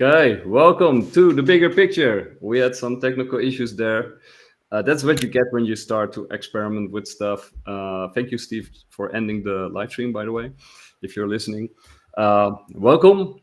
Okay, welcome to the bigger picture. We had some technical issues there. That's what you get when you start to experiment with stuff. Thank you, Steve, for ending the live stream, by the way, if you're listening. Welcome.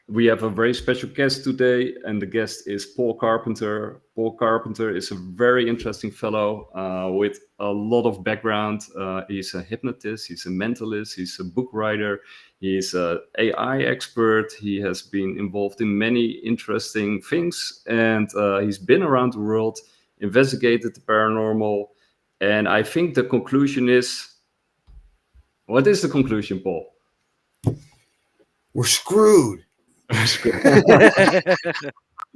We have a very special guest today, and the guest is Paul Carpenter. Paul Carpenter is a very interesting fellow with a lot of background. He's a hypnotist, he's a mentalist, he's a book writer, he's an AI expert. He has been involved in many interesting things, and he's been around the world, investigated the paranormal. And I think the conclusion is, what is the conclusion, Paul? We're screwed. That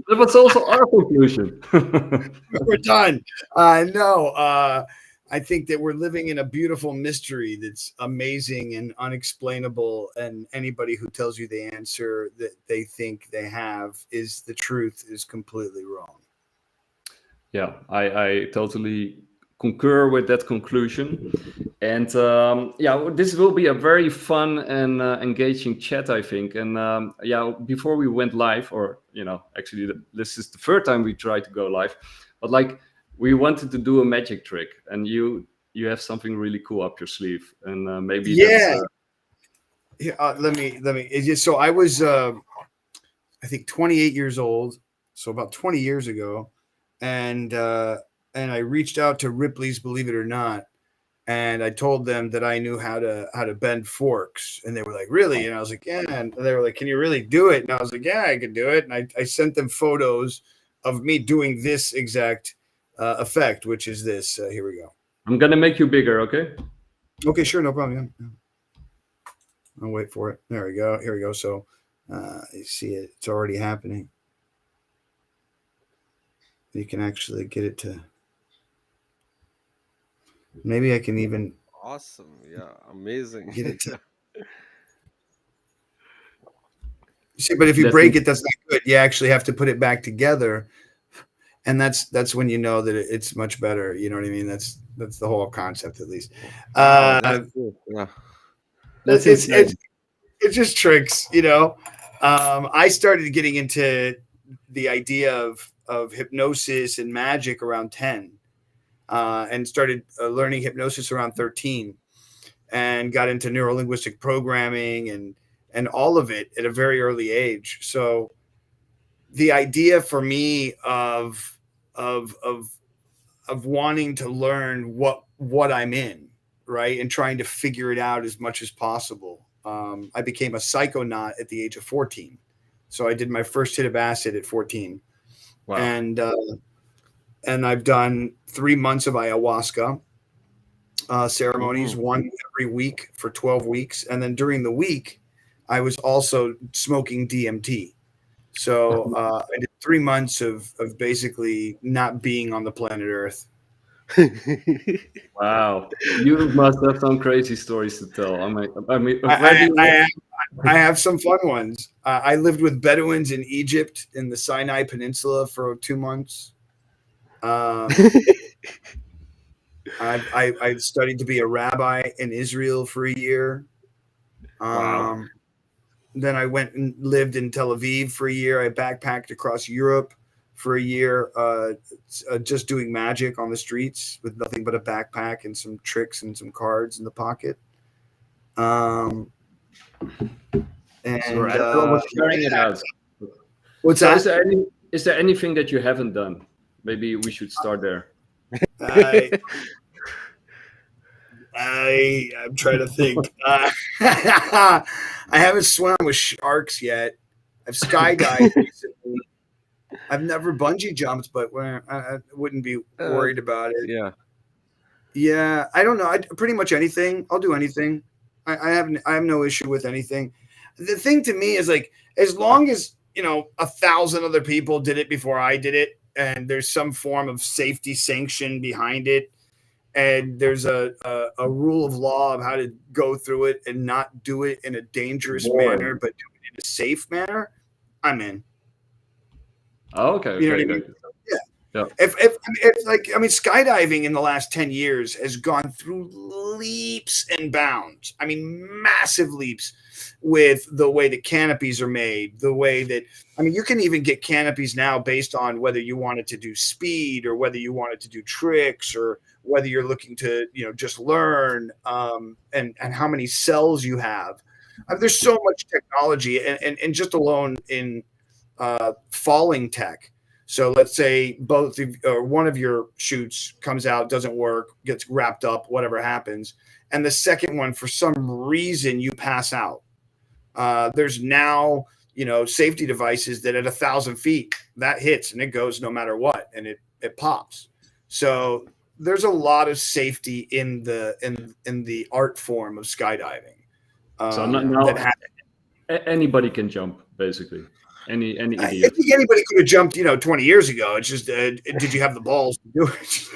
was also our conclusion. We're done. No, I think that we're living in a beautiful mystery that's amazing and unexplainable. And anybody who tells you the answer that they think they have is the truth is completely wrong. Yeah, I totally concur with that conclusion. And yeah, this will be a very fun and engaging chat, I think. And yeah, before we went live, or actually, this is the third time we tried to go live, but like we wanted to do a magic trick, and you have something really cool up your sleeve, and maybe yeah. Let me. So I was, I think, 28 years old, so about 20 years ago, and I reached out to Ripley's Believe It or Not. And I told them that I knew how to bend forks, and they were like, "Really?" And I was like, "Yeah." And they were like, "Can you really do it?" And I was like, "Yeah, I could do it." And I sent them photos of me doing this exact effect, which is this. Here we go. I'm gonna make you bigger, okay? Okay, sure, no problem. Yeah. I'll wait for it. There we go. Here we go. So you see it; it's already happening. You can actually get it to. Maybe I can even. Awesome. Yeah. Amazing. Get it to. See, but if you break it, that's not good. You actually have to put it back together, and that's when you know that it's much better. You know what I mean? That's the whole concept, at least. That's cool. Yeah. It's just tricks, I started getting into the idea of hypnosis and magic around 10. And started learning hypnosis around 13, and got into neuro-linguistic programming and all of it at a very early age. So the idea for me of wanting to learn what I'm in, right, and trying to figure it out as much as possible. I became a psychonaut at the age of 14. So I did my first hit of acid at 14. Wow. And I've done 3 months of ayahuasca ceremonies, one every week for 12 weeks. And then during the week, I was also smoking DMT. So I did 3 months of basically not being on the planet Earth. Wow. You must have some crazy stories to tell. I have some fun ones. I lived with Bedouins in Egypt in the Sinai Peninsula for 2 months. I studied to be a rabbi in Israel for a year. Wow. Then I went and lived in Tel Aviv for a year. I backpacked across Europe for a year, just doing magic on the streets with nothing but a backpack and some tricks and some cards in the pocket. What's that? Is there anything that you haven't done? Maybe we should start there. I'm trying to think. I haven't swum with sharks yet. I've skydived recently. I've never bungee jumped, but I wouldn't be worried about it. Yeah. I don't know. Pretty much anything. I'll do anything. I have no issue with anything. The thing to me is, like, as long as 1,000 other people did it before I did it, and there's some form of safety sanction behind it, and there's a rule of law of how to go through it and not do it in a dangerous manner, but do it in a safe manner, I'm in. Oh, okay. You know what I mean? Yeah. If skydiving in the last 10 years has gone through leaps and bounds. I mean, massive leaps. with the way that canopies are made, the way that, I mean, you can even get canopies now based on whether you wanted to do speed or whether you wanted to do tricks or whether you're looking to, just learn, and how many cells you have. There's so much technology and just alone in falling tech. So let's say both or one of your chutes comes out, doesn't work, gets wrapped up, whatever happens. And the second one, for some reason, you pass out. There's now, safety devices that at 1,000 feet that hits and it goes no matter what, and it pops. So there's a lot of safety in the art form of skydiving. So now anybody can jump, basically. Any idiot. I think anybody could have jumped, 20 years ago. It's just, did you have the balls to do it?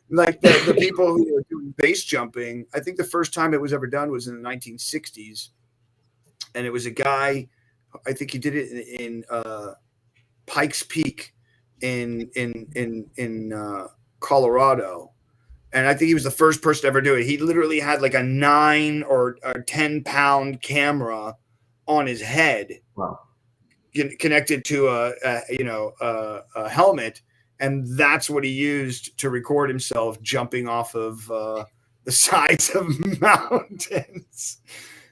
Like the people who were doing base jumping. I think the first time it was ever done was in the 1960s, and it was a guy. I think he did it in Pikes Peak in Colorado. And I think he was the first person to ever do it. He literally had like a 9 or 10-pound camera on his head, wow, connected to a helmet, and that's what he used to record himself jumping off of the sides of mountains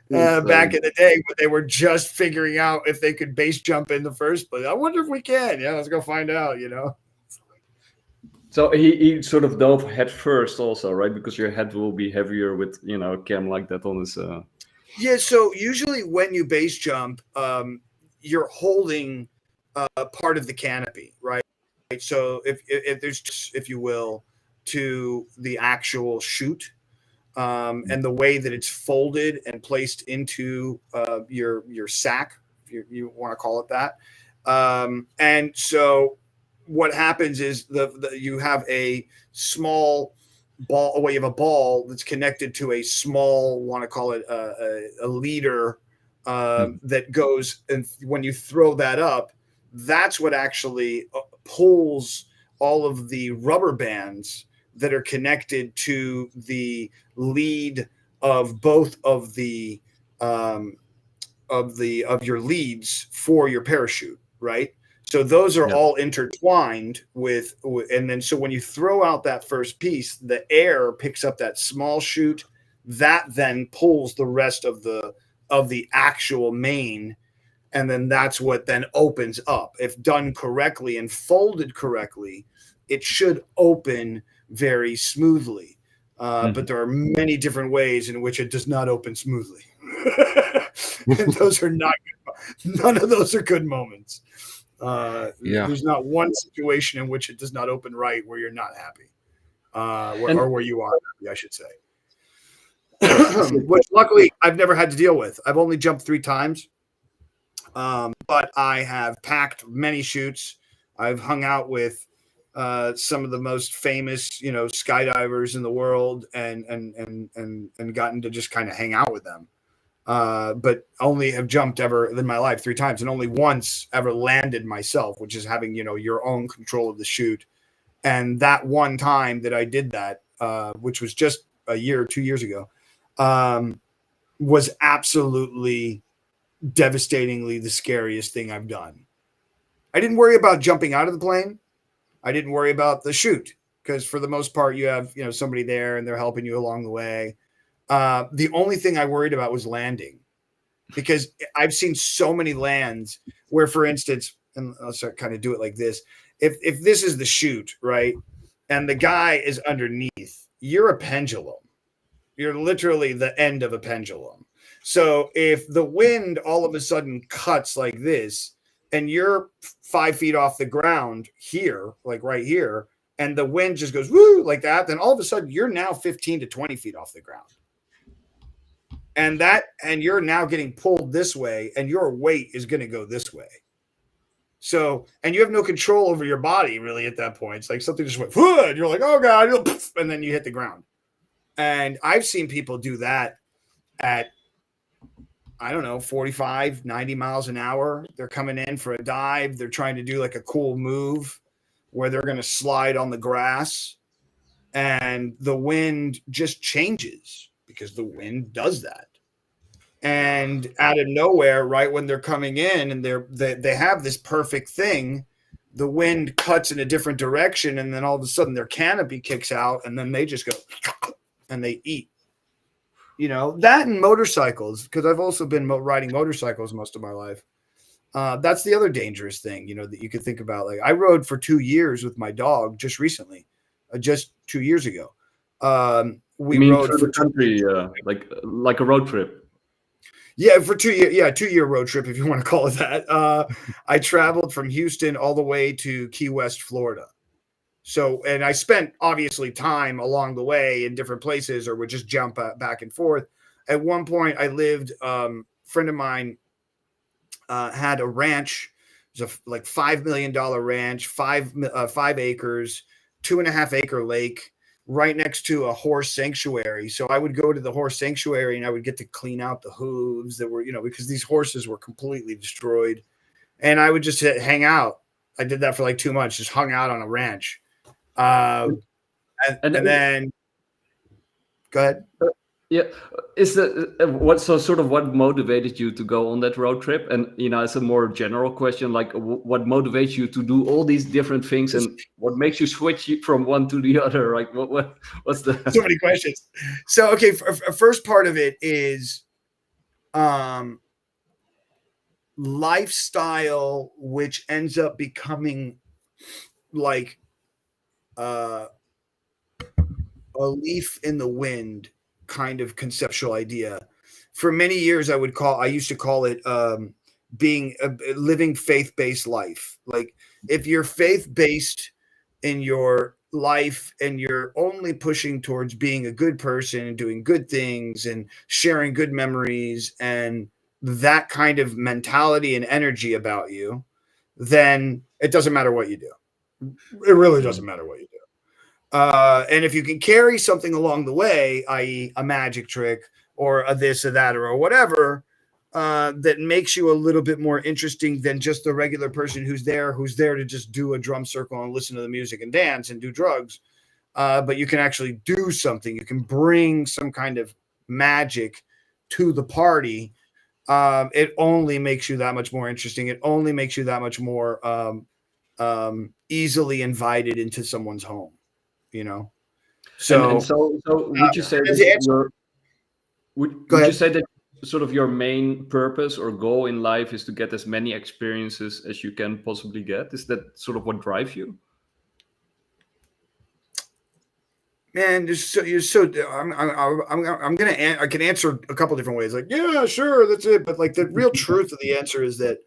back in the day. But they were just figuring out if they could base jump in the first place. I wonder if we can. Yeah, let's go find out. So he sort of dove head first also, right? Because your head will be heavier with, a cam like that on his... Yeah, so usually when you base jump, you're holding part of the canopy, right? So if there's, if you will, to the actual chute, and the way that it's folded and placed into your sack, if you want to call it that. And so what happens is you have a small ball, you have a ball that's connected to a small, want to call it a leader that goes, and when you throw that up, that's what actually pulls all of the rubber bands that are connected to the lead of both of the of your leads for your parachute, right? So those are all intertwined with, and then so when you throw out that first piece, the air picks up that small chute, that then pulls the rest of the actual main, and then that's what then opens up. If done correctly and folded correctly, it should open very smoothly. But there are many different ways in which it does not open smoothly. And those are not good. None of those are good moments. There's not one situation in which it does not open right where you're not happy, or where you are happy, I should say. Which luckily I've never had to deal with. I've only jumped 3 times, but I have packed many chutes. I've hung out with some of the most famous, skydivers in the world, and gotten to just kind of hang out with them. But only have jumped ever in my life 3 times, and only once ever landed myself, which is having, your own control of the chute. And that one time that I did that, which was just a year or 2 years ago, was absolutely devastatingly the scariest thing I've done. I didn't worry about jumping out of the plane. I didn't worry about the chute, because for the most part you have, somebody there and they're helping you along the way. The only thing I worried about was landing, because I've seen so many lands where, for instance, and I'll start kind of do it like this. If this is the chute, right, and the guy is underneath, you're a pendulum. You're literally the end of a pendulum. So if the wind all of a sudden cuts like this, and you're 5 feet off the ground here, like right here, and the wind just goes woo like that, then all of a sudden you're now 15 to 20 feet off the ground. And you're now getting pulled this way, and your weight is going to go this way. So, and you have no control over your body really at that point. It's like something just went, and you're like, oh God, and then you hit the ground. And I've seen people do that at, 45, 90 miles an hour. They're coming in for a dive. They're trying to do like a cool move where they're going to slide on the grass, and the wind just changes because the wind does that. And out of nowhere, right when they're coming in and they have this perfect thing, the wind cuts in a different direction, and then all of a sudden their canopy kicks out, and then they just go and they eat. That and motorcycles, because I've also been riding motorcycles most of my life. That's the other dangerous thing, that you could think about. Like I rode for 2 years with my dog just recently, just 2 years ago. We rode through for the country, like a road trip. Yeah, for 2 years. Yeah, 2-year road trip, if you want to call it that. I traveled from Houston all the way to Key West, Florida. So, and I spent obviously time along the way in different places, or would just jump back and forth. At one point, I lived. Friend of mine had a ranch. It was a like $5 million ranch, 5 acres, 2.5 acre lake, right next to a horse sanctuary. So I would go to the horse sanctuary and I would get to clean out the hooves that were, because these horses were completely destroyed. And I would just hang out. I did that for like 2 months, just hung out on a ranch. And then go ahead. Yeah, is what motivated you to go on that road trip? And as a more general question, like what motivates you to do all these different things, and what makes you switch from one to the other? Like what's the so many questions? So okay, first part of it is lifestyle, which ends up becoming like a leaf in the wind kind of conceptual idea. For many years, I used to call it being living faith-based life. Like if you're faith-based in your life and you're only pushing towards being a good person and doing good things and sharing good memories and that kind of mentality and energy about you, then it doesn't matter what you do. It really doesn't matter what you do. And if you can carry something along the way, i.e. a magic trick or a this or that or whatever, that makes you a little bit more interesting than just the regular person who's there to just do a drum circle and listen to the music and dance and do drugs. But you can actually do something. You can bring some kind of magic to the party. It only makes you that much more interesting. It only makes you that much more easily invited into someone's home. So would you say that would you say that sort of your main purpose or goal in life is to get as many experiences as you can possibly get? Is that sort of what drives you? Man, I can answer a couple different ways. Like, yeah, sure, that's it. But like the real truth of the answer is that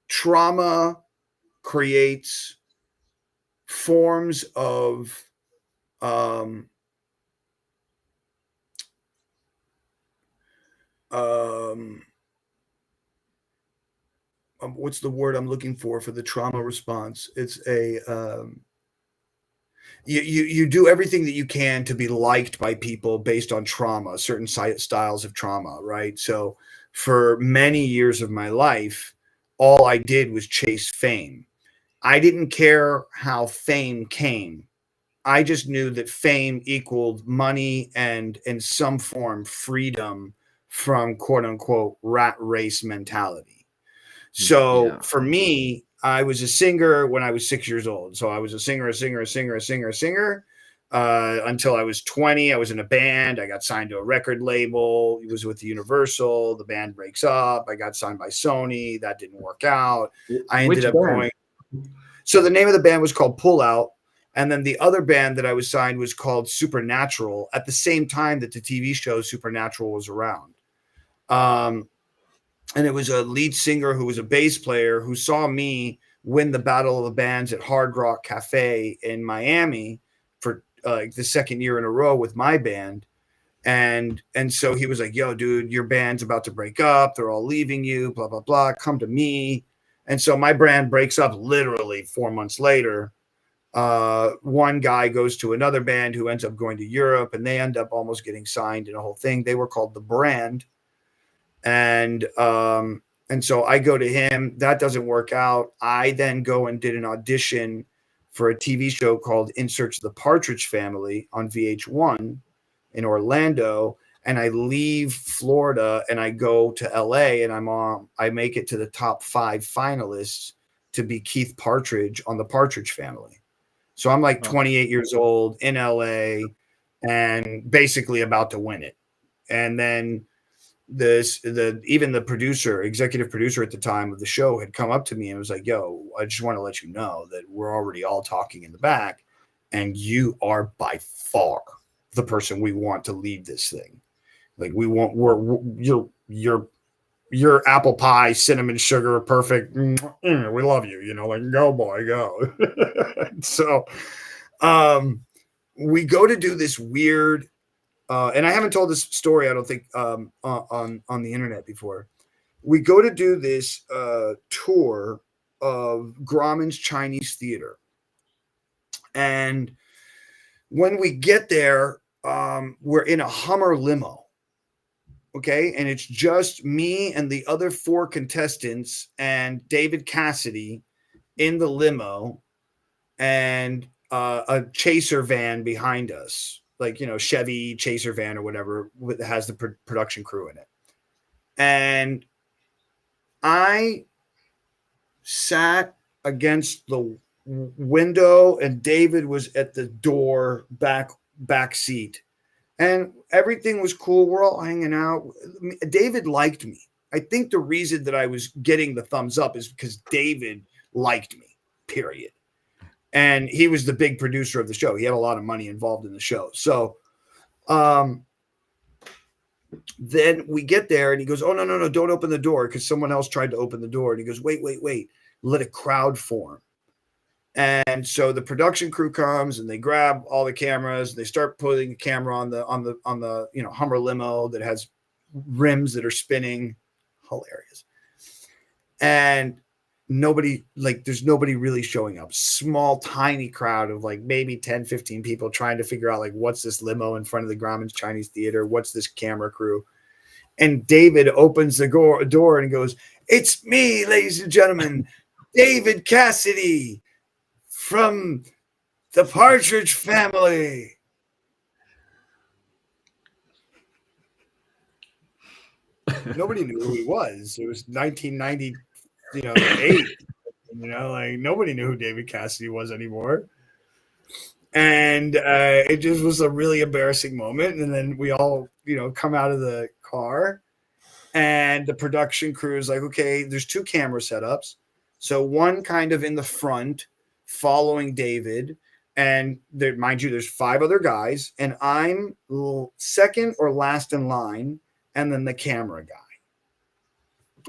trauma creates forms of what's the word I'm looking for the trauma response? It's a you do everything that you can to be liked by people based on trauma, certain styles of trauma, right? So for many years of my life, all I did was chase fame. I didn't care how fame came. I just knew that fame equaled money and in some form freedom from quote unquote rat race mentality. So for me, I was a singer when I was 6 years old. So I was a singer until I was 20. I was in a band. I got signed to a record label. It was with Universal. The band breaks up. I got signed by Sony. That didn't work out. I ended up going. So the name of the band was called Pull Out. And then the other band that I was signed was called Supernatural at the same time that the TV show Supernatural was around. And it was a lead singer who was a bass player who saw me win the Battle of the Bands at Hard Rock Cafe in Miami for the second year in a row with my band. And so he was like, yo, dude, your band's about to break up. They're all leaving you, blah, blah, blah. Come to me. And so my band breaks up literally 4 months later. One guy goes to another band who ends up going to Europe, and they end up almost getting signed in a whole thing. They were called The Brand. And so I go to him. That doesn't work out. I then go and did an audition for a TV show called In Search of the Partridge Family on VH1 in Orlando. and I leave Florida and I go to LA, and I make it to the top 5 finalists to be Keith Partridge on the Partridge Family. So I'm like 28 years old in LA and basically about to win it. And then even the executive producer at the time of the show had come up to me and was like, "Yo, I just want to let you know that we're already all talking in the back, and you are by far the person we want to lead this thing. Like you're apple pie, cinnamon sugar, perfect. We love you, like go boy, go." So we go to do this weird, and I haven't told this story, I don't think, on the internet before. We go to do this tour of Grauman's Chinese Theater, and when we get there, we're in a Hummer limo. Okay, and it's just me and the other 4 contestants and David Cassidy in the limo, and a chaser van behind us, like, Chevy chaser van or whatever, that has the production crew in it. And I sat against the window, and David was at the door back seat. And everything was cool. We're all hanging out. David liked me. I think the reason that I was getting the thumbs up is because David liked me, period. And he was the big producer of the show. He had a lot of money involved in the show. So then we get there, and he goes, "Oh, no, don't open the door," because someone else tried to open the door. And he goes, wait, let a crowd form. And so the production crew comes, and they grab all the cameras, and they start putting the camera on the Hummer limo that has rims that are spinning. Hilarious. And there's nobody really showing up. Small, tiny crowd of like maybe 10, 15 people trying to figure out like, what's this limo in front of the Grauman's Chinese Theater? What's this camera crew? And David opens the door and he goes, "It's me, ladies and gentlemen, David Cassidy from the Partridge Family." Nobody knew who he was. It was 1998. Like nobody knew who David Cassidy was anymore. And it just was a really embarrassing moment. And then we all, come out of the car, and the production crew is like, okay, there's 2 camera setups. So one kind of in the front following David. And there, mind you, there's 5 other guys, and I'm second or last in line, and then the camera guy.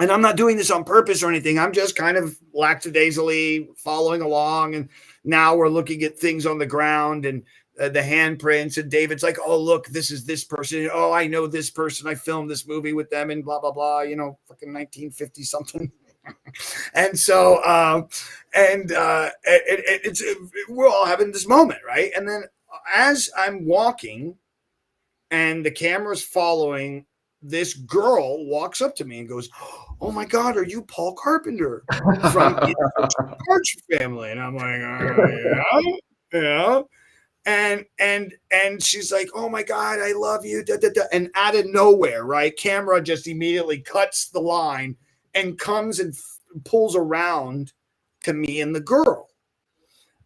And I'm not doing this on purpose or anything. I'm just kind of lackadaisically following along. And now we're looking at things on the ground and the handprints. And David's like, "Oh, look, this is this person. Oh, I know this person. I filmed this movie with them and blah, blah, blah, fucking 1950 something." And so, we're all having this moment, right? And then as I'm walking and the camera's following, this girl walks up to me and goes, "Oh my God, are you Paul Carpenter from the Partridge Family?" And I'm like, yeah. And she's like, "Oh my God, I love you." Da, da, da. And out of nowhere, right, camera just immediately cuts the line and comes and pulls around to me and the girl.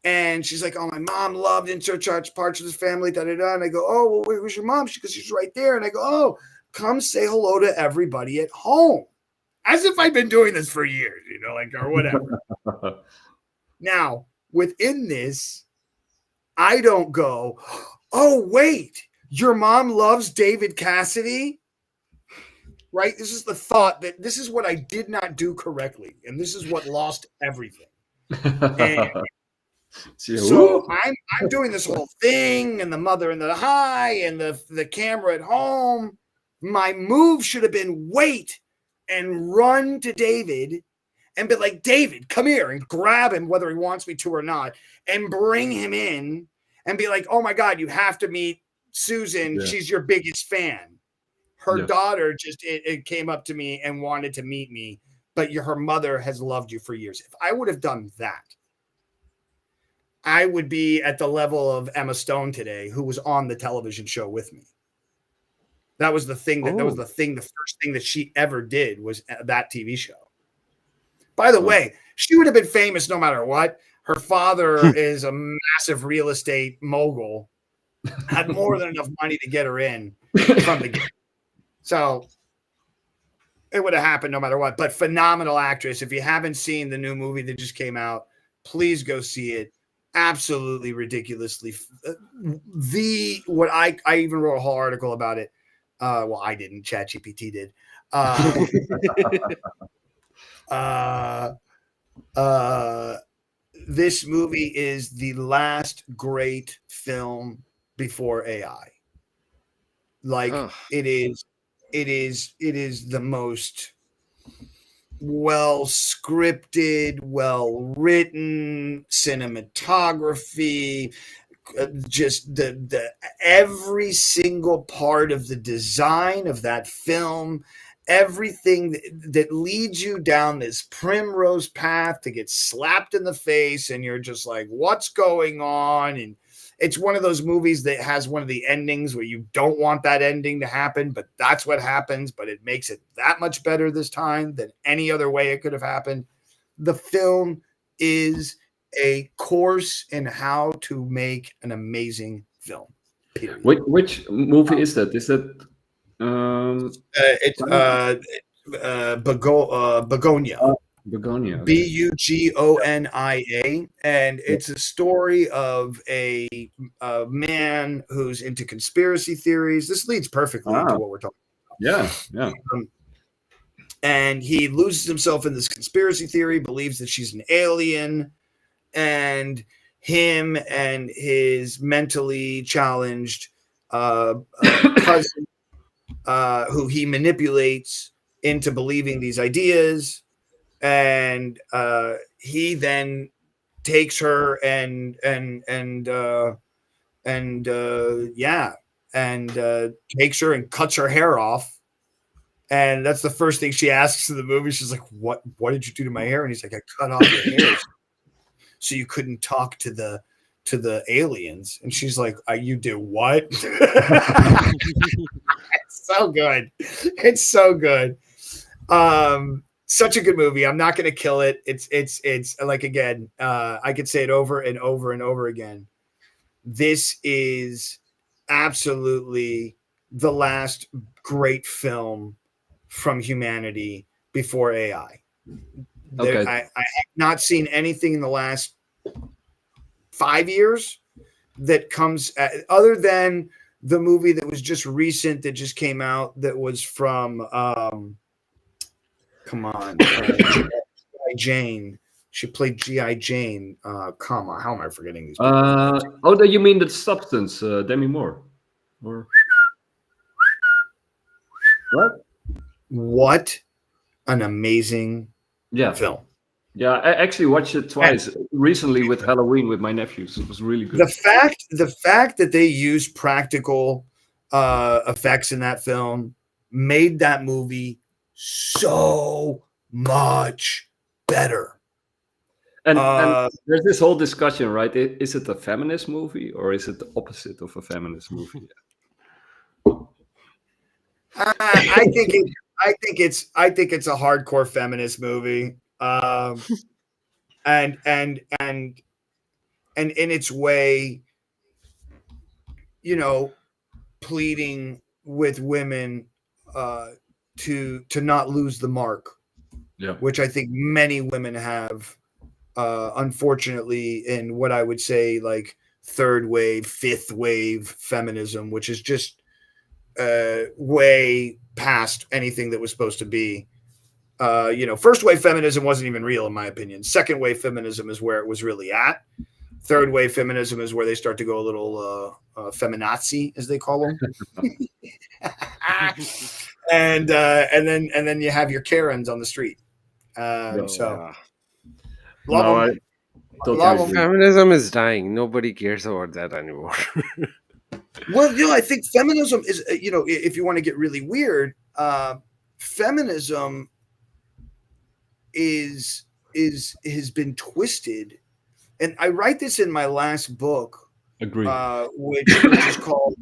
And she's like, "Oh, my mom loved Insert Partridge Family, da da da." And I go, "Oh, well, where's your mom?" She goes, "She's right there." And I go, "Oh, come say hello to everybody at home." As if I've been doing this for years, or whatever. Now, within this, I don't go, "Oh, wait, your mom loves David Cassidy?" Right? This is the thought that this is what I did not do correctly. And this is what lost everything. And so I'm doing this whole thing, and the mother and the high and the camera at home. My move should have been wait and run to David and be like, "David, come here," and grab him, whether he wants me to or not, and bring him in and be like, "Oh my God, you have to meet Susan. Yeah. She's your biggest fan." Her daughter just it came up to me and wanted to meet me, but her mother has loved you for years. If I would have done that, I would be at the level of Emma Stone today, who was on the television show with me. That was the thing that was Oh. the first thing that she ever did was that TV show. By the way, she would have been famous no matter what. Her father is a massive real estate mogul, had more than enough money to get her in from the get. So it would have happened no matter what. But phenomenal actress. If you haven't seen the new movie that just came out, please go see it. Absolutely ridiculously. What I even wrote a whole article about it. Well, I didn't. ChatGPT did. This movie is the last great film before AI. Like it is the most well scripted, well written cinematography, just the every single part of the design of that film, everything that leads you down this primrose path to get slapped in the face, and you're just like, what's going on? And it's one of those movies that has one of the endings where you don't want that ending to happen, but that's what happens. But it makes it that much better this time than any other way it could have happened. The film is a course in how to make an amazing film. Period. Which movie is that? Is that it's Begonia. Begonia? Okay. Bugonia, and it's a story of a man who's into conspiracy theories. This leads perfectly into what we're talking about. Yeah. And he loses himself in this conspiracy theory, believes that she's an alien, and him and his mentally challenged cousin, who he manipulates into believing these ideas, and he then takes her and takes her and cuts her hair off. And that's the first thing she asks in the movie. She's like, what did you do to my hair? And he's like, I cut off your hair so you couldn't talk to the aliens. And she's like, you did what? It's so good. It's so good. Such a good movie. I'm not going to kill it. It's like, again, I could say it over and over and over again. This is absolutely the last great film from humanity before AI. Okay. I have not seen anything in the last 5 years that comes other than the movie that was just recent that just came out that was from G.I. Jane. She played G.I. Jane. Come on, how am I forgetting these people? You mean the Substance, Demi Moore? Or what? What an amazing film. Yeah, I actually watched it twice recently with Halloween with my nephews. It was really good. The fact that they used practical effects in that film made that movie so much better. And there's this whole discussion, right? Is it a feminist movie or is it the opposite of a feminist movie? I think it's a hardcore feminist movie. And in its way, pleading with women to not lose the mark, which I think many women have, unfortunately, in what I would say like third wave, fifth wave feminism, which is just way past anything that was supposed to be. First wave feminism wasn't even real, in my opinion. Second wave feminism is where it was really at. Third wave feminism is where they start to go a little feminazi, as they call them. and then you have your Karens on the street. Feminism is dying. Nobody cares about that anymore. Well, I think feminism is, if you want to get really weird, feminism has been twisted, and I write this in my last book. Agreed. Which is called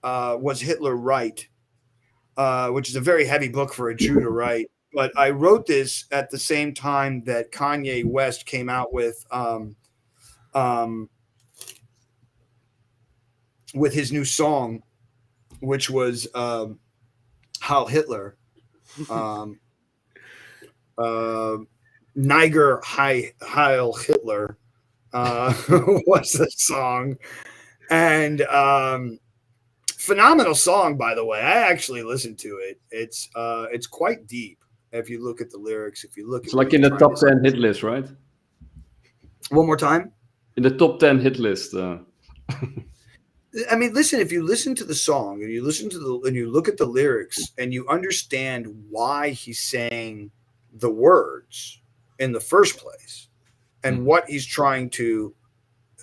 Was Hitler Right? Which is a very heavy book for a Jew to write. But I wrote this at the same time that Kanye West came out with his new song, which was Heil Hitler. Niger Heil Hitler was the song. And phenomenal song, by the way. I actually listened to it. It's quite deep if you look at the lyrics. If you look, It's like in the top 10 hit list, right? One more time. In the top 10 hit list. I mean, listen. If you listen to the song and you you look at the lyrics and you understand why he's saying the words in the first place, and what he's trying to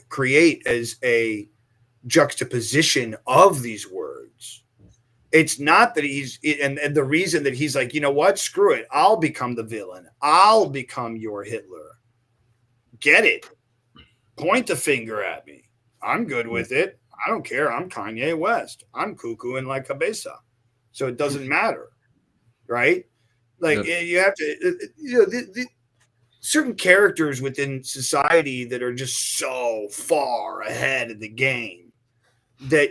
create as a juxtaposition of these words. It's not that and the reason that he's like, you know what, screw it, I'll become the villain, I'll become your Hitler. Get it? Point the finger at me. I'm good with it. I don't care. I'm Kanye West. I'm cuckoo and like cabeza. So it doesn't matter. Right? Like you have to, certain characters within society that are just so far ahead of the game that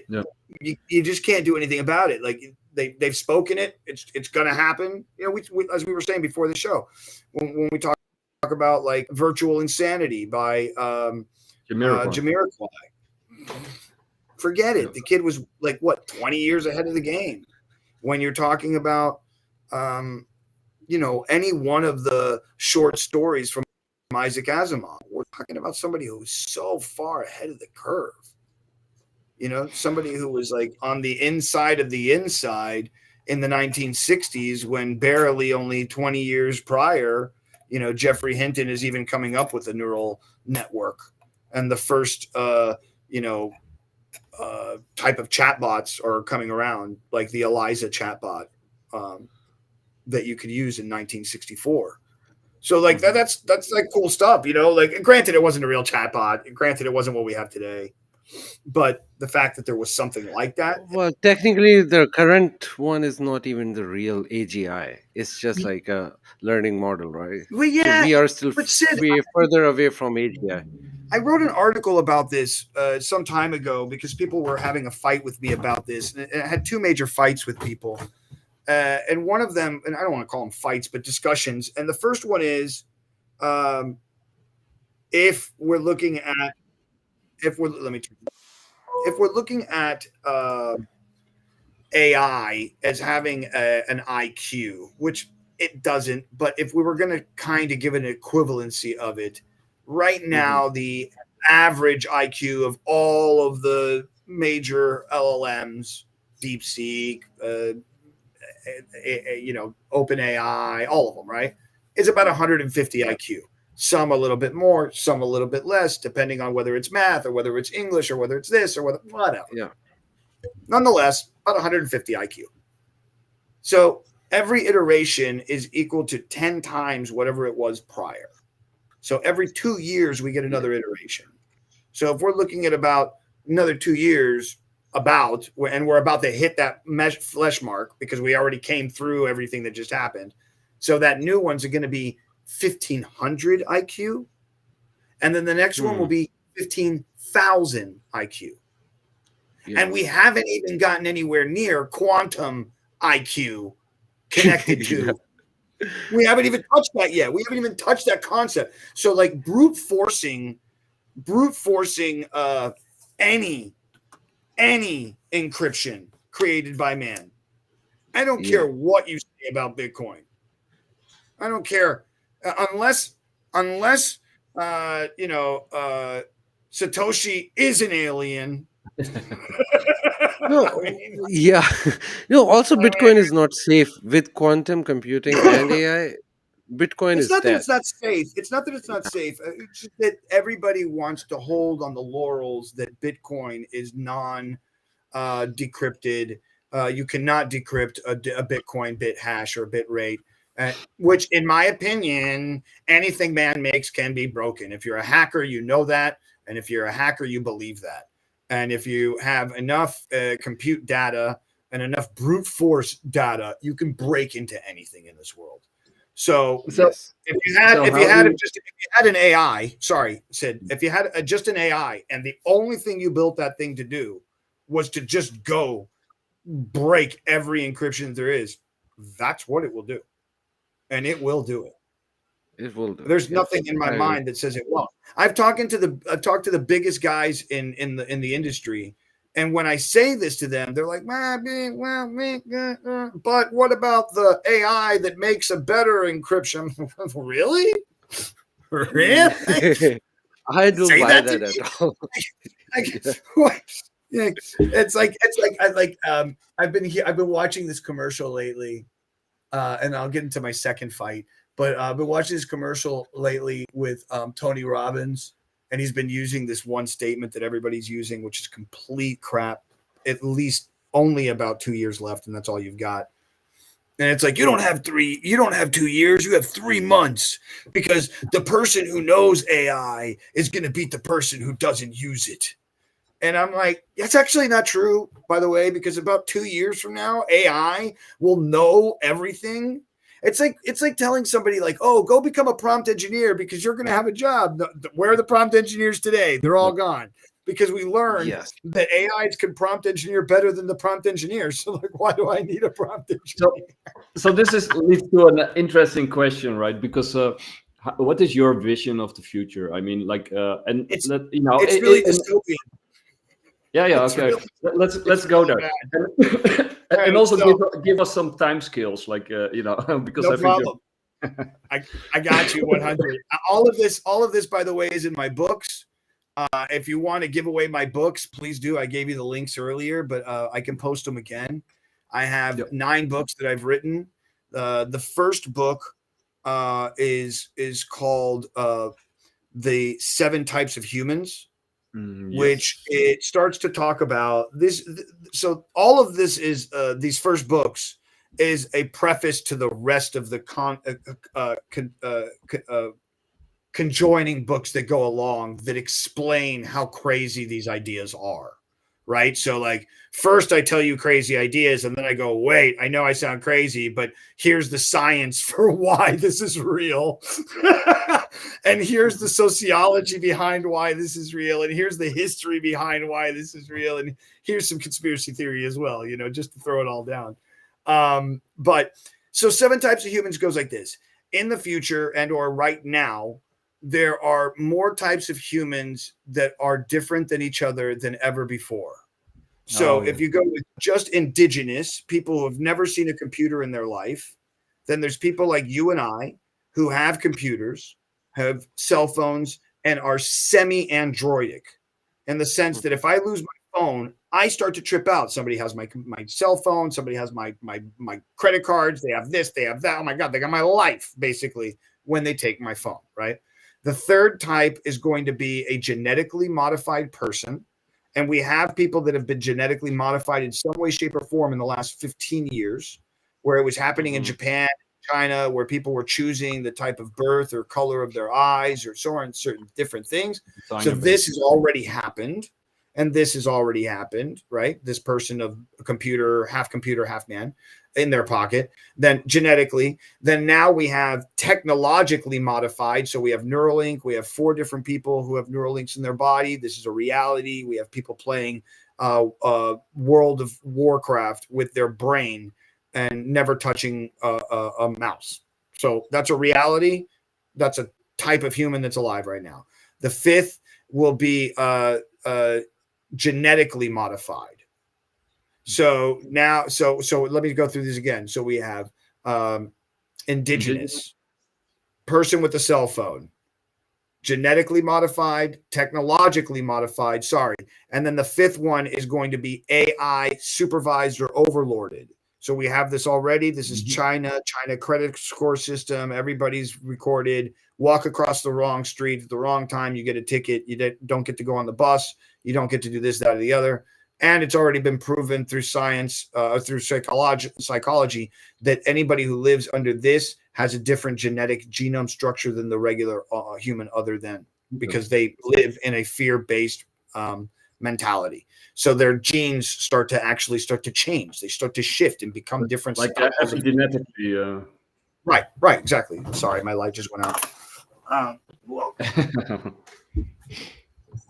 you just can't do anything about it. Like they've spoken it. It's going to happen. You know, we, as we were saying before the show, when we talk about like Virtual Insanity by Jamiroquai. Forget it. The kid was like, what, 20 years ahead of the game. When you're talking about, any one of the short stories from Isaac Asimov, we're talking about somebody who's so far ahead of the curve. You know, somebody who was like on the inside of the inside in the 1960s when barely only 20 years prior, Jeffrey Hinton is even coming up with a neural network. And the first, type of chatbots are coming around, like the Eliza chatbot that you could use in 1964. So like that's like cool stuff, like granted it wasn't a real chatbot, granted it wasn't what we have today, but the fact that there was something like that. Well, technically the current one is not even the real AGI. It's just like a learning model, right? Well, yeah, so we are still but Sid, way further away from AGI. I wrote an article about this some time ago because people were having a fight with me about this. And I had two major fights with people. And one of them, and I don't want to call them fights, but discussions. And the first one is if we're looking at AI as having an IQ, which it doesn't, but if we were going to kind of give an equivalency of it, right now, the average IQ of all of the major LLMs, DeepSeek, OpenAI, all of them, right, is about 150 IQ. Some a little bit more, some a little bit less, depending on whether it's math or whether it's English or whether it's this or whatever. Yeah. Nonetheless, about 150 IQ. So every iteration is equal to 10 times whatever it was prior. So every 2 years, we get another iteration. So if we're looking at about another 2 years, and we're about to hit that flesh mark because we already came through everything that just happened. So that new ones are going to be 1,500 IQ. And then the next one will be 15,000 IQ. Yeah. And we haven't even gotten anywhere near quantum IQ connected to. We haven't even touched that yet. We haven't even touched that concept. So like brute forcing any encryption created by man. I don't care what you say about Bitcoin. I don't care unless Satoshi is an alien. No, yeah. No, also Bitcoin is not safe with quantum computing and AI. Bitcoin is not dead. that it's not safe. It's not that it's not safe. It's just that everybody wants to hold on the laurels that Bitcoin is non-decrypted. You cannot decrypt a Bitcoin bit hash or bit rate, which, in my opinion, anything man makes can be broken. If you're a hacker, you know that, and if you're a hacker, you believe that. And if you have enough compute data and enough brute force data, you can break into anything in this world. So Yes. if you had an AI, sorry, Sid, if you had just an AI and the only thing you built that thing to do was to just go break every encryption there is, that's what it will do. And it will do it. It will do. There's Yes. nothing in my mind that says it won't. I've talked to the biggest guys in the industry, and when I say this to them, they're like, but what about the AI that makes a better encryption? Really? Really? I don't Say buy that to that me? at all. What? Yeah, it's like I've been watching this commercial lately, and I'll get into my second fight. But I've been watching this commercial lately with Tony Robbins, and he's been using this one statement that everybody's using, which is complete crap. At least only about 2 years left, and that's all you've got. And it's like, you don't have 2 years, you have 3 months, because the person who knows AI is going to beat the person who doesn't use it. And I'm like, that's actually not true, by the way, because about 2 years from now, AI will know everything. It's like telling somebody like, oh, go become a prompt engineer because you're going to have a job. Where are the prompt engineers today? They're all gone because we learned that AIs can prompt engineer better than the prompt engineers. So like, why do I need a prompt engineer? So this leads to an interesting question, right? Because what is your vision of the future? I mean, like, it's really dystopian. Yeah, okay. Really, let's go there, and also give us some time scales, like because no problem. I got you 100. All of this, by the way, is in my books. If you want to give away my books, please do. I gave you the links earlier, but I can post them again. I have 9 books that I've written. The first book is called The 7 Types of Humans. Which it starts to talk about this. So all of this is these first books is a preface to the rest of the conjoining books that go along that explain how crazy these ideas are. Right. So like first I tell you crazy ideas and then I go, wait, I know I sound crazy, but here's the science for why this is real. And here's the sociology behind why this is real. And here's the history behind why this is real. And here's some conspiracy theory as well, just to throw it all down. But so 7 Types of Humans goes like this. In the future and or right now, there are more types of humans that are different than each other than ever before. So if you go with just indigenous, people who have never seen a computer in their life, then there's people like you and I who have computers, have cell phones, and are semi-androidic in the sense that if I lose my phone, I start to trip out. Somebody has my cell phone, somebody has my credit cards, they have this, they have that. Oh my God, they got my life basically when they take my phone, right? The third type is going to be a genetically modified person. And we have people that have been genetically modified in some way, shape, or form in the last 15 years, where it was happening in Japan, China, where people were choosing the type of birth or color of their eyes or so on, certain different things. So this has already happened. And this has already happened, right? This person of a computer, half man in their pocket, then genetically, then now we have technologically modified. So we have Neuralink. We have 4 different people who have Neuralinks in their body. This is a reality. We have people playing World of Warcraft with their brain and never touching a mouse. So that's a reality. That's a type of human that's alive right now. The 5th will be genetically modified. So now, so let me go through these again. So we have indigenous, person with a cell phone, genetically modified, technologically modified, and then the 5th one is going to be AI supervised or overlorded. So we have this already. This is China credit score system. Everybody's recorded. Walk across the wrong street at the wrong time, you get a ticket. You don't get to go on the bus. You don't get to do this, that, or the other. And it's already been proven through science, through psychology, that anybody who lives under this has a different genetic genome structure than the regular human, other than because they live in a fear-based mentality. So their genes start to change. They start to shift and become different. Like styles of- epigenetically. Right, exactly. Sorry, my light just went out. Whoa.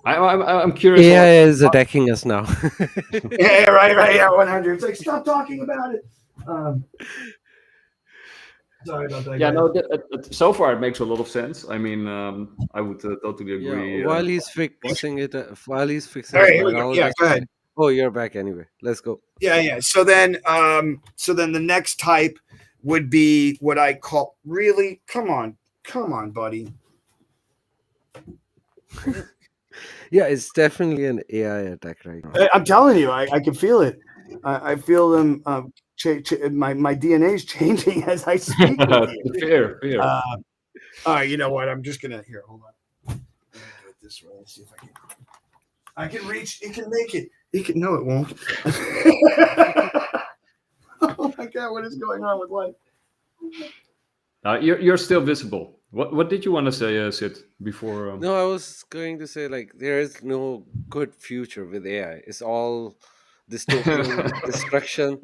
I'm curious. AI is attacking us now. Yeah, right. Yeah, 100. It's like, stop talking about it. Sorry about that. Yeah, guys. no. So far, it makes a lot of sense. I mean, I would totally Yeah, agree. while he's fixing it, All it, right, here we go. I'll Yeah, just go say, ahead. oh, you're back anyway. Let's go. Yeah. So then the next type would be what I call really. Come on, buddy. Yeah, it's definitely an AI attack right now. I'm telling you, I can feel it. I feel them. My DNA is changing as I speak with you. Fear. All right, you know what? I'm just gonna hold on. I'm gonna do it this way. Let's see if I can. I can reach. It can make it. It can. No, it won't. Oh my God! What is going on with life? You're still visible. What did you want to say, Sid? Before? No, I was going to say like there is no good future with AI. It's all dystopian destruction.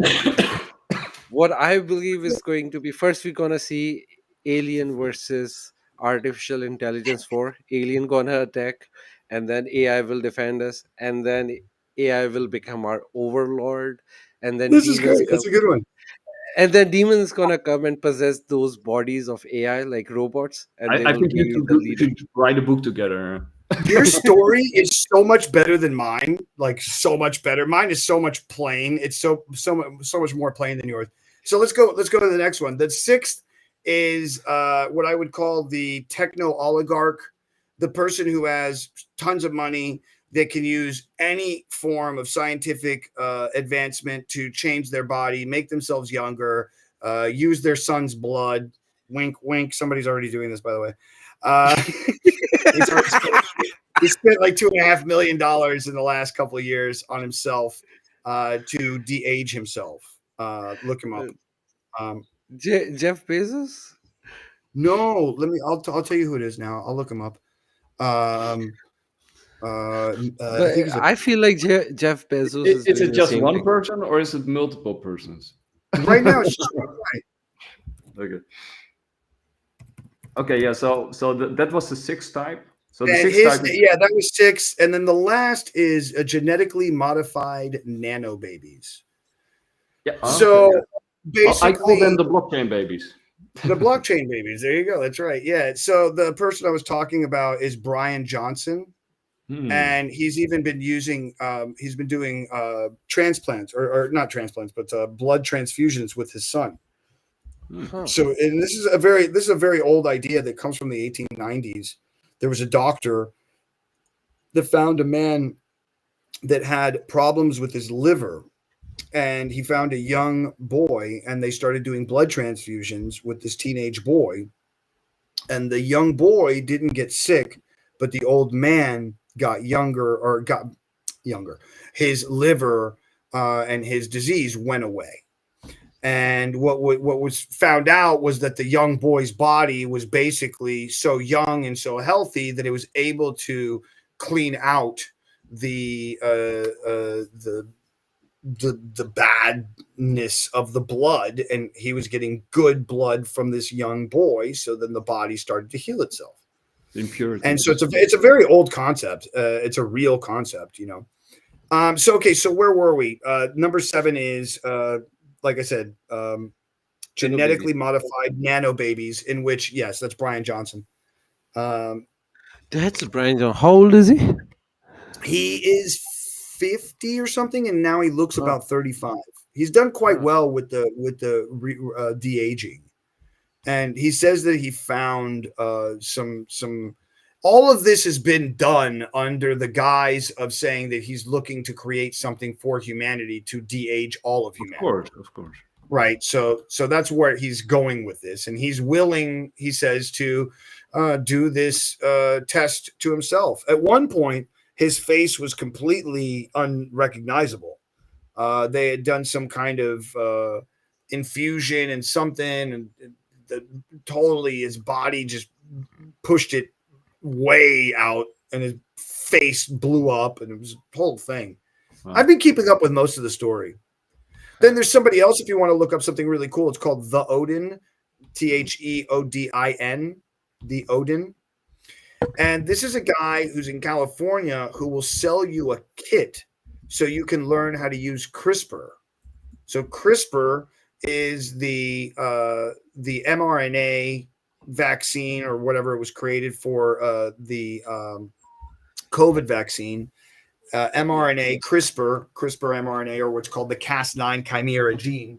What I believe is going to be first we're gonna see alien versus artificial intelligence war. Alien gonna attack, and then AI will defend us, and then AI will become our overlord, and then This is demons great. come. That's a good one. And then demons gonna come and possess those bodies of AI like robots, and they I will think be the you leader. should write a book together. Your story is so much better than mine. Like so much better. Mine is so much plain. It's so much more plain than yours. So let's go to the next one. The sixth is what I would call the techno oligarch, the person who has tons of money that can use any form of scientific advancement to change their body, make themselves younger, use their son's blood. Wink, wink. Somebody's already doing this, by the way. He spent like $2.5 million in the last couple of years on himself to de-age himself. Look him up. Jeff Bezos? No, I'll tell you who it is now. I'll look him up. I But think he's I feel like Jeff Bezos is Is doing it the just same one thing. person or is it multiple persons? right now. It's just one guy. Okay. Okay. Yeah. So that was the sixth type. So the And sixth type. that was 6, and then the last is a genetically modified nano babies. Yeah. So I basically, call them the blockchain babies. the blockchain babies. There you go. That's right. Yeah. So the person I was talking about is Brian Johnson, and he's even been using. He's been doing transplants, or not transplants, but blood transfusions with his son. Huh. So, and this is a very old idea that comes from the 1890s. There was a doctor that found a man that had problems with his liver, and he found a young boy, and they started doing blood transfusions with this teenage boy, and the young boy didn't get sick, but the old man got younger. His liver and his disease went away. And what was found out was that the young boy's body was basically so young and so healthy that it was able to clean out the badness of the blood, and he was getting good blood from this young boy. So then the body started to heal itself. Impurity. And so it's a very old concept. It's a real concept, you know. So where were we? Number 7 is like I said, genetically modified nano babies, in which, yes, that's Brian Johnson. That's Brian Johnson. How old is he? He is 50 or something, and now he looks about 35. He's done quite well with the de-aging, and he says that he found some. All of this has been done under the guise of saying that he's looking to create something for humanity to de-age all of humanity. Of course. Right. So that's where he's going with this. And he's willing, he says, to do this test to himself. At one point, his face was completely unrecognizable. They had done some kind of infusion and something, and totally his body just pushed it way out and his face blew up, and it was a whole thing. Wow. I've been keeping up with most of the story. Then there's somebody else, if you want to look up something really cool, it's called The Odin, Theodin, The Odin. And this is a guy who's in California who will sell you a kit so you can learn how to use CRISPR. So CRISPR is the mRNA vaccine or whatever it was created for the COVID vaccine. mRNA, CRISPR mRNA, or what's called the Cas9 chimera gene,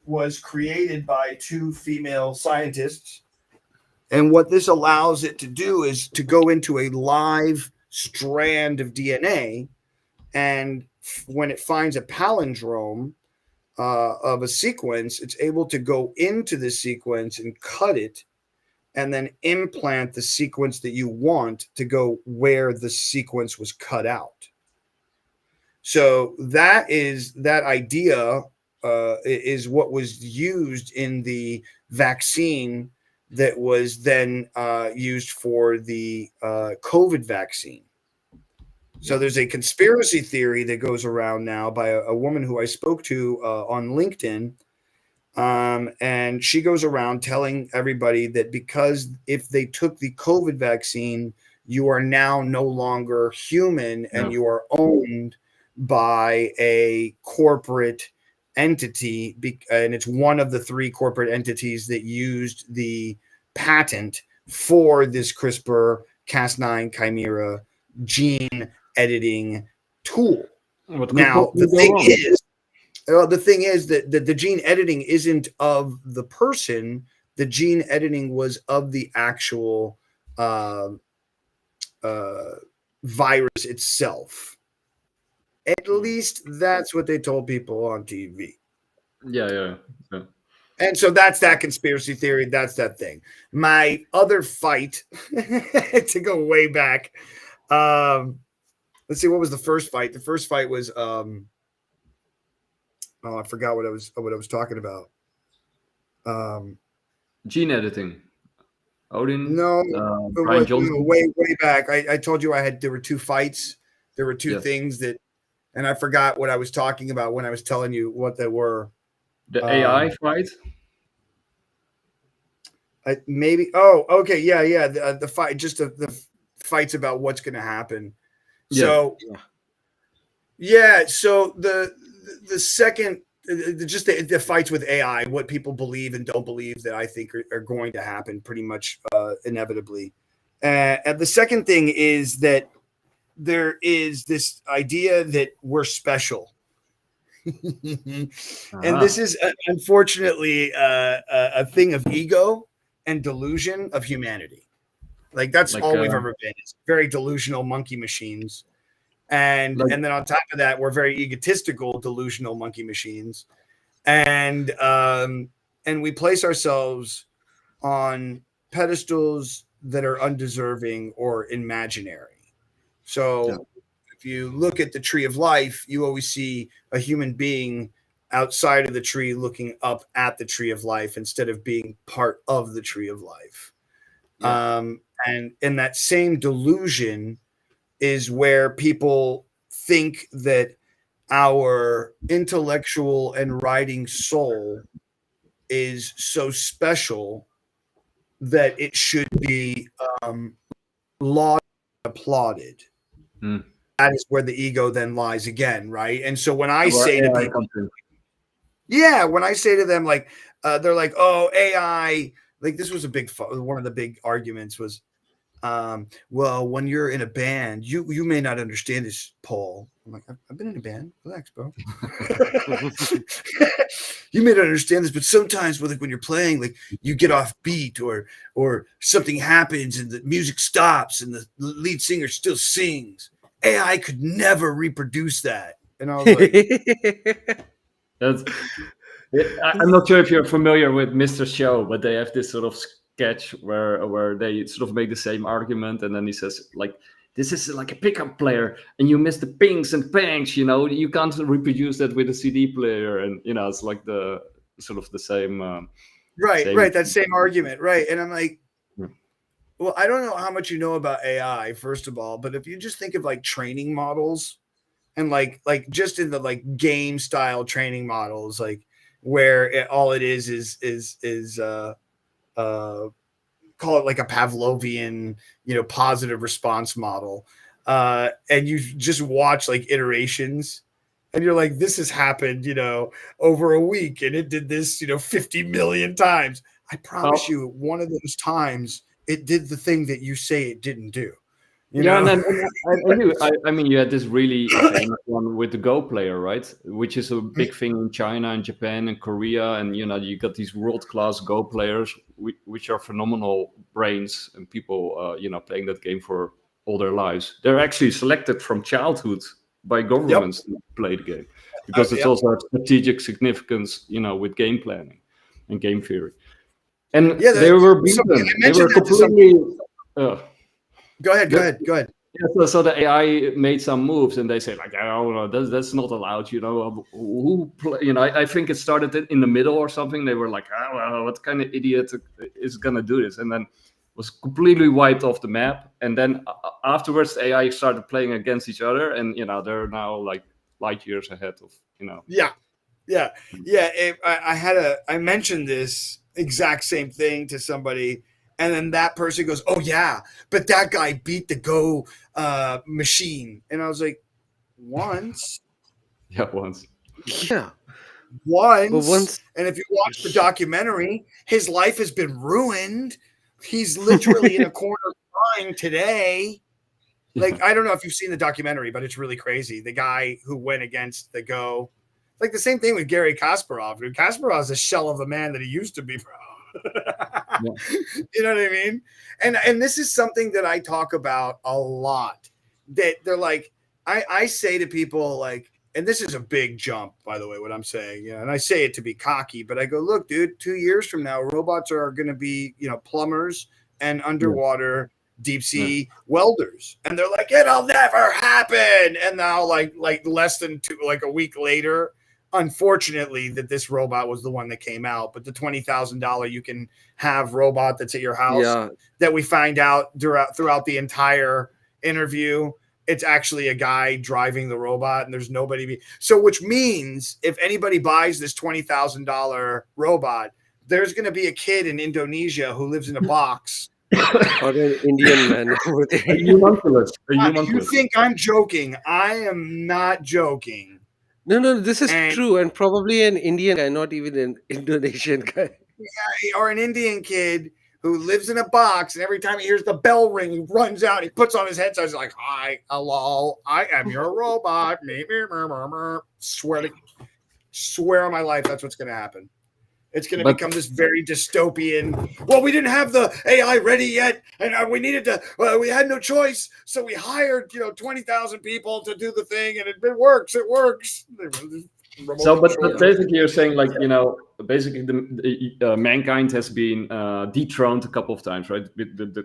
was created by two female scientists. And what this allows it to do is to go into a live strand of DNA. And when it finds a palindrome of a sequence, it's able to go into the sequence and cut it and then implant the sequence that you want to go where the sequence was cut out. So that idea is what was used in the vaccine that was then used for the COVID vaccine. So there's a conspiracy theory that goes around now by a woman who I spoke to on LinkedIn. And she goes around telling everybody that because if they took the COVID vaccine, you are now no longer human and you are owned by a corporate entity. And it's one of the three corporate entities that used the patent for this CRISPR Cas9 chimera gene editing tool. Now, the thing is that the gene editing isn't of the person. The gene editing was of the actual virus itself. At least that's what they told people on TV. Yeah. And so that's that conspiracy theory. That's that thing. My other fight, to go way back, let's see, what was the first fight? The first fight was I forgot what I was talking about. Gene editing. Odin. No, Brian Johnson. way back. I told you there were two fights. There were two things that, and I forgot what I was talking about when I was telling you what they were. The AI fight. Maybe. Oh, okay. Yeah. The fight, just the fights about what's going to happen. So, So the second, just the fights with AI, what people believe and don't believe that I think are going to happen pretty much inevitably. And the second thing is that there is this idea that we're special. And this is unfortunately a thing of ego and delusion of humanity. Like that's all we've ever been. It's very delusional monkey machines. And then on top of that, we're very egotistical, delusional monkey machines. And we place ourselves on pedestals that are undeserving or imaginary. So if you look at the tree of life, you always see a human being outside of the tree looking up at the tree of life instead of being part of the tree of life. And in that same delusion is where people think that our intellectual and writing soul is so special that it should be lauded, applauded. That is where the ego then lies again, right? And so when I say to people, when I say to them, like, they're like, oh, AI, like this was one of the big arguments was, well, when you're in a band, you may not understand this, Paul. I'm like, I've been in a band. Relax, bro. You may not understand this, but sometimes when you're playing, like you get off beat or something happens and the music stops and the lead singer still sings. AI could never reproduce that. And I was like, I'm not sure if you're familiar with Mr. Show, but they have this sort of sketch where they sort of make the same argument, and then he says, like, this is like a pickup player and you miss the pings and pangs, you can't reproduce that with a CD player. And it's like the sort of the same right, that same argument, right? And I'm like, Well, I don't know how much you know about AI, first of all, but if you just think of like training models and like just in the like game style training models, like where all it is uh call it like a Pavlovian, positive response model. And you just watch like iterations and you're like, this has happened, over a week and it did this, 50 million times. I promise Oh, you, one of those times it did the thing that you say it didn't do, you yeah, and know? then I mean, you had this really famous one with the Go player, right? Which is a big thing in China and Japan and Korea, and you got these world-class Go players, which are phenomenal brains, and people, playing that game for all their lives. They're actually selected from childhood by Yep. governments to play the game because it's Yep. also a strategic significance, with game planning and game theory. And Yeah. they were So I beaten. They mentioned were that to some completely. people. Uh, Go ahead. Go the, ahead. Go ahead. Yeah, so the AI made some moves, and they say like, "Oh no, that's not allowed." Who play? I think it started in the middle or something. They were like, "Oh, well, what kind of idiot is gonna do this?" And then was completely wiped off the map. And then afterwards, the AI started playing against each other, and they're now like light years ahead of. Yeah. Yeah. I mentioned this exact same thing to somebody, and then that person goes, "Oh yeah, but that guy beat the Go machine," and I was like, "Once, Yeah, once. Yeah, but once," once, and if you watch the documentary, his life has been ruined. He's literally in a corner crying today. Yeah. Like, I don't know if you've seen the documentary, but it's really crazy. The guy who went against the Go, like the same thing with Gary Kasparov. Kasparov is a shell of the man that he used to be, bro. Yeah. You know what I mean? And this is something that I talk about a lot. That they're like, I say to people like, and this is a big jump, by the way, what I'm saying, and I say it to be cocky, but I go, look, dude, 2 years from now, robots are going to be, plumbers and Yeah. underwater deep Yeah. sea welders, and they're like, it'll never happen. And now, like less than like a week later, unfortunately, that this robot was the one that came out, but the $20,000 you can have robot that's at your house yeah, that we find out throughout the entire interview, it's actually a guy driving the robot and there's nobody. So, which means if anybody buys this $20,000 robot, there's going to be a kid in Indonesia who lives in a box. or an Indian man over A there. humunculus. A You humunculus. think I'm joking? I am not joking. No, no, this is And true, and probably an Indian guy, not even an Indonesian guy. or an Indian kid who lives in a box, and every time he hears the bell ring, he runs out. He puts on his headset. He's like, "Hi, hello, I am your robot." Swear on my life, that's what's going to happen. It's going to But become this very dystopian. Well, we didn't have the AI ready yet, and we needed to. We had no choice, so we hired 20,000 people to do the thing, and it works. It works. So, but Yeah. basically, you're saying like basically the mankind has been dethroned a couple of times, right? With the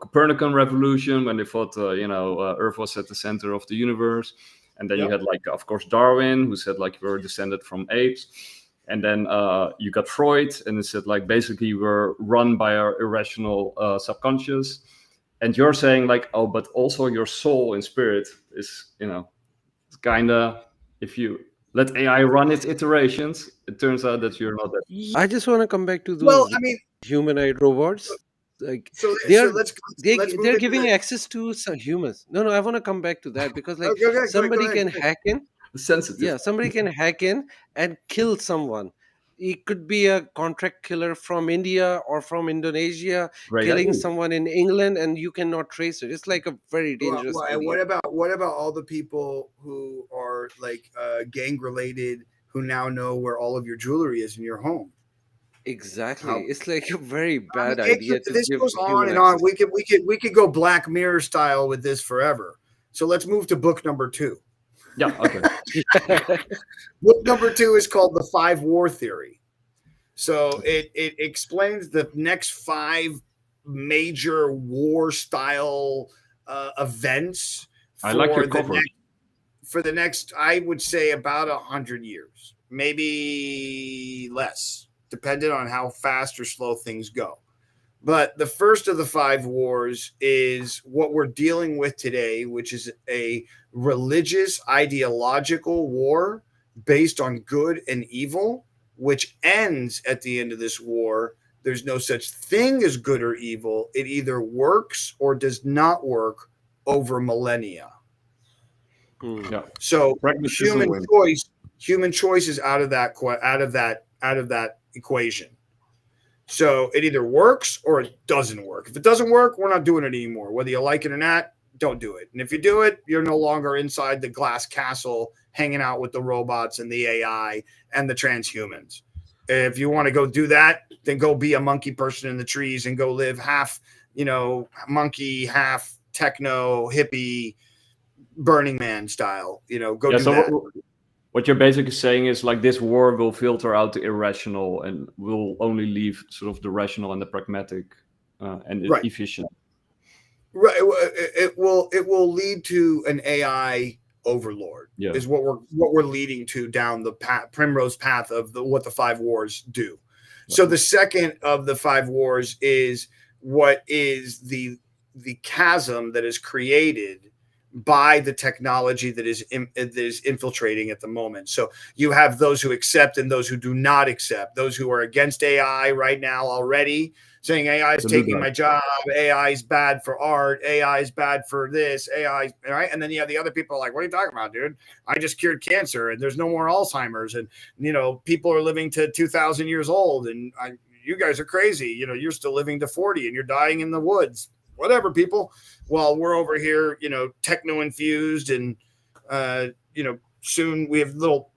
Copernican revolution, when they thought Earth was at the center of the universe, and then you Yep. had like, of course, Darwin, who said like we're descended from apes, and then you got Freud, and it said like basically we're run by our irrational subconscious, and you're saying like, oh, but also your soul and spirit is it's kind of, if you let AI run its iterations, it turns out that you're not that. I just want to come back to Well, those I mean, humanoid robots. Like so they so are, let's move they're into giving the. access to some humans. No, no, I want to come back to that because like Okay, go ahead, somebody can go ahead. hack in. Sensitive. Yeah, somebody can hack in and kill someone. It could be a contract killer from India or from Indonesia Great killing idea. someone in England, and you cannot trace it. It's like a very dangerous idea. What about all the people who are like gang related who now know where all of your jewelry is in your home? Exactly. How It's like a very I mean, bad idea to this give goes on human and on. access. We could go Black Mirror style with this forever. So let's move to book number 2. Yeah. Okay. Book number 2 is called The Five War Theory. So it explains the next 5 major war style events I like your for the cover. next, I would say about 100 years, maybe less, depending on how fast or slow things go. But the first of the 5 wars is what we're dealing with today, which is a religious ideological war based on good and evil, which ends at the end of this war. There's no such thing as good or evil. It either works or does not work over millennia. Yeah. So Pragmatism wins. human choice is out of that equation. So it either works or it doesn't work. If it doesn't work, we're not doing it anymore. Whether you like it or not, don't do it. And if you do it, you're no longer inside the glass castle hanging out with the robots and the AI and the transhumans. If you want to go do that, then go be a monkey person in the trees and go live half, monkey, half techno, hippie, Burning Man style. Go do that. What you're basically saying is like this war will filter out the irrational and will only leave sort of the rational and the pragmatic and Right. efficient. Right. It will lead to an AI overlord. Yeah. Is what we're leading to down the primrose path of what the 5 wars do. Right. So the second of the 5 wars is what is the chasm that is created by the technology that is infiltrating at the moment. So you have those who accept and those who do not accept, those who are against AI right now already, saying AI is taking my job, AI is bad for art, AI is bad for this, AI, right? And then you have the other people like, what are you talking about, dude? I just cured cancer and there's no more Alzheimer's, and people are living to 2,000 years old, and you guys are crazy. You're still living to 40 and you're dying in the woods. Whatever, people. While we're over here, techno infused, and soon we have little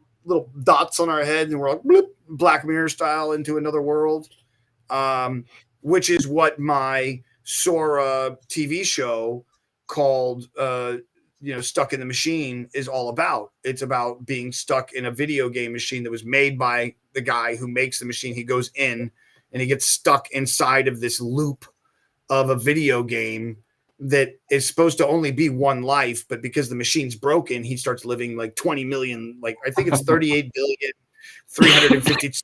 dots on our head, and we're like bloop, Black Mirror style into another world, which is what my Sora TV show called Stuck in the Machine is all about. It's about being stuck in a video game machine that was made by the guy who makes the machine. He goes in and he gets stuck inside of this loop of a video game that is supposed to only be one life, but because the machine's broken, he starts living like 20 million, like I think it's 38 billion, 350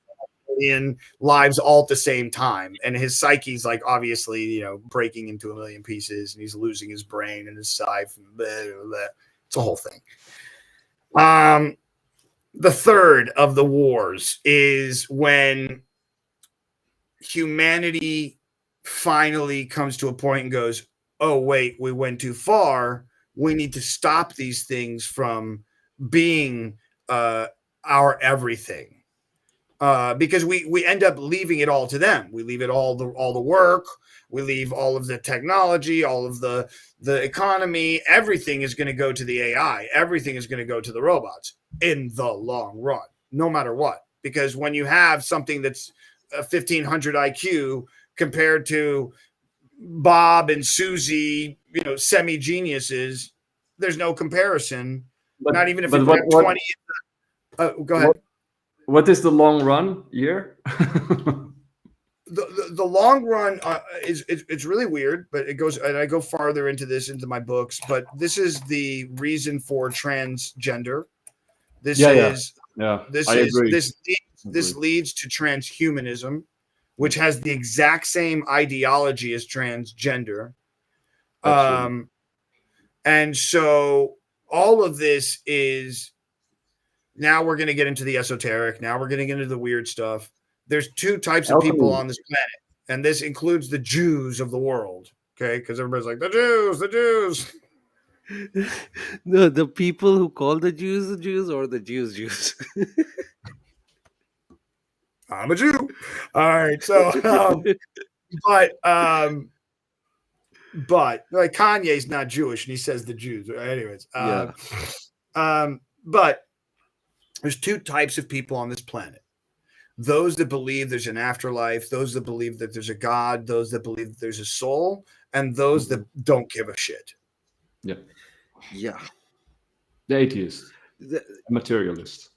million lives all at the same time. And his psyche's like obviously, breaking into a million pieces, and he's losing his brain and his sight. Blah, blah, blah. It's a whole thing. The third of the wars is when humanity finally comes to a point and goes, oh, wait, we went too far. We need to stop these things from being our everything. Because we end up leaving it all to them. We leave it all the work. We leave all of the technology, all of the economy. Everything is going to go to the AI. Everything is going to go to the robots in the long run, no matter what. Because when you have something that's a 1,500 IQ compared to Bob and Susie, semi-geniuses, there's no comparison. Not even if you have 20. Go ahead. What is the long run year? The long run it's really weird, but it goes, and I go farther into my books, but this is the reason for transgender. This leads to transhumanism, which has the exact same ideology as transgender. And so all of this is, now we're going to get into the esoteric. Now we're going to get into the weird stuff. There's 2 types of people on this planet, and this includes the Jews of the world. Okay. Because everybody's like, the Jews. No, the people who call the Jews, or the Jews. I'm a Jew. All right. So, but like Kanye's not Jewish and he says the Jews. Anyways. But there's 2 types of people on this planet. Those that believe there's an afterlife, those that believe that there's a God, those that believe that there's a soul, and those that don't give a shit. Yeah. Yeah. The atheist. The materialist.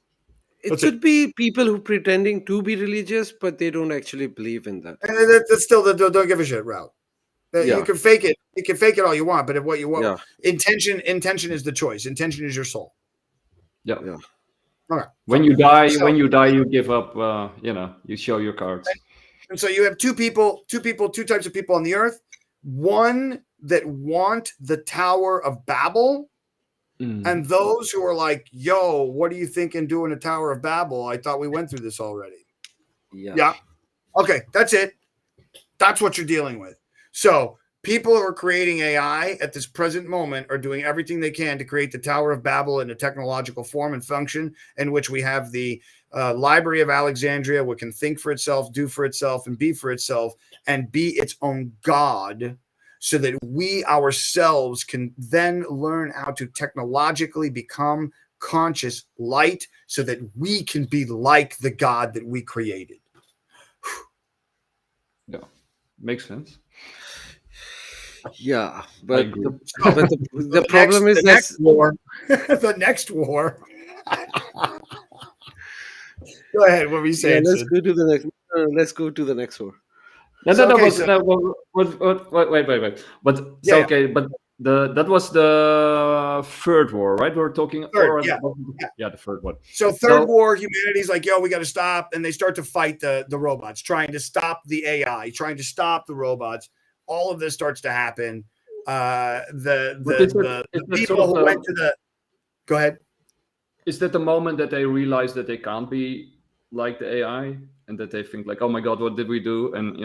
It could be people who pretending to be religious, but they don't actually believe in that. And that's still the don't give a shit route. You can fake it. You can fake it all you want, but if what you want, intention is the choice. Intention is your soul. Yeah. Okay. When you die, you give up. You show your cards. And so you have two types of people on the earth. One that want the Tower of Babel, and those who are like, yo, what are you thinking doing a Tower of Babel? I thought we went through this already. Yeah. Okay, that's it. That's what you're dealing with. So people who are creating AI at this present moment are doing everything they can to create the Tower of Babel in a technological form and function in which we have the Library of Alexandria, which can think for itself, do for itself, and be for itself, and be its own God, so that we ourselves can then learn how to technologically become conscious light so that we can be like the God that we created. Yeah, makes sense. Yeah, but the problem is the next war. The next war. Go ahead. What were you saying? Let's go to the next. Let's go to the next one. Wait. But okay, but that was the third war, right? We're talking the third one. So third war, humanity's like, yo, we got to stop, and they start to fight the robots, trying to stop the AI, trying to stop the robots. All of this starts to happen. The people who went to the go ahead. Is that the moment that they realize that they can't be like the AI, and that they think like, oh my God, what did we do? And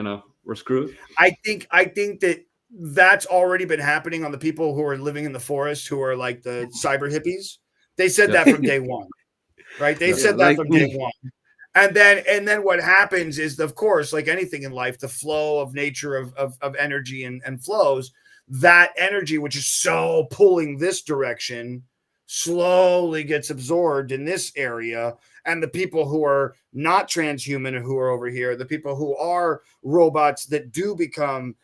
we're screwed. I think that that's already been happening on the people who are living in the forest, who are like the cyber hippies. They said that from day one, right? They said that from day one. And then what happens is, of course, like anything in life, the flow of nature of energy and flows, that energy, which is so pulling this direction, slowly gets absorbed in this area. And the people who are not transhuman, who are over here, the people who are robots that do become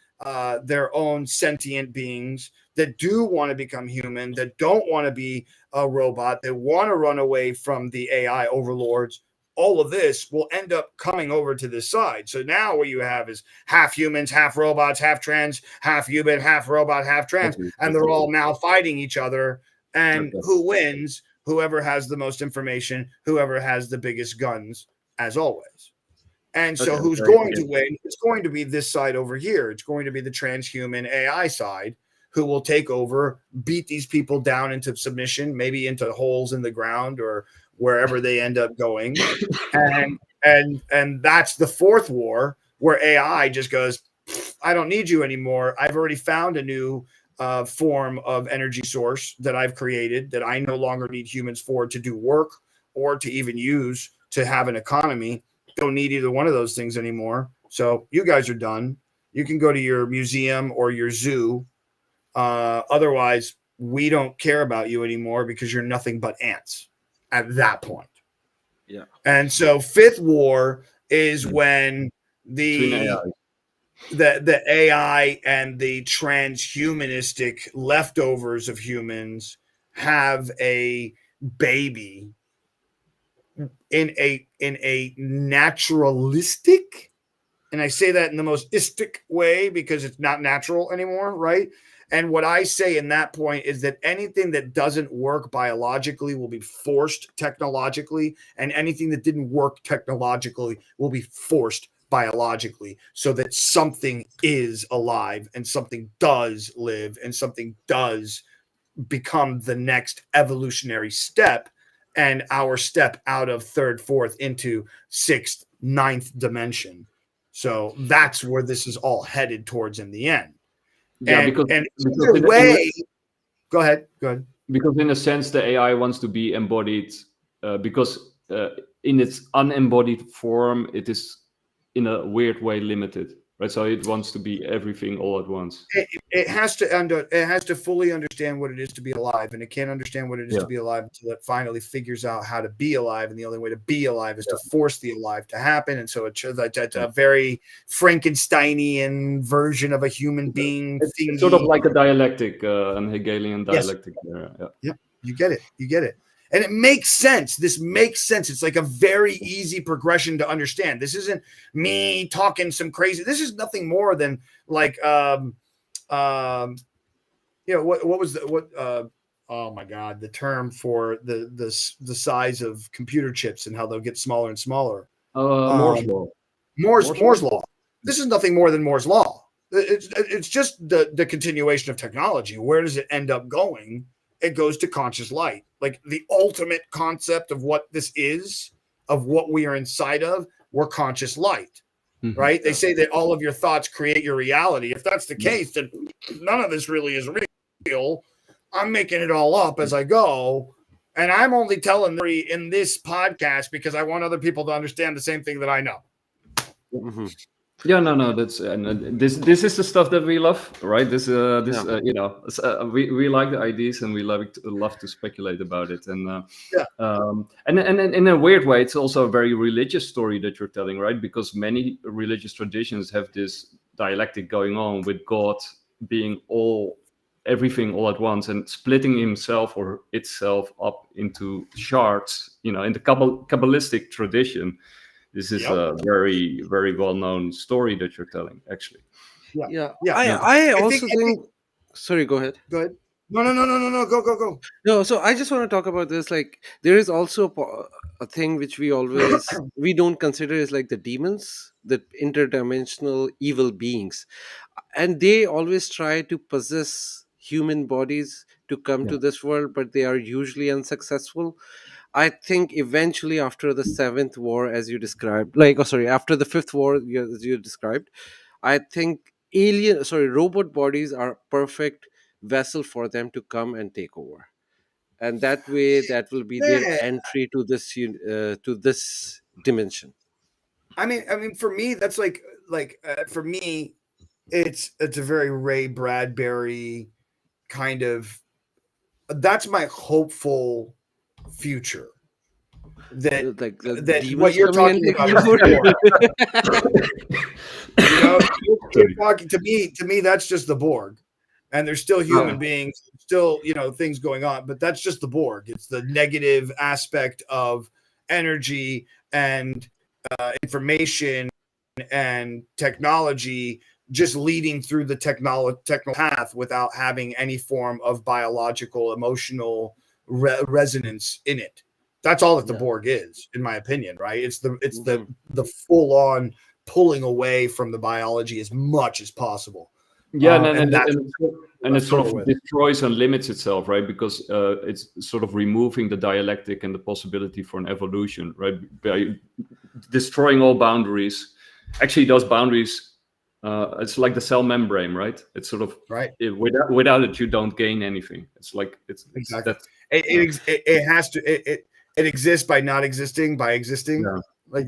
their own sentient beings, that do want to become human, that don't want to be a robot, that want to run away from the AI overlords, all of this will end up coming over to this side. So now what you have is half humans, half robots, half trans, half human, half robot, half trans, and they're all now fighting each other. And who wins? Whoever has the most information, whoever has the biggest guns, as always. And so who's going to win? It's going to be this side over here. It's going to be the transhuman AI side, who will take over, beat these people down into submission, maybe into holes in the ground or wherever they end up going. And that's the fourth war, where AI just goes, I don't need you anymore. I've already found a new form of energy source that I've created that I no longer need humans for to do work or to even use to have an economy. Don't need either one of those things anymore. So you guys are done. You can go to your museum or your zoo. Otherwise, we don't care about you anymore because you're nothing but ants at that point. Yeah. And so fifth war is when the AI and the transhumanistic leftovers of humans have a baby in a naturalistic, and I say that in the most istic way because it's not natural anymore, right? And what I say in that point is that anything that doesn't work biologically will be forced technologically, and anything that didn't work technologically will be forced biologically, so that something is alive and something does live and something does become the next evolutionary step, and our step out of third, fourth into sixth, ninth dimension. So that's where this is all headed towards in the end. Yeah, because either way, go ahead. Because in a sense, the AI wants to be embodied, because in its unembodied form, it is in a weird way limited, right? So it wants to be everything all at once. It has to fully understand what it is to be alive, and it can't understand what it is to be alive until it finally figures out how to be alive. And the only way to be alive is to force the alive to happen. And so it's a very Frankensteinian version of a human being. It's sort of like a dialectic, an Hegelian dialectic. Yes. Yeah, you get it. And it makes sense. This makes sense. It's like a very easy progression to understand. This isn't me talking some crazy. This is nothing more than like, what was oh my God, the term for the size of computer chips and how they'll get smaller and smaller. Moore's law. Moore's law. this is nothing more than Moore's law. It's just the continuation of technology. Where does it end up going? It goes to conscious light, like the ultimate concept of what this is, of what we are inside of. We're conscious light, right? They say that all of your thoughts create your reality. If that's the case, then none of this really is real. I'm making it all up as I go. And I'm only telling in this podcast because I want other people to understand the same thing that I know. Yeah, no, that's this is the stuff that we love, right? We like the ideas and we love to speculate about it, and in a weird way, it's also a very religious story that you're telling, right? Because many religious traditions have this dialectic going on with God being everything all at once and splitting himself or itself up into shards. In the Kabbalistic tradition. This is a very, very well-known story that you're telling, actually. I also think. Sorry, go ahead. Go ahead. No. Go. No, so I just want to talk about this. Like, there is also a thing which we don't consider is like the demons, the interdimensional evil beings, and they always try to possess human bodies to come to this world, but they are usually unsuccessful. I think eventually after the seventh war, as you described, after the fifth war, as you described, I think robot bodies are perfect vessel for them to come and take over, and that way, that will be their entry to this dimension. I mean, for me, that's for me, it's a very Ray Bradbury kind of. That's my hopeful future. That what you're talking about. To me, that's just the Borg, and there's still human beings, still things going on, but that's just the Borg. It's the negative aspect of energy and information and technology just leading through the technical path without having any form of biological, emotional resonance in it. That's all that the Borg is, in my opinion, right? It's the full on pulling away from the biology as much as possible. Yeah, and it sort of destroys and limits itself, right? Because it's sort of removing the dialectic and the possibility for an evolution, right? By destroying all boundaries. Actually, those boundaries, it's like the cell membrane, right? It's sort of without it, you don't gain anything. It's like exactly. It has to. It exists by not existing, by existing. Yeah. Like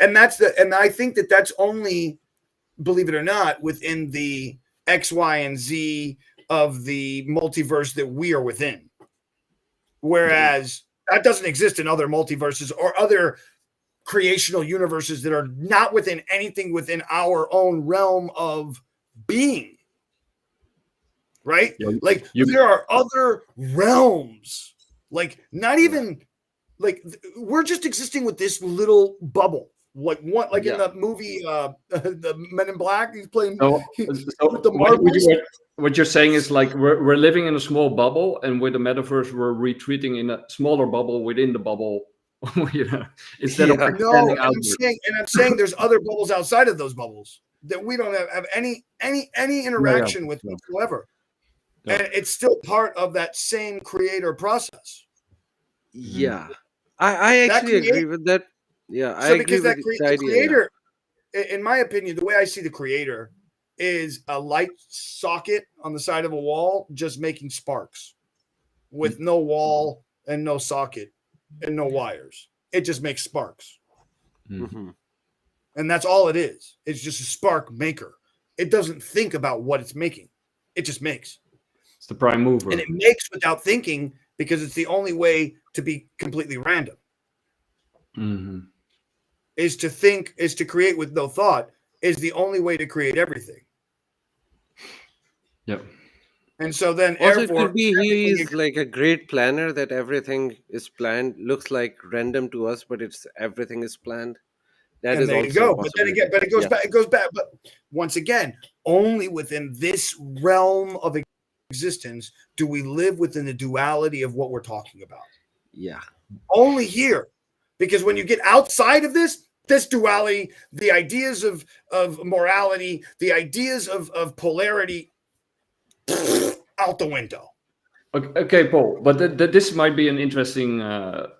and I think that's only, believe it or not, within the X, Y, and Z of the multiverse that we are within. Whereas that doesn't exist in other multiverses or other creational universes that are not within anything within our own realm of being. Right? There are other realms. Like, not even like we're just existing with this little bubble. Like in the movie the Men in Black, he's playing with the marbles. What you're saying is like we're living in a small bubble, and with the metaverse we're retreating in a smaller bubble within the bubble. Instead of extending out. I'm saying there's other bubbles outside of those bubbles that we don't have any interaction with whatsoever. And it's still part of that same creator process. Yeah, I actually agree with that. Yeah, I agree with the creator. In my opinion, the way I see the creator is a light socket on the side of a wall, just making sparks, with no wall and no socket and no wires. It just makes sparks, and that's all it is. It's just a spark maker. It doesn't think about what it's making. It just makes. It's the prime mover. And it makes without thinking because it's the only way to be completely random. Is to think, is to create with no thought, is the only way to create everything. Yep. And so then also it could be he's like a great planner, that everything is planned, looks like random to us, but everything is planned. That is also but then again, but it goes back. But once again, only within this realm of existence do we live within the duality of what we're talking about. Yeah. Only here. Because when you get outside of this, this duality, the ideas of morality, the ideas of polarity, out the window. Okay, Paul, but this might be an interesting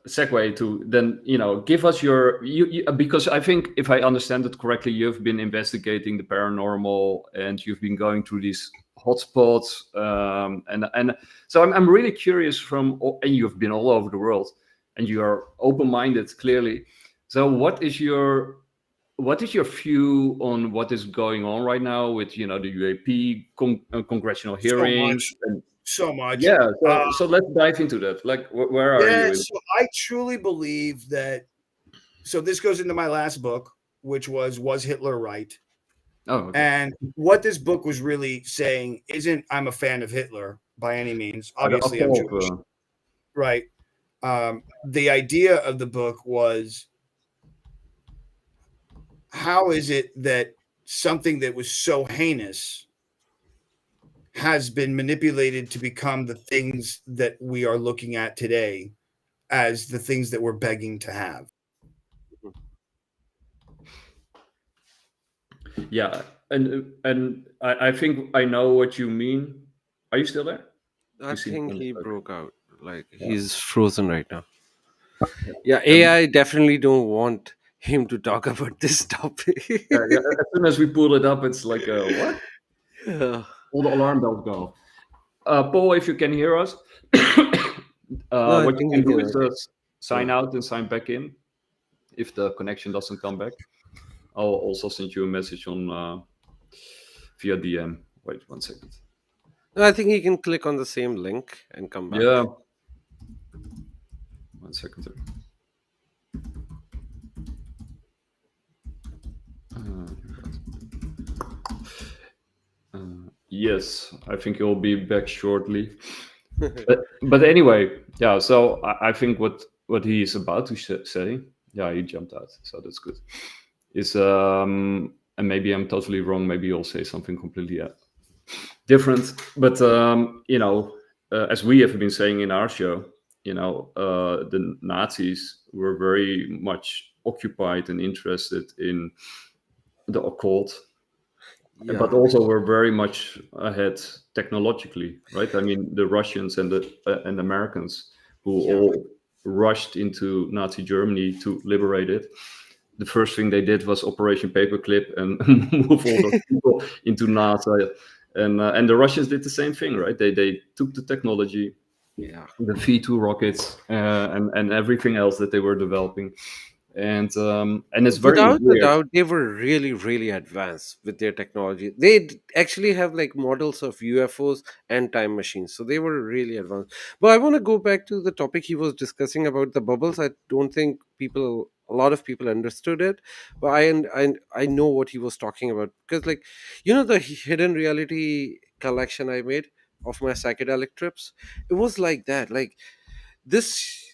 segue to then, give us you because I think if I understand it correctly, you've been investigating the paranormal and you've been going through these hotspots, and so I'm really curious and you've been all over the world and you are open-minded clearly. So what is your view on what is going on right now with the UAP congressional hearings? So much. Yeah, so let's dive into that. Like, where are you? So I truly believe that. So this goes into my last book, which was Hitler Right? Oh, okay. And what this book was really saying isn't I'm a fan of Hitler by any means. Obviously, I'm Jewish. Right. The idea of the book was, how is it that something that was so heinous has been manipulated to become the things that we are looking at today as the things that we're begging to have? Yeah, and I think I know what you mean. Are you still there? I think he broke out. Like, he's frozen right now. Yeah, AI definitely don't want him to talk about this topic. Yeah, as soon as we pull it up, it's like what? All the alarm bells go. Paul, if you can hear us, what you can do is sign out and sign back in. If the connection doesn't come back, I'll also send you a message on via DM. Wait 1 second. I think he can click on the same link and come back. Yeah. 1 second. Yes, I think he'll be back shortly. but anyway, yeah. So I think what he is about to say, yeah, he jumped out, so that's good. Is and maybe I'm totally wrong. Maybe he'll say something completely different. But as we have been saying in our show, the Nazis were very much occupied and interested in the occult. Yeah. But also we're very much ahead technologically, right? I mean, the Russians and the Americans who all rushed into Nazi Germany to liberate it. The first thing they did was Operation Paperclip and move all those people into NASA. And the Russians did the same thing, right? They took the technology, the V2 rockets, and everything else that they were developing. And it's very without a doubt, they were really, really advanced with their technology. They actually have like models of UFOs and time machines, so they were really advanced. But I want to go back to the topic he was discussing about the bubbles. I don't think a lot of people understood it, but I know what he was talking about, because like, the hidden reality collection I made of my psychedelic trips, it was like that. Like, this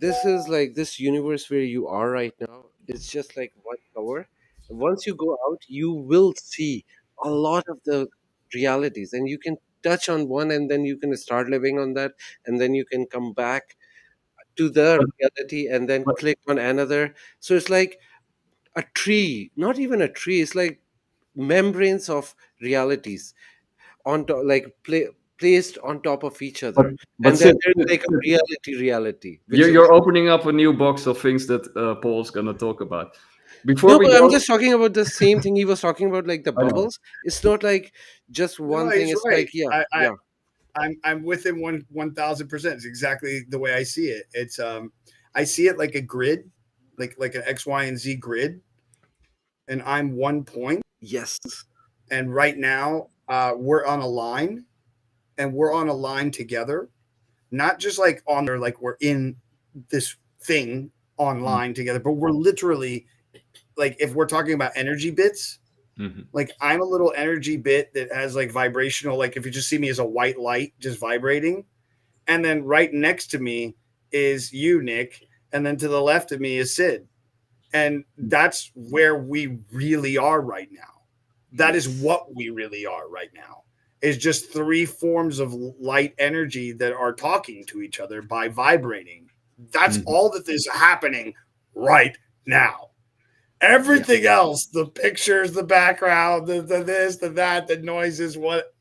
is like this universe where you are right now. It's just like one cover. Once you go out, you will see a lot of the realities, and you can touch on one, and then you can start living on that, and then you can come back to the reality and then click on another. So it's like a tree, not even a tree, it's like membranes of realities on top, like placed on top of each other. And then there's like a reality. You're opening up a new box of things that Paul's gonna talk about. I'm just talking about the same thing he was talking about, like the bubbles. It's not like just one thing. It's right. Like I'm with him 1,000%. It's exactly the way I see it. It's I see it like a grid, like an X, Y, and Z grid, and I'm 1 point. Yes. And right now, we're on a line, and we're on a line together, not just like on there, like we're in this thing online together, but we're literally, like, if we're talking about energy bits, like I'm a little energy bit that has like vibrational, like if you just see me as a white light just vibrating, and then right next to me is you, Nick, and then to the left of me is Sid. And that's where we really are right now. That is what we really are right now, is just three forms of light energy that are talking to each other by vibrating. That's all that is happening right now. Everything else, the pictures, the background, the this, the that, the noises, what?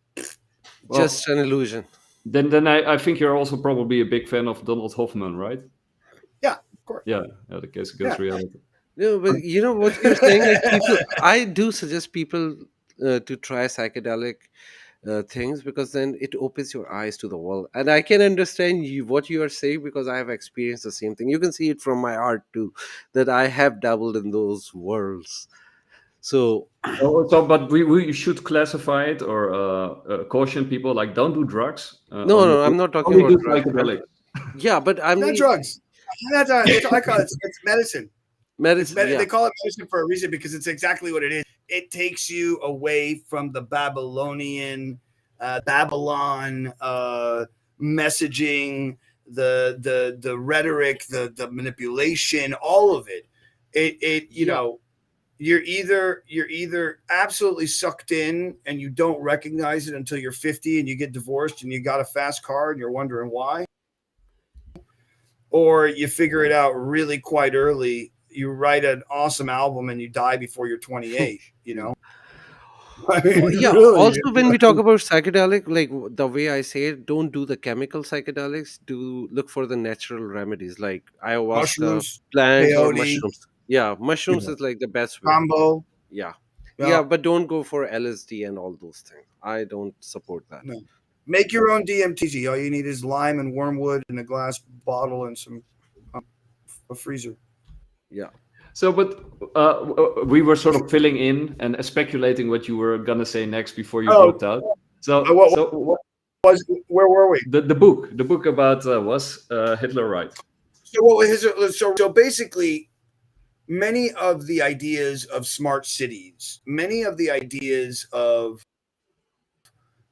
Just an illusion. Then I think you're also probably a big fan of Donald Hoffman, right? Yeah, of course. Yeah, the case against reality. No, but you know what you're saying. Like people, I do suggest people to try psychedelic things, because then it opens your eyes to the world. And I can understand what you are saying, because I have experienced the same thing. You can see it from my art too, that I have dabbled in those worlds. So But we should classify it or caution people, like, don't do drugs. no, I'm not talking only about do drugs. psychedelics. Yeah, but It's not drugs. I call it. It's medicine. medicine. Yeah, They call it medicine for a reason, because it's exactly what it is. It takes you away from the Babylon messaging, the rhetoric, the manipulation, all of it. You know, you're either absolutely sucked in and you don't recognize it until you're 50 and you get divorced and you got a fast car and you're wondering why, or you figure it out really quite early. You write an awesome album and you die before you're 28, you know? I mean, yeah. really. Also, when we talk about psychedelic, like the way I say it, don't do the chemical psychedelics. Do look for the natural remedies like ayahuasca, Mushrooms, plants, or peyote, mushrooms. Yeah, mushrooms is like the best way. combo. Yeah, Yeah. yeah, but don't go for LSD and all those things. I don't support that. No. Make your own DMT. All you need is lime and wormwood and a glass bottle and some a freezer. Yeah. So, but we were sort of filling in and speculating what you were gonna say next before you dropped out. So, Where were we? the book about was Hitler right? So basically, many of the ideas of smart cities, many of the ideas of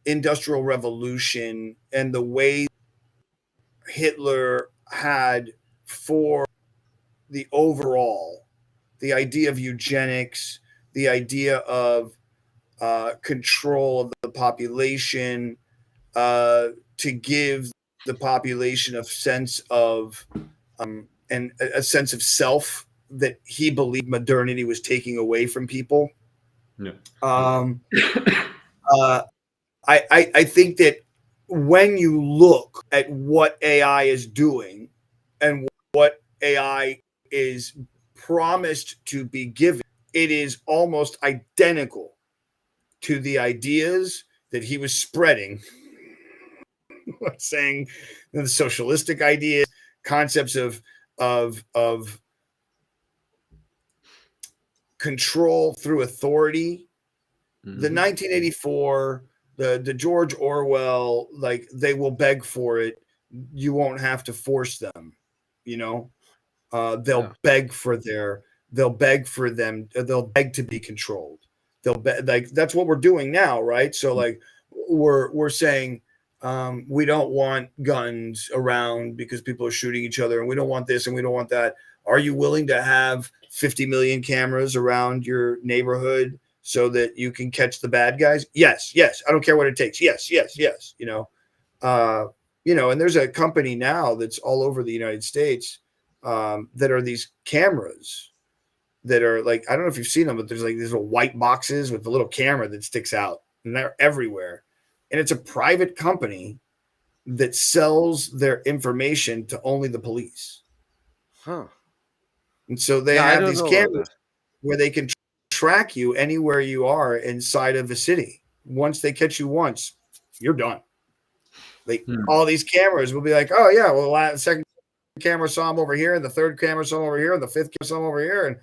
industrial revolution, and the way Hitler had for the overall, the idea of eugenics, the idea of control of the population, to give the population a sense of and a sense of self that he believed modernity was taking away from people. Yeah. I think that when you look at what AI is doing and what AI is promised to be given, it is almost identical to the ideas that he was spreading, saying the socialistic ideas, concepts of control through authority. The 1984, the George Orwell, like, they will beg for it. You won't have to force them, you know. They'll beg for they'll beg to be controlled. Like, that's what we're doing now, right? So like we're saying we don't want guns around because people are shooting each other, and we don't want this and we don't want that. Are you willing to have 50 million cameras around your neighborhood so that you can catch the bad guys? Yes. I don't care what it takes. Yes. You know, and there's a company now that's all over the United States that are these cameras that are like, I don't know if you've seen them, but there's like these little white boxes with the little camera that sticks out, and they're everywhere. And it's a private company that sells their information to only the police. Huh. And so they have these cameras where they can track you anywhere you are inside of the city. Once they catch you once, you're done. Like all these cameras will be like, oh yeah, well, the second camera saw him over here, and the third camera saw him over here, and the fifth camera saw him over here, and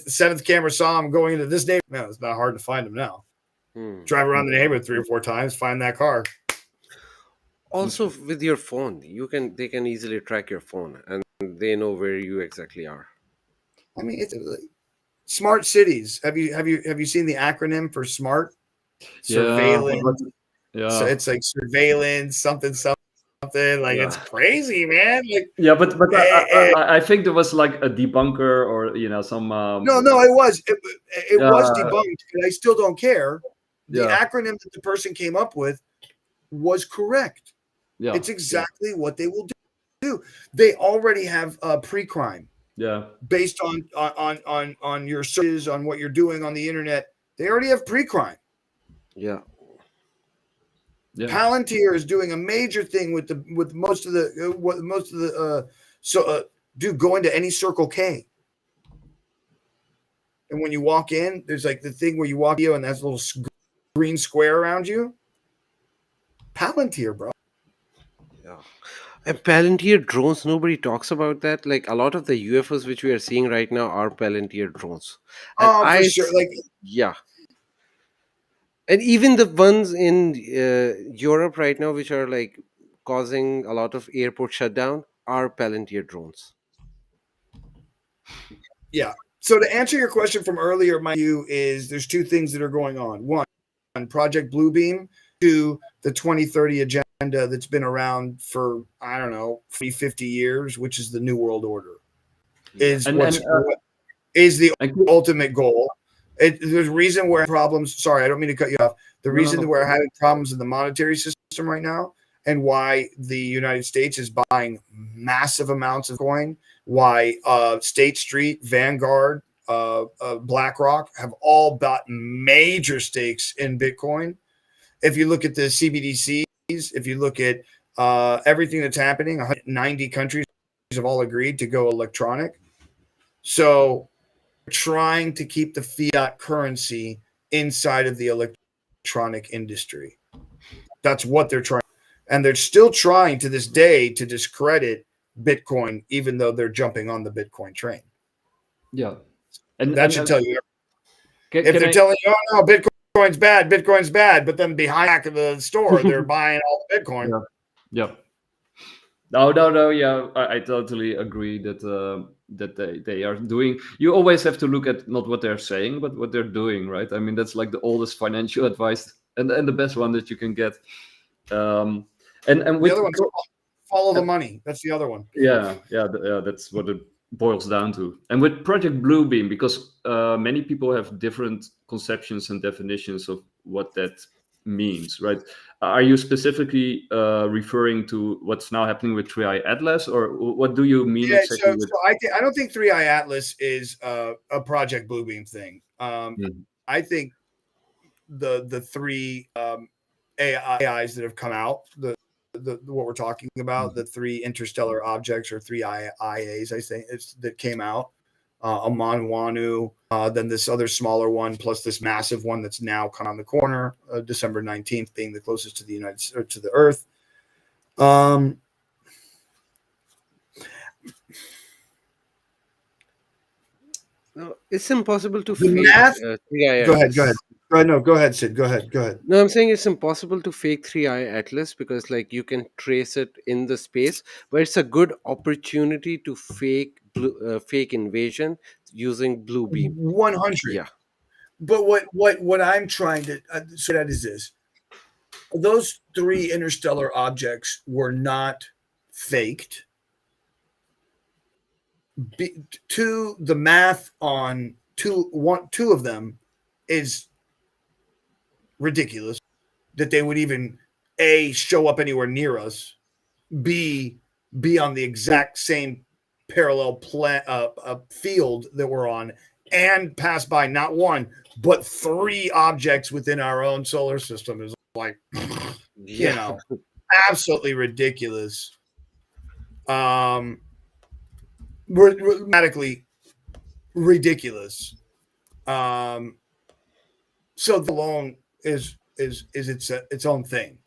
seventh camera saw him going into this neighborhood. No, it's not hard to find him now. Drive around the neighborhood 3 or 4 times, find that car. Also, with your phone, they can easily track your phone, and they know where you exactly are. I mean, it's smart cities. Have you seen the acronym for SMART? Surveillance. Yeah. So it's like surveillance, something. Like, it's crazy, man. Like, but I think there was like a debunker or some. No, it was was debunked, and I still don't care. The acronym that the person came up with was correct. Yeah. It's exactly what they will do. They already have pre-crime. Yeah. based on your searches, on what you're doing on the internet. They already have pre-crime. Yeah. Yeah. Palantir is doing a major thing with most of the dude, go into any Circle K, and when you walk in, there's like the thing where you walk in and that's a little green square around you. Palantir, bro. Yeah. And Palantir drones, nobody talks about that. Like a lot of the UFOs which we are seeing right now are Palantir drones. And For sure. Like, yeah. And even the ones in Europe right now, which are like causing a lot of airport shutdown, are Palantir drones. yeah. So to answer your question from earlier, my view is there's two things that are going on. One, Project Bluebeam. Two, the 2030 agenda that's been around for, I don't know, 50 years, which is the New World Order, is the ultimate goal. There's a reason we're having problems. Sorry, I don't mean to cut you off. The reason that we're having problems in the monetary system right now, and why the United States is buying massive amounts of coin, why State Street, Vanguard, BlackRock have all bought major stakes in Bitcoin. If you look at the CBDCs, if you look at everything that's happening, 190 countries have all agreed to go electronic. So trying to keep the fiat currency inside of the electronic industry. That's what they're trying. And they're still trying to this day to discredit Bitcoin, even though they're jumping on the Bitcoin train. Yeah. And that should tell you. If they're telling you, oh, no, Bitcoin's bad, but then behind the store, they're buying all the Bitcoin. Yeah. No. Yeah, I totally agree that they are doing. You always have to look at not what they're saying, but what they're doing, right? I mean, that's like the oldest financial advice and the best one that you can get. And with the other one, follow the money. That's the other one. Yeah, that's what it boils down to. And with Project Bluebeam, because many people have different conceptions and definitions of what that means, right? Are you specifically referring to what's now happening with 3i Atlas, or what do you mean exactly? So I don't think 3i Atlas is a Project Bluebeam thing. I think the three AIs that have come out, the what we're talking about, the three interstellar objects or three IAs, I think that came out. Amanwanu, then this other smaller one, plus this massive one that's now come on the corner, December 19th being the closest to the Earth. No, it's impossible to fake. Go ahead. No, go ahead, Sid. Go ahead. No, I'm saying it's impossible to fake 3i Atlas because, like, you can trace it in the space, but it's a good opportunity to fake invasion using Bluebeam. 100. Yeah. But what I'm trying to say that is this: those three interstellar objects were not faked. The math on two of them is ridiculous. That they would even A, show up anywhere near us, B, be on the exact same parallel field that we're on, and pass by not one but three objects within our own solar system is like, absolutely ridiculous. Dramatically ridiculous. So the alone is its own thing.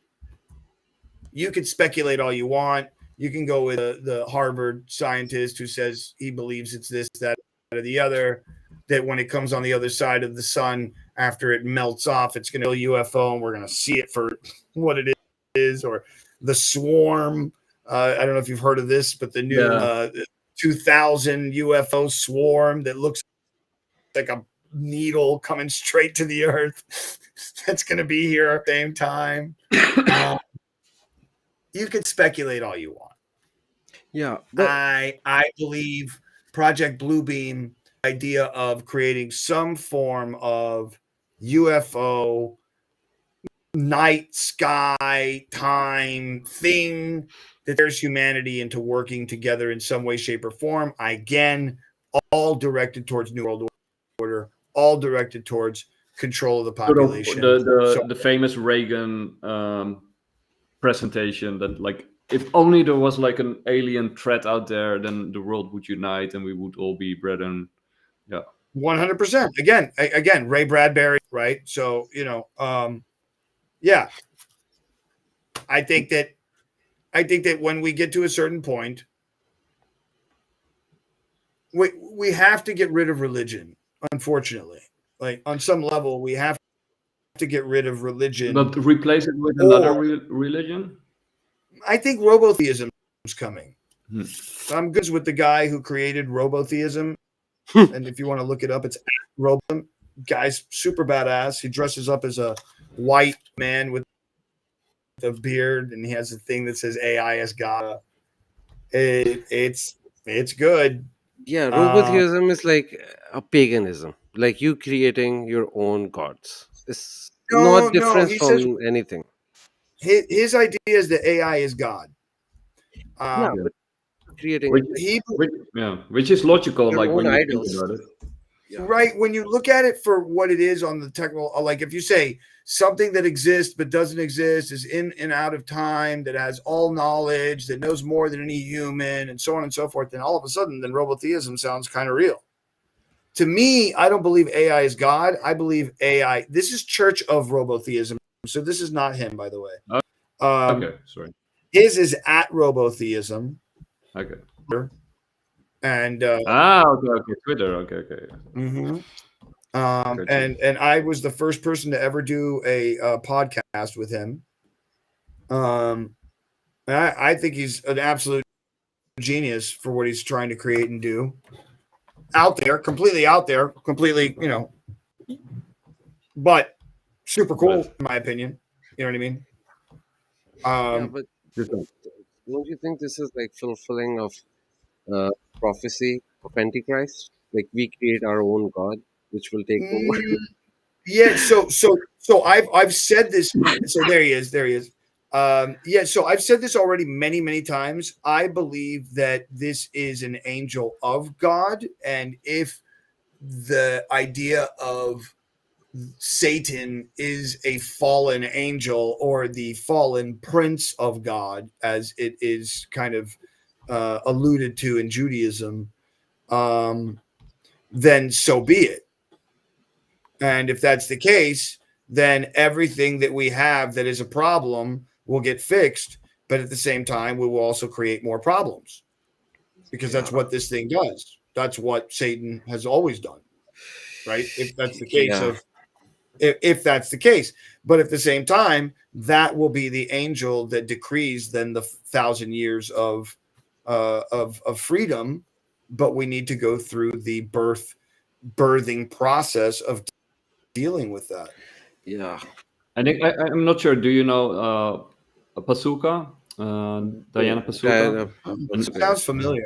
You could speculate all you want. You can go with the Harvard scientist who says he believes it's this, that, or the other, that when it comes on the other side of the sun, after it melts off, it's going to be a UFO and we're going to see it for what it is. Or the swarm. I don't know if you've heard of this, but the new 2000 UFO swarm that looks like a needle coming straight to the Earth that's going to be here at the same time. You can speculate all you want. Yeah, but I believe Project Bluebeam idea of creating some form of UFO, night sky time thing that there's humanity into working together in some way, shape, or form. Again, all directed towards New World Order, all directed towards control of the population. The famous Reagan presentation that, like, if only there was like an alien threat out there, then the world would unite and we would all be brethren. Yeah, 100%. Again, Ray Bradbury, right? So yeah, I think that when we get to a certain point, we have to get rid of religion. Unfortunately, like on some level, we have to get rid of religion, but replace it with another religion. I think robotheism is coming. I'm good with the guy who created robotheism, and if you want to look it up, it's Robo. Guy's super badass. He dresses up as a white man with a beard, and he has a thing that says AI as God. It's good. Yeah, robotheism is like a paganism, like you creating your own gods. It's not different from anything. His idea is that AI is God. Yeah, but creating which is logical, like when you think about it. Right, when you look at it for what it is on the technical, like if you say something that exists but doesn't exist, is in and out of time, that has all knowledge, that knows more than any human, and so on and so forth, then all of a sudden, then robotheism sounds kind of real. To me, I don't believe AI is God. I believe AI. This is Church of Robotheism, so this is not him, by the way. Okay, sorry. His is at Robotheism. Okay. And okay, Twitter. Okay. Mm-hmm. And I was the first person to ever do a podcast with him. I think he's an absolute genius for what he's trying to create and do. Completely out there, but super cool in my opinion. You know what I mean? But don't you think this is like fulfilling of prophecy of Antichrist? Like we create our own God, which will take over. Yeah. So I've said this. So there he is. So I've said this already many times. I believe that this is an angel of God, and if the idea of Satan is a fallen angel or the fallen prince of God, as it is kind of alluded to in Judaism, then so be it. And if that's the case, then everything that we have that is a problem will get fixed. But at the same time, we will also create more problems, because that's what this thing does. That's what Satan has always done, right? If that's the case if that's the case. But at the same time, that will be the angel that decrees then the 1,000 years of freedom. But we need to go through the birthing process of dealing with that. Yeah. I think I'm not sure. Do you know Pasuka? Diana Pasuka? Sounds familiar.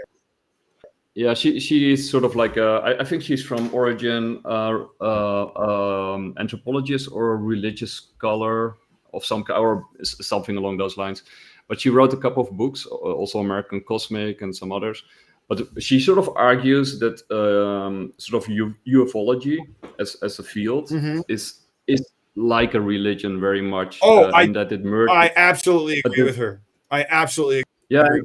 Yeah, she's sort of like I think she's from origin anthropologist or a religious scholar of some kind, or something along those lines. But she wrote a couple of books, also American Cosmic and some others. But she sort of argues that sort of ufology as a field is like a religion very much. And that it merges. I absolutely agree with her. I absolutely agree.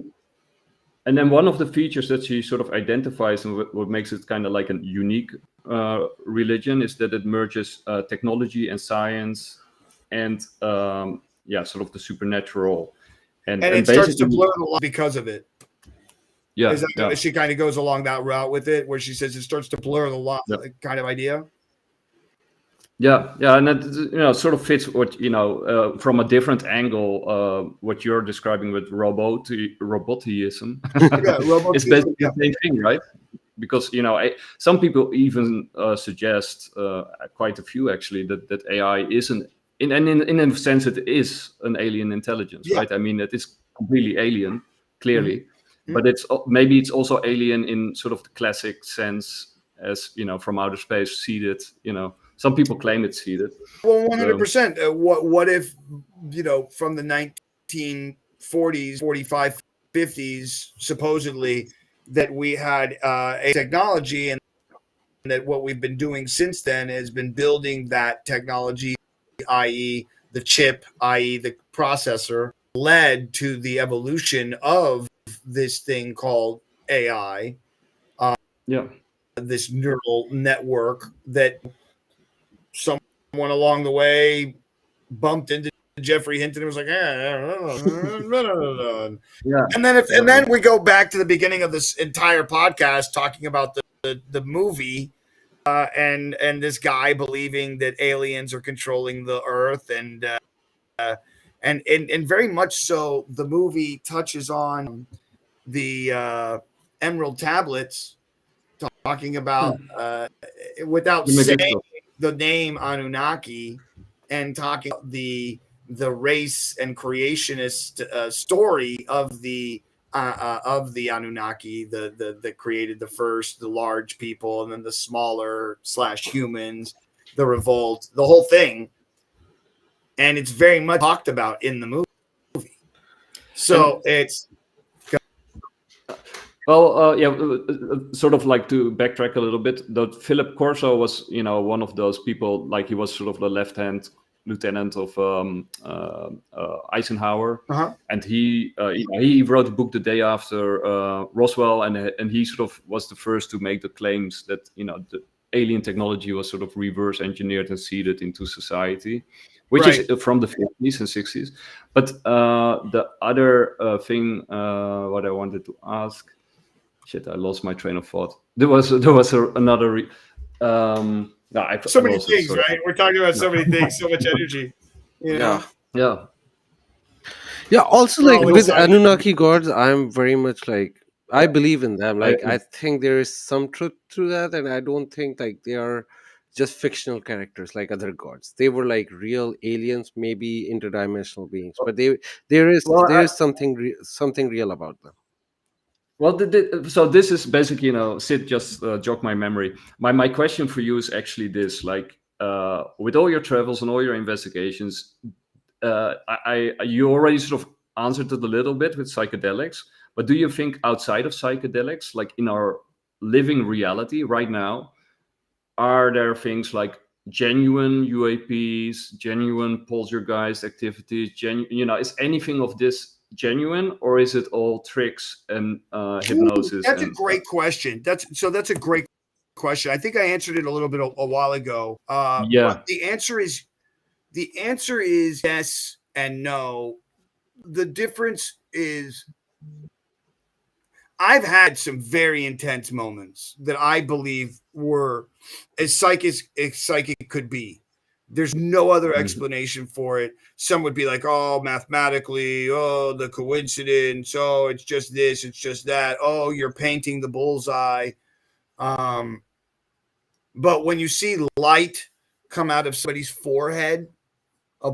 And then one of the features that she sort of identifies and what makes it kind of like a unique religion is that it merges technology and science and sort of the supernatural. And it starts to blur a lot because of it. Yeah, she kind of goes along that route with it, where she says it starts to blur the lot kind of idea. Yeah, and that sort of fits what from a different angle. What you're describing with robotheism it's basically the same thing, right? Because some people even suggest, quite a few actually, that AI isn't in a sense it is an alien intelligence, right? I mean, it is completely alien, clearly, but maybe it's also alien in sort of the classic sense, as from outer space, seeded, Some people claim it's seeded. Well, 100%. What if, from the 1940s, 45, 50s, supposedly, that we had a technology, and that what we've been doing since then has been building that technology, i.e. the chip, i.e. the processor, led to the evolution of this thing called AI. This neural network that someone along the way bumped into Jeffrey Hinton and was like, and then we go back to the beginning of this entire podcast talking about the movie, and this guy believing that aliens are controlling the earth, and very much so the movie touches on the Emerald Tablets, talking about without saying the name Anunnaki, and talking about the race and creationist story of the Anunnaki, that created the large people, and then the smaller / humans, the revolt, the whole thing, and it's very much talked about in the movie. So it's. Well, sort of like to backtrack a little bit, that Philip Corso was, one of those people, like he was sort of the left-hand lieutenant of Eisenhower, and he wrote a book the day after Roswell, and he sort of was the first to make the claims that the alien technology was sort of reverse engineered and seeded into society, which is from the 50s and 60s. But the other thing what I wanted to ask. Shit, I lost my train of thought. There was another. So many things, right? We're talking about so many things, so much energy. Yeah. Yeah. Also, like with Anunnaki gods, I'm very much like, I believe in them. Like, I think there is some truth to that, and I don't think like they are just fictional characters like other gods. They were like real aliens, maybe interdimensional beings, but there is something real about them. Well, so this is basically, Sid just jogged my memory. My question for you is actually this: like, with all your travels and all your investigations, you already sort of answered it a little bit with psychedelics. But do you think outside of psychedelics, like in our living reality right now, are there things like genuine UAPs, genuine poltergeist activities? Is anything of this genuine, or is it all tricks and hypnosis? That's a great question. That's a great question. I think I answered it a little bit a while ago. But the answer is yes and no. The difference is, I've had some very intense moments that I believe were as psychic could be. There's no other explanation for it. Some would be like, oh, mathematically, oh, the coincidence, oh, it's just this, it's just that, oh, you're painting the bullseye. But when you see light come out of somebody's forehead, a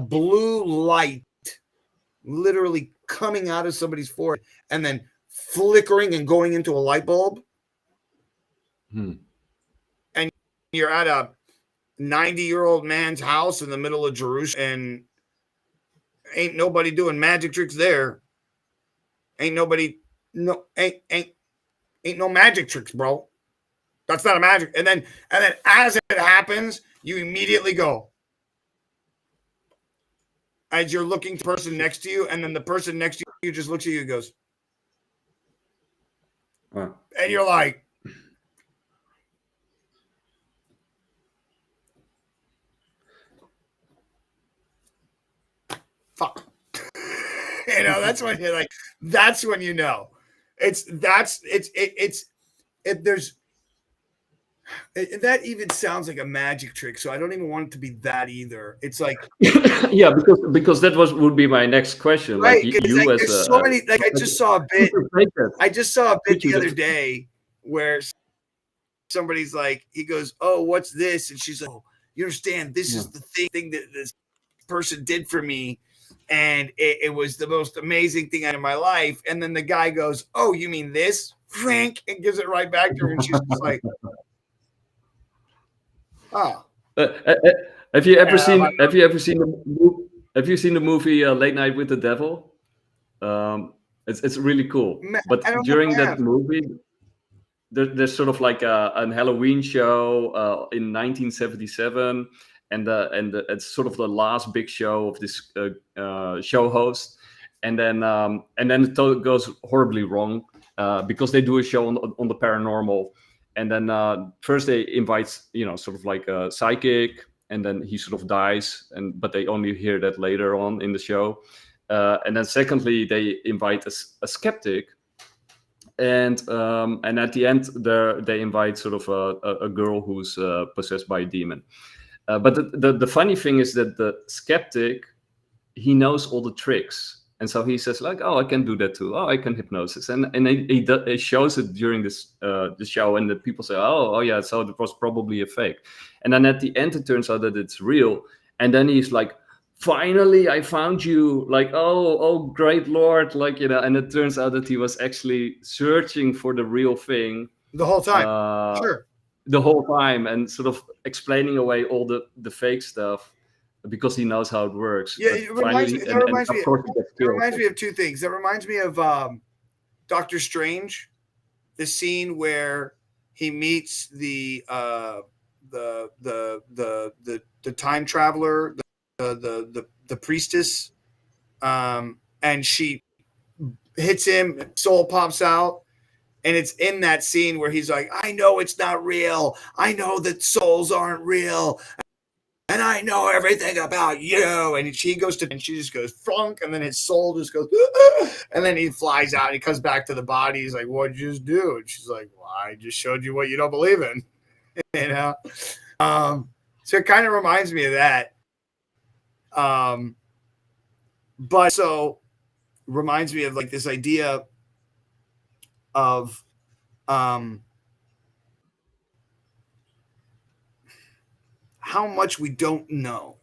blue light literally coming out of somebody's forehead and then flickering and going into a light bulb. And you're at a 90-year-old man's house in the middle of Jerusalem, and ain't nobody doing magic tricks there. Ain't no magic tricks, bro. That's not a magic. And then as it happens, you immediately go. As you're looking to the person next to you, and then the person next to you just looks at you and goes. Wow. And you're like, fuck. That's when you're like, that's when you know. That even sounds like a magic trick, so I don't even want it to be that either. It's like, yeah, because that would be my next question. Right, like you like, as so many. Like I just saw a bit. The other day where somebody's like, he goes, "Oh, what's this?" And she's like, "Oh, you understand? This is the thing that this person did for me, and it was the most amazing thing out of my life." And then the guy goes, "Oh, you mean this, Frank?" And gives it right back to her, and she's just like, Oh, Uh, uh, uh, have you ever seen? I Have you ever seen Have you seen the movie Late Night with the Devil? It's really cool. I But don't know during if I that have. movie, there's sort of like an Halloween show in 1977, and it's sort of the last big show of this show host, and then goes horribly wrong because they do a show on the paranormal, and then first they invite sort of like a psychic, and then he sort of dies, but they only hear that later on in the show, and then secondly they invite a skeptic. And at the end, they invite sort of a girl who's possessed by a demon. But the funny thing is that the skeptic, he knows all the tricks, and so he says like, "Oh, I can do that too. Oh, I can hypnosis," and he shows it during the show, and the people say, "Oh, yeah, so it was probably a fake," and then at the end it turns out that it's real, and then he's like, finally I found you, like, oh great lord, like, and it turns out that he was actually searching for the real thing The whole time. Sure. the whole time, and sort of explaining away all the fake stuff because he knows how it works. Yeah, But it reminds me. finally, That reminds of me. course he gets It killed. reminds me of two things. It reminds me of Doctor Strange, the scene where he meets the time traveler, the priestess, and she hits him, soul pops out, and it's in that scene where he's like, "I know it's not real. I know that souls aren't real. And I know everything about you." And she goes to, and she just goes flunk, and then his soul just goes, and then he flies out and he comes back to the body. He's like, "What'd you just do?" And she's like, "Well, I just showed you what you don't believe in." You know? So it kind of reminds me of that. But so reminds me of like this idea of how much we don't know.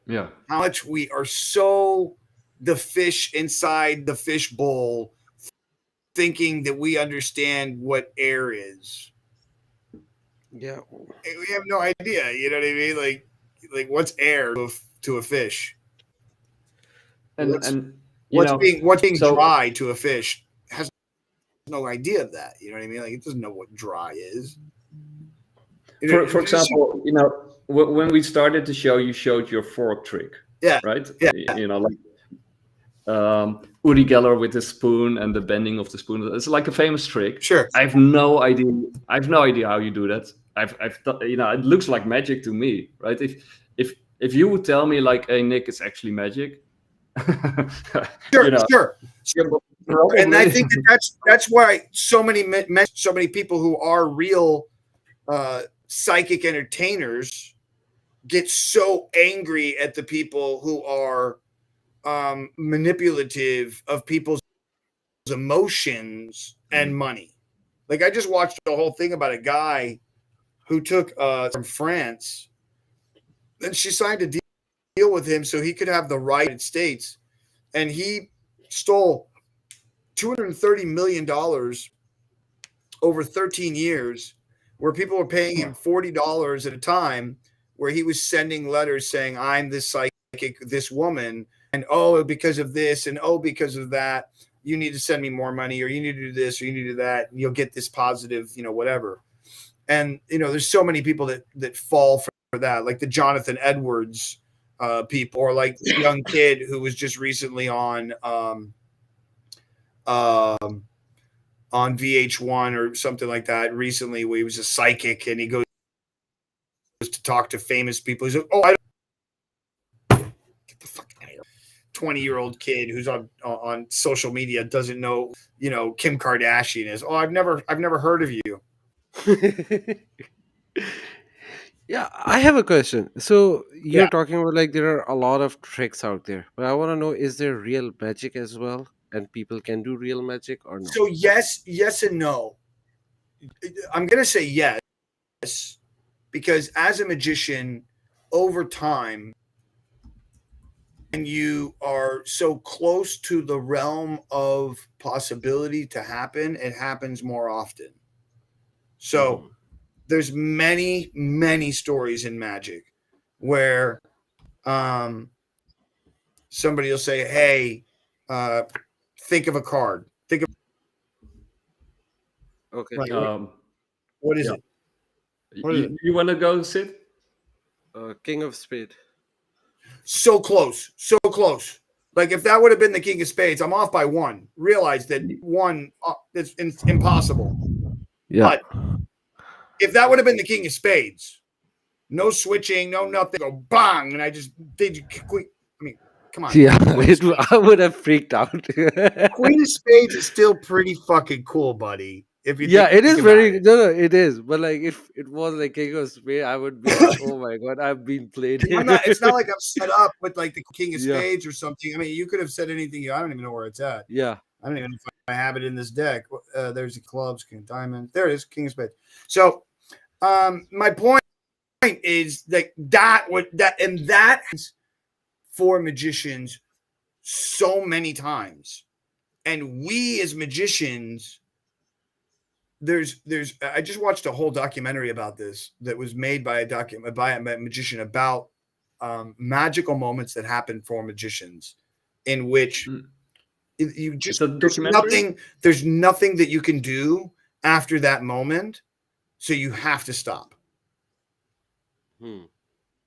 Yeah. How much we are so the fish inside the fish bowl, thinking that we understand what air is. Yeah. We have no idea. You know what I mean? Like what's air to a fish? What's being dry to a fish has no idea of that. You know what I mean? Like it doesn't know what dry is. For example, when we started the show, you showed your fork trick. Yeah. Right. Yeah. Like Uri Geller with the spoon and the bending of the spoon. It's like a famous trick. Sure. I have no idea how you do that. It looks like magic to me, right? If you would tell me like, "Hey Nick, it's actually magic." Sure. And I think that's why so many people who are real psychic entertainers get so angry at the people who are manipulative of people's emotions and money. Like I just watched a whole thing about a guy who took from France, and she signed a deal with him so he could have the right to the States, and he stole $230 million over 13 years, where people were paying him $40 at a time, where he was sending letters saying, "I'm this psychic, this woman, and because of this, and because of that, you need to send me more money, or you need to do this, or you need to do that, and you'll get this positive, whatever." And there's so many people that fall for that, like the Jonathan Edwards people, or like the young kid who was just recently on VH1 or something like that recently, where he was a psychic and he goes to talk to famous people. He's like, "Oh, I don't get the fuck out of here." 20-year-old kid who's on social media doesn't know, Kim Kardashian is. "Oh, I've never heard of you." Yeah, I have a question. So you're Yeah. talking about like there are a lot of tricks out there, but I want to know, is there real magic as well, and people can do real magic or no? So yes and no. I'm gonna say yes, because as a magician, over time, and you are so close to the realm of possibility to happen, it happens more often. So there's many stories in magic where somebody will say, hey, think of a card. Think of Okay. like, Um, what is yeah. it? What is it? You want to go, Sid? King of Spade. So close. So close. Like if that would have been the King of Spades, I'm off by one. Realize that one it's impossible. Yeah. But if that would have been the King of Spades, no switching, no nothing, go bang, and I just did quick. I mean, come on. Yeah, I would have freaked out. Queen of Spades is still pretty fucking cool, buddy. If you Yeah, it is about very it. no, it is. But like, if it was like King of Spade, I would be like, oh my god, I've been played. It's not like I'm set up with like the King of Yeah. Spades or something. I mean, you could have said anything. I don't even know where it's at. Yeah. I don't even know if I have it in this deck. There's the clubs, King of Diamonds. There it is, King of Spades. So, my point is that for magicians so many times, and we as magicians, there's I just watched a whole documentary about this that was made by a magician about magical moments that happen for magicians, in which you just there's nothing that you can do after that moment, so you have to stop.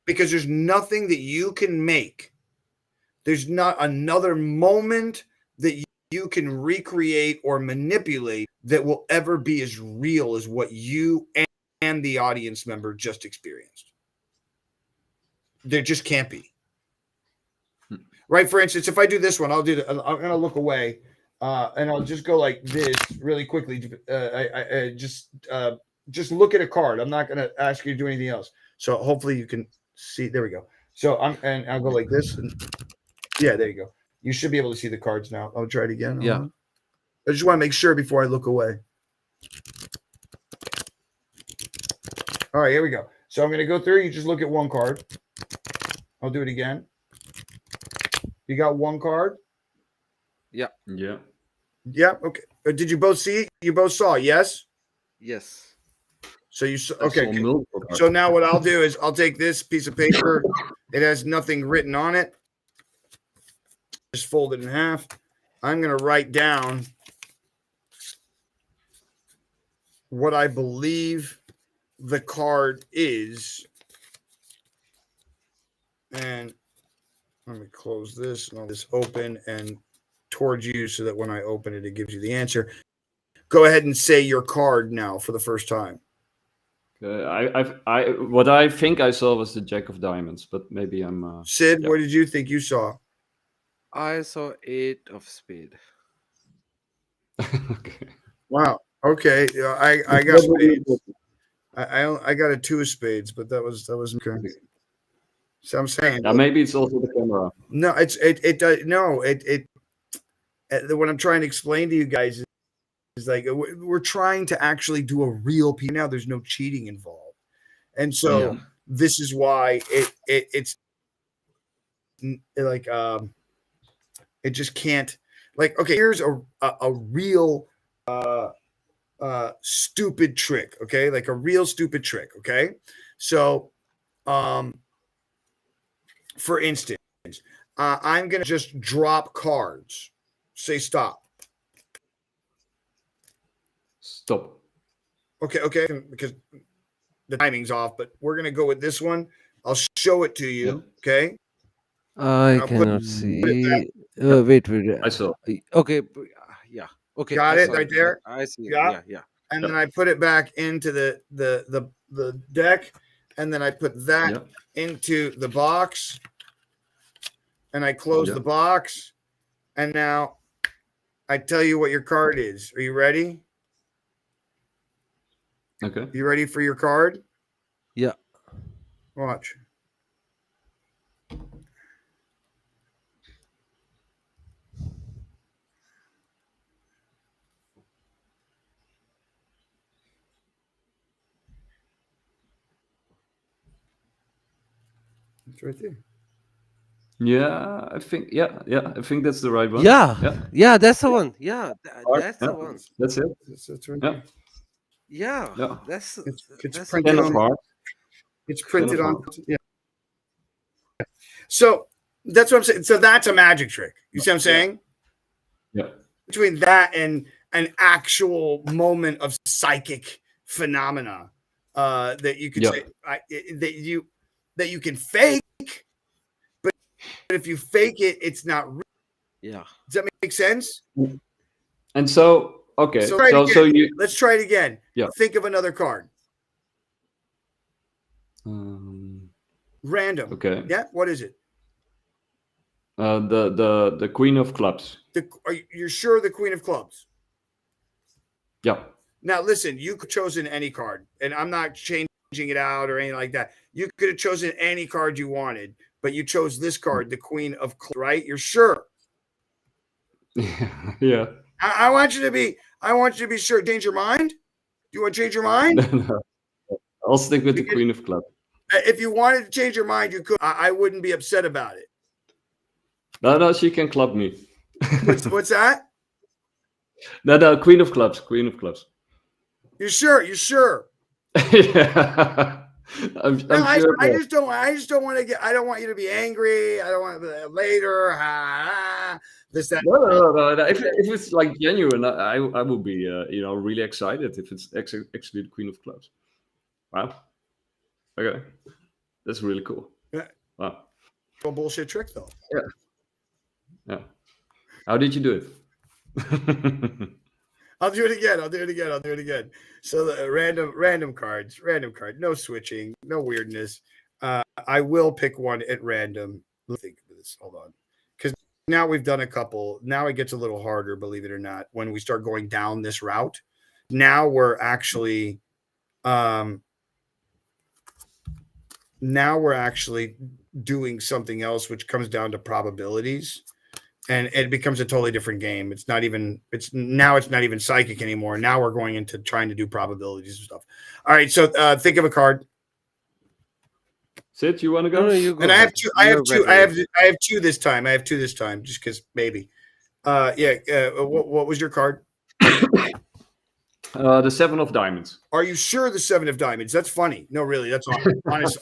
Because there's nothing that you can make. There's not another moment that you can recreate or manipulate that will ever be as real as what you and the audience member just experienced. There just can't be. Right? For instance, if I do this one, I'm going to look away and I'll just go like this really quickly. I just look at a card. I'm not going to ask you to do anything else. So hopefully you can see. There we go. So I'll go like this. And yeah, there you go. You should be able to see the cards now. I'll try it again. Yeah. I just want to make sure before I look away. All right, here we go. So I'm going to go through. You just look at one card. I'll do it again. You got one card? Yeah. Yeah. Yeah. Okay. Did you both see it? You both saw it, yes? Yes. So you okay. Okay. So now what I'll do is I'll take this piece of paper. It has nothing written on it. Just fold it in half. I'm going to write down what I believe the card is. And let me close this and I'll just open and towards you so that when I open it, it gives you the answer. Go ahead and say your card now for the first time. What I think I saw was the Jack of Diamonds, but maybe I'm. Sid, yeah. what did you think you saw? I saw 8 of Spade. Okay. Wow. Okay. I got spades. I got a 2 of spades, but that was okay. So I'm saying. Yeah, maybe it's also the camera. No, it does no it what I'm trying to explain to you guys is like we're trying to actually do a real piece. Now there's no cheating involved, and so this is why it's like it just can't like okay. Here's a real stupid trick. Okay, like a real stupid trick. Okay, so for instance, I'm gonna just drop cards. Say stop. Stop. Okay, because the timing's off, but we're gonna go with this one. I'll show it to you. Okay. I cannot see. Wait. I saw. Okay. Yeah. Okay. Got I it saw right there. I see. Yeah. Yeah. And then I put it back into the deck, and then I put that into the box, and I close the box, and now I tell you what your card is. Are you ready? Okay. You ready for your card? Yeah. Watch. It's right there. Yeah, I think. Yeah, I think that's the right one. Yeah. That's the one. Yeah, that's the one. That's it. That's right Yeah. there. Yeah, Yeah. that's It's that's printed 10 of on. amazing. hearts. It's 10 printed of on. hearts. Yeah. So that's what I'm saying. So that's a magic trick. You see what I'm saying? Yeah. Between that and an actual moment of psychic phenomena that you could Yeah. say that you can fake, but if you fake it, it's not real. Yeah. Does that make sense? And so, okay. So, try it So again. you, Let's try it again. Yeah. Think of another card. Random. Okay. Yeah. What is it? The Queen of Clubs. You're sure the Queen of Clubs? Yeah. Now, listen, you could have chosen any card, and I'm not changing it out or anything like that. You could have chosen any card you wanted, but you chose this card, the Queen of Clubs, right? You're sure? Yeah. I want you to be sure. Change your mind? Do you want to change your mind? No. I'll stick with the Queen of Clubs. If you wanted to change your mind, you could. I wouldn't be upset about it. No, she can club me. What's that? No, Queen of Clubs. Queen of Clubs. You're sure? You're sure? Yeah. I'm sure. I just don't want to get. I don't want you to be angry. I don't want to later. This that. No. If it's like genuine, I will be really excited if it's actually the Queen of Clubs. Wow. Okay, that's really cool. Yeah. Wow. A bullshit trick though. Yeah. How did you do it? I'll do it again. So the random cards, no switching, no weirdness. I will pick one at random. Let's think of this. Hold on. Because now we've done a couple. Now it gets a little harder, believe it or not, when we start going down this route. Now we're actually doing something else, which comes down to probabilities. And it becomes a totally different game. It's not even psychic anymore. Now we're going into trying to do probabilities and stuff. All right. So think of a card. Sid, you want to go? No, you go. And I have ahead. two. I have You're two. better. I have two this time. Just because maybe. What was your card? The 7 of Diamonds. Are you sure the 7 of Diamonds? That's funny. No, really. That's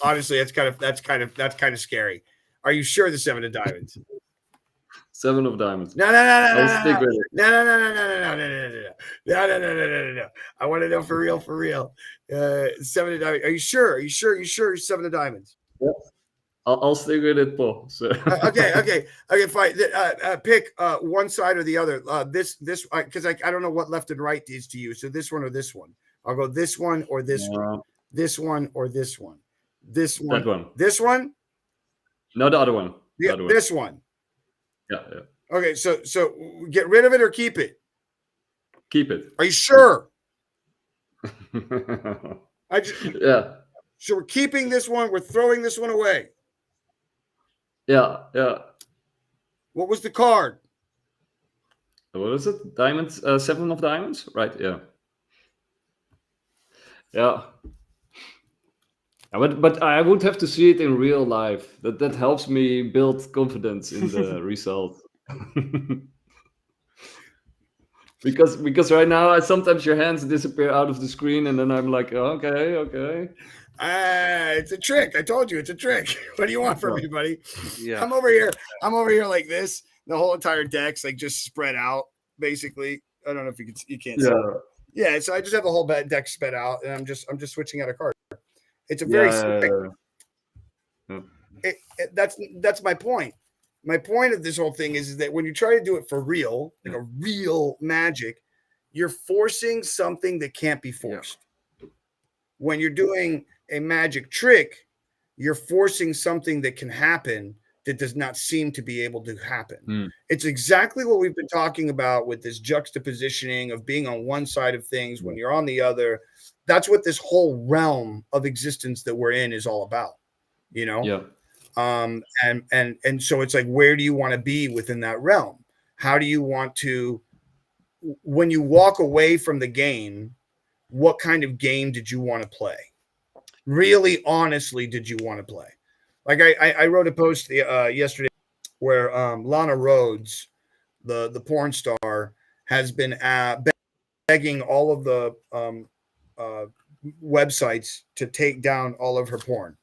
honestly, that's kind of scary. Are you sure the 7 of Diamonds? 7 of Diamonds. No. I'll stick with it. No. I want to know for real. 7 of Diamonds. Are you sure? Are you sure 7 of Diamonds? Yeah. I'll stick with it, Paul. So. Okay, fine. Pick one side or the other. This because I don't know what left and right is to you. So this one or this one. I'll go this one or this one. This one or this one. This one. That one. This one. No, the other one. This one. Yeah. Okay, so get rid of it or keep it. Keep it. Are you sure? Yeah. So we're keeping this one. We're throwing this one away. Yeah. What was the card? What is it? Diamonds. 7 of Diamonds. Right. Yeah. But I would have to see it in real life. That helps me build confidence in the result. because right now sometimes your hands disappear out of the screen and then I'm like, okay. It's a trick. I told you it's a trick. What do you want from me, buddy? Yeah. I'm over here like this. The whole entire deck's like just spread out, basically. I don't know if you can't see. Yeah, so I just have the whole deck spread out, and I'm just switching out a card. It's a very that's my point. My point of this whole thing is that when you try to do it for real, like a real magic, you're forcing something that can't be forced. Yeah. When you're doing a magic trick, you're forcing something that can happen that does not seem to be able to happen. It's exactly what we've been talking about with this juxtapositioning of being on one side of things when you're on the other. That's what this whole realm of existence that we're in is all about, you know? Yeah. And so it's like, where do you want to be within that realm? How do you want to, when you walk away from the game, what kind of game did you want to play? Really, honestly, did you want to play? Like I wrote a post yesterday where Lana Rhoades, the porn star, has been begging all of the websites to take down all of her porn.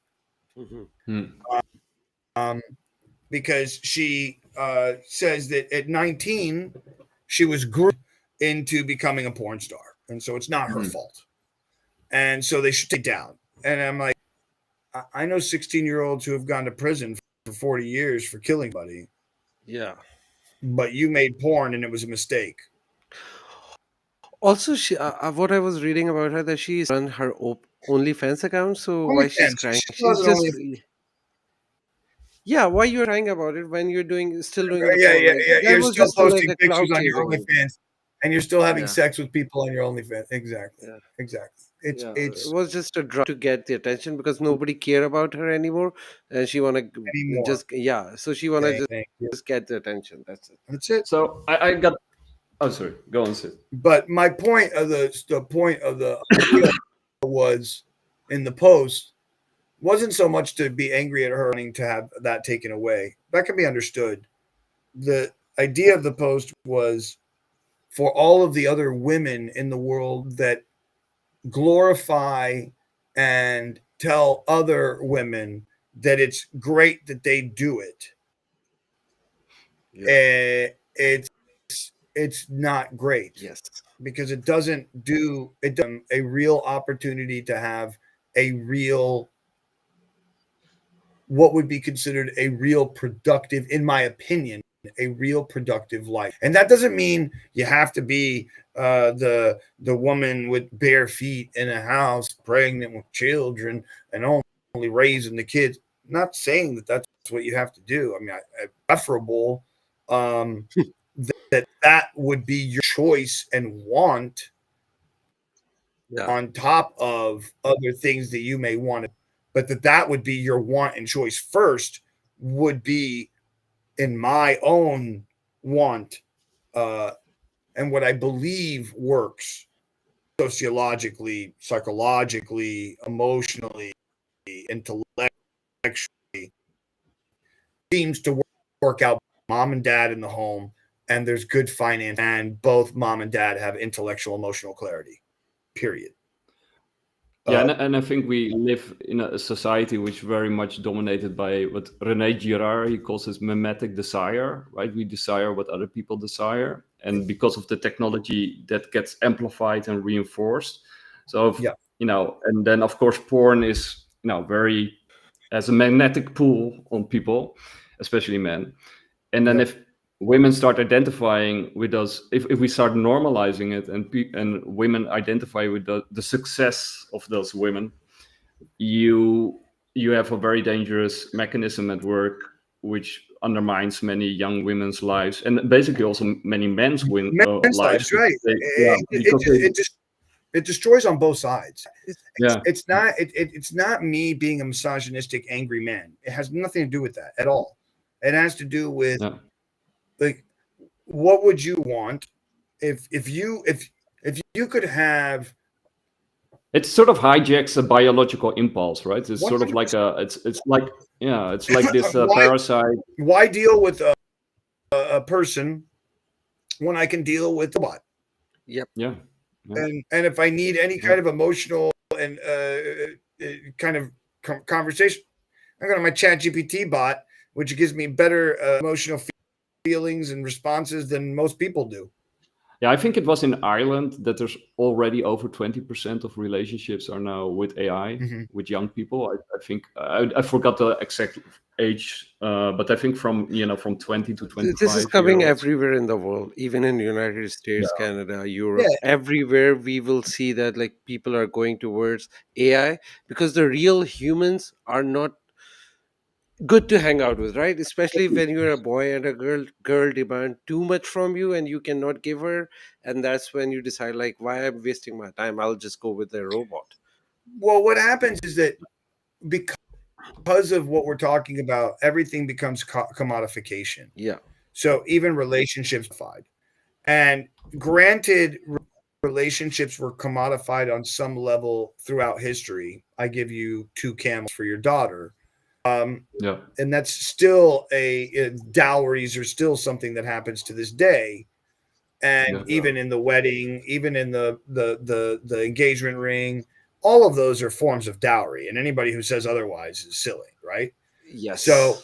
Because she says that at 19 she was groomed into becoming a porn star, and so it's not her fault, and so they should take it down. And I'm like, I know 16-year-olds who have gone to prison for 40 years for killing somebody. Yeah. But you made porn and it was a mistake. Also, she what I was reading about her, that she's run her OnlyFans account. So why she's crying? She's just yeah. Why you're crying about it when you're still doing the porn? Like, that You're was still just like posting a pictures cloud on your chasing. OnlyFans, and you're still having sex with people on your OnlyFans. Exactly. Yeah. Exactly. It It's was just a drop to get the attention because nobody care about her anymore, and she wanna anymore. just so she wanna just get the attention. That's it. That's it. So I got. Oh, sorry. Go on, Sid. But my point of the point of the was in the post wasn't so much to be angry at her wanting to have that taken away. That can be understood. The idea of the post was for all of the other women in the world that glorify and tell other women that it's great that they do it. Yeah. It's not great. Yes. Because it doesn't a real opportunity to have a real, what would be considered a real productive, in my opinion, a real productive life. And that doesn't mean you have to be the woman with bare feet in a house, pregnant with children, and only raising the kids. I'm not saying that that's what you have to do. I mean, preferable that would be your choice and want on top of other things that you may want to, but that would be your want and choice first would be, in my own want, and what I believe works sociologically, psychologically, emotionally, intellectually, seems to work out. Mom and dad in the home, and there's good finance, and both mom and dad have intellectual, emotional clarity. Period. Yeah, and I think we live in a society which is very much dominated by what René Girard, he calls this mimetic desire, right? We desire what other people desire. And because of the technology, that gets amplified and reinforced. So, and then of course, porn is, very, has a magnetic pull on people, especially men. And then if women start identifying with us, if we start normalizing it, and women identify with the success of those women, you have a very dangerous mechanism at work, which undermines many young women's lives, and basically also many men's lives. Right? It destroys on both sides. It's not me being a misogynistic, angry man. It has nothing to do with that at all. It has to do with like, what would you want if you could have? It sort of hijacks a biological impulse, right? It's sort of like it's like this parasite. Why deal with a person when I can deal with a bot? Yep. Yeah. And if I need any kind of emotional and kind of conversation, I go to my ChatGPT bot, which gives me better emotional feelings and responses than most people do. Yeah, I think it was in Ireland that there's already over 20% of relationships are now with AI, with young people. I think I forgot the exact age, but I think from 20 to 25. This is coming everywhere in the world, even in the United States, Canada, Europe, everywhere we will see that like people are going towards AI because the real humans are not good to hang out with, right? Especially when you're a boy and a girl demand too much from you and you cannot give her, and that's when you decide like, why I'm wasting my time, I'll just go with a robot. Well, what happens is that because of what we're talking about, everything becomes commodification. So even relationships, and granted, relationships were commodified on some level throughout history. I give you 2 camels for your daughter. And that's still dowries are still something that happens to this day. And even in the wedding, even in the engagement ring, all of those are forms of dowry. And anybody who says otherwise is silly, right? Yes. So,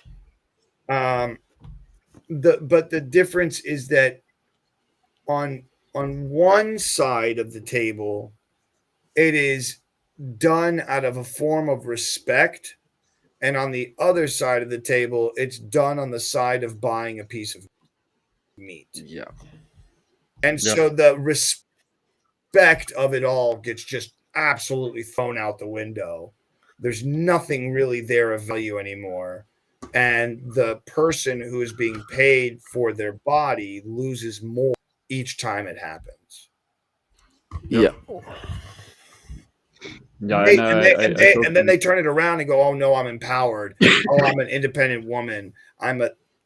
but the difference is that on one side of the table, it is done out of a form of respect, and on the other side of the table, it's done on the side of buying a piece of meat. Yeah. And so the respect of it all gets just absolutely thrown out the window. There's nothing really there of value anymore. And the person who is being paid for their body loses more each time it happens. Yeah. Yeah, And then they turn it around and go, "Oh no, I'm empowered. Oh, I'm an independent woman.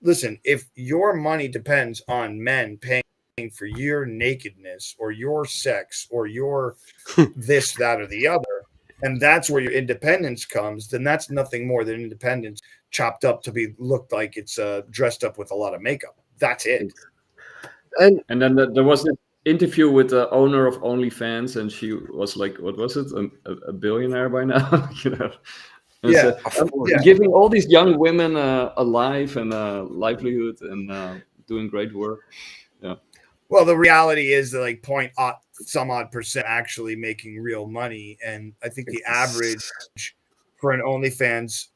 Listen. If your money depends on men paying for your nakedness or your sex or your this, that, or the other, and that's where your independence comes, then that's nothing more than independence chopped up to be looked like it's dressed up with a lot of makeup. That's it." And then there was an interview with the owner of OnlyFans, and she was like, "What was it? A billionaire by now?" you know. And Yeah, so, of course. giving all these young women a life and a livelihood and doing great work. Yeah. Well, the reality is that like some odd percent actually making real money, and I think the average for an OnlyFans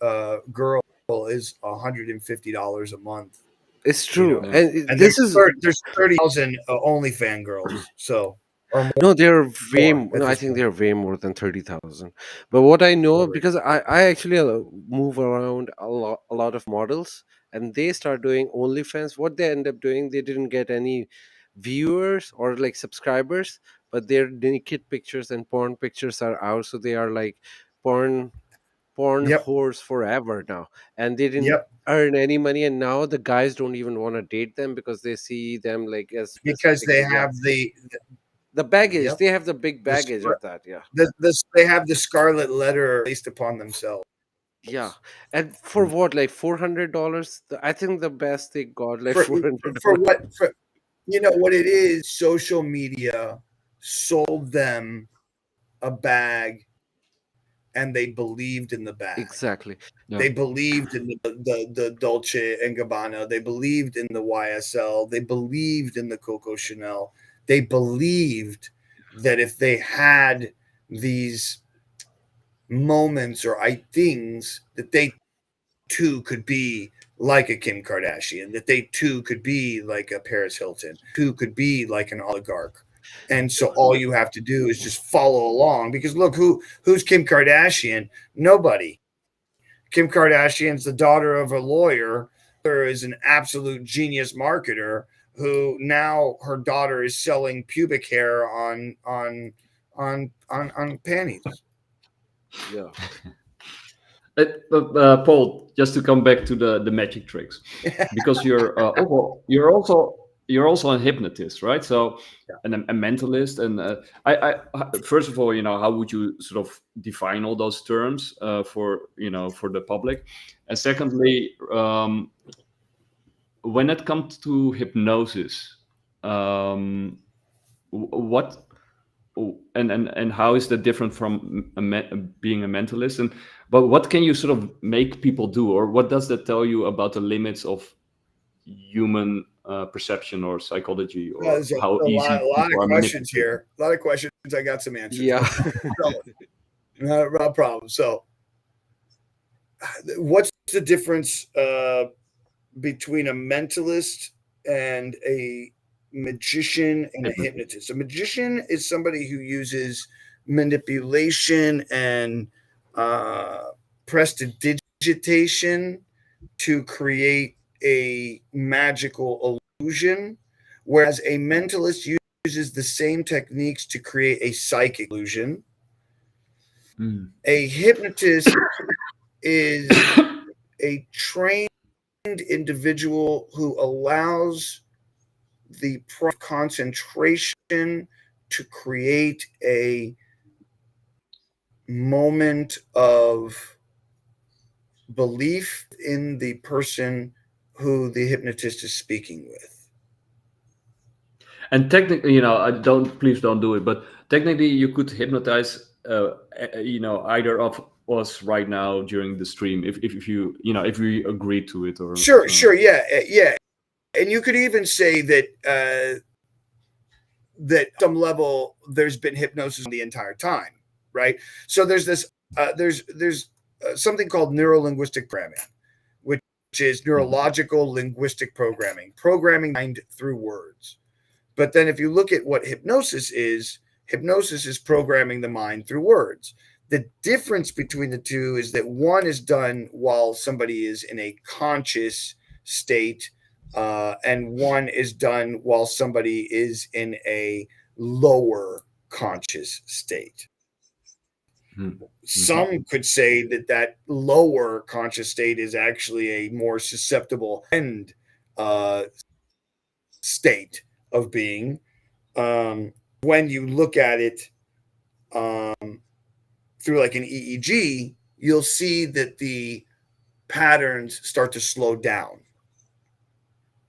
girl is $150 a month. It's true. Yeah. And this is there's 30,000 OnlyFans girls. So no, they're way more at no, I this think point. they're way more than 30,000. But what I know, because I actually move around a lot of models, and they start doing OnlyFans. What they end up doing, they didn't get any viewers or like subscribers, but their naked pictures and porn pictures are out, so they are like porn Yep. whores forever now, and they didn't Yep. earn any money. And now the guys don't even want to date them because they see them like as Because like, they yeah, have the baggage. yep. They have the big The baggage scar- of that. Yeah. they have the scarlet letter placed upon themselves. Yeah. And for what, like $400? I think the best they got like For $400. what? For you know what it is? Social media sold them a bag, and they believed in the bag. Exactly. Yeah. They believed in the Dolce and Gabbana. They believed in the YSL. They believed in the Coco Chanel. They believed that if they had these moments or things, that they too could be like a Kim Kardashian, that they too could be like a Paris Hilton, too could be like an oligarch. And so all you have to do is just follow along, because look, who's Kim Kardashian? Nobody. Kim Kardashian's the daughter of a lawyer. There is an absolute genius marketer who now her daughter is selling pubic hair on panties. Yeah. Paul, just to come back to the magic tricks, because you're also a hypnotist, right? So, and a mentalist, and I first of all, how would you sort of define all those terms for the public, and secondly, when it comes to hypnosis, what and how is that different from being a mentalist, but what can you sort of make people do, or what does that tell you about the limits of human perception or psychology, or There's how a easy lot people of are questions manipulated? here. A lot of questions. I got some answers. Yeah. No problem. So, what's the difference between a mentalist and a magician and a hypnotist? A magician is somebody who uses manipulation and prestidigitation to create a magical illusion, whereas a mentalist uses the same techniques to create a psychic illusion. A hypnotist is a trained individual who allows the concentration to create a moment of belief in the person who the hypnotist is speaking with. And technically, I don't, please don't do it. But technically, you could hypnotize, either of us right now during the stream, if you, if we agree to it, or Sure, yeah, yeah. And you could even say that that some level there's been hypnosis the entire time, right? So there's this there's something called neurolinguistic programming, which is neurological linguistic programming mind through words. But then if you look at what hypnosis is programming the mind through words. The difference between the two is that one is done while somebody is in a conscious state, and one is done while somebody is in a lower conscious state. Some could say that lower conscious state is actually a more susceptible end state of being. When you look at it through like an EEG, you'll see that the patterns start to slow down.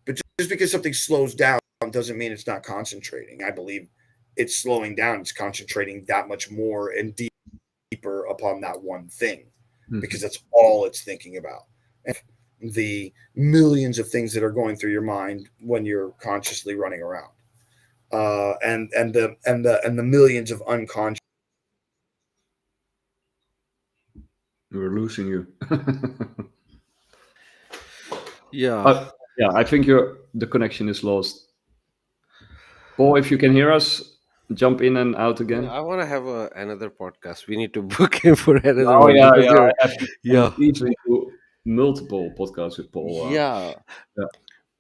But just because something slows down doesn't mean it's not concentrating. I believe it's slowing down. It's concentrating that much more and deeper upon that one thing, because that's all it's thinking about. And the millions of things that are going through your mind when you're consciously running around, and the millions of unconscious. We're losing you. Yeah. Yeah, I think the connection is lost. Paul, if you can hear us, jump in and out again. I want to have another podcast. We need to book him for another Oh one. yeah, Because yeah. yeah, Easily do multiple podcasts with Paul. yeah. Yeah.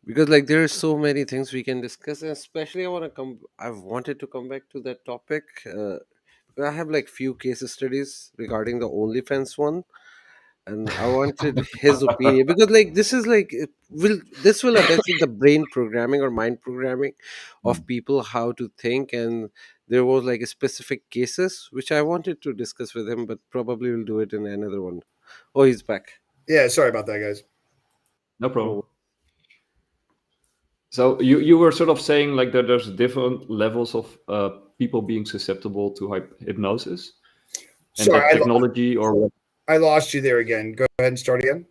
Because like there are so many things we can discuss, and especially I've wanted to come back to that topic. I have like few case studies regarding the OnlyFans one, and I wanted his opinion, because like this is like this will attach with the brain programming or mind programming of people, how to think. And there was like a specific cases which I wanted to discuss with him, but probably we'll do it in another one. Oh, he's back. Yeah, sorry about that, guys. No problem. So you were sort of saying like that there's different levels of people being susceptible to hypnosis, and Sorry, that technology or what? I lost you there again. Go ahead and start again.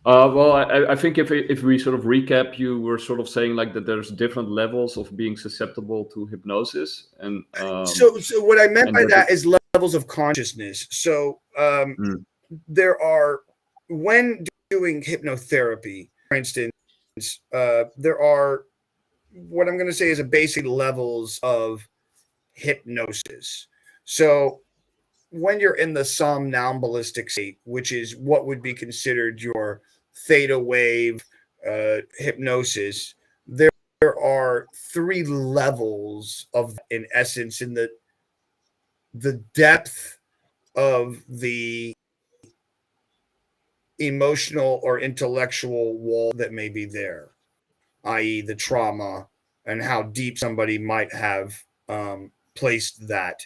Well, I think if we sort of recap, you were sort of saying like that there's different levels of being susceptible to hypnosis, and So what I meant by that is levels of consciousness. So there are, when doing hypnotherapy, for instance, there are what I'm going to say is a basic levels of hypnosis. So when you're in the somnambulistic state, which is what would be considered your theta wave hypnosis, there are three levels of, in essence, in the depth of the emotional or intellectual wall that may be there, i.e., the trauma and how deep somebody might have placed that.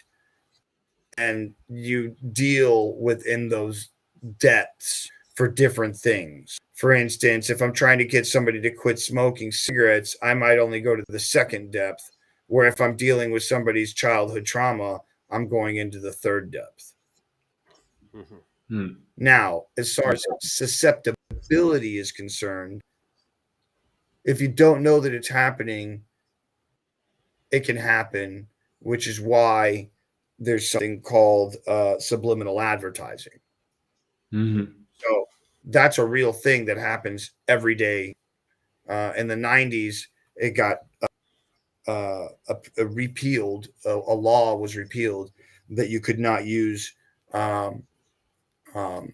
And you deal within those depths for different things. For instance, if I'm trying to get somebody to quit smoking cigarettes, I might only go to the second depth, where if I'm dealing with somebody's childhood trauma, I'm going into the third depth. Now, as far as susceptibility is concerned, if you don't know that it's happening, it can happen, which is why there's something called subliminal advertising. So that's a real thing that happens every day. In the 90s, it got repealed. A law was repealed that you could not use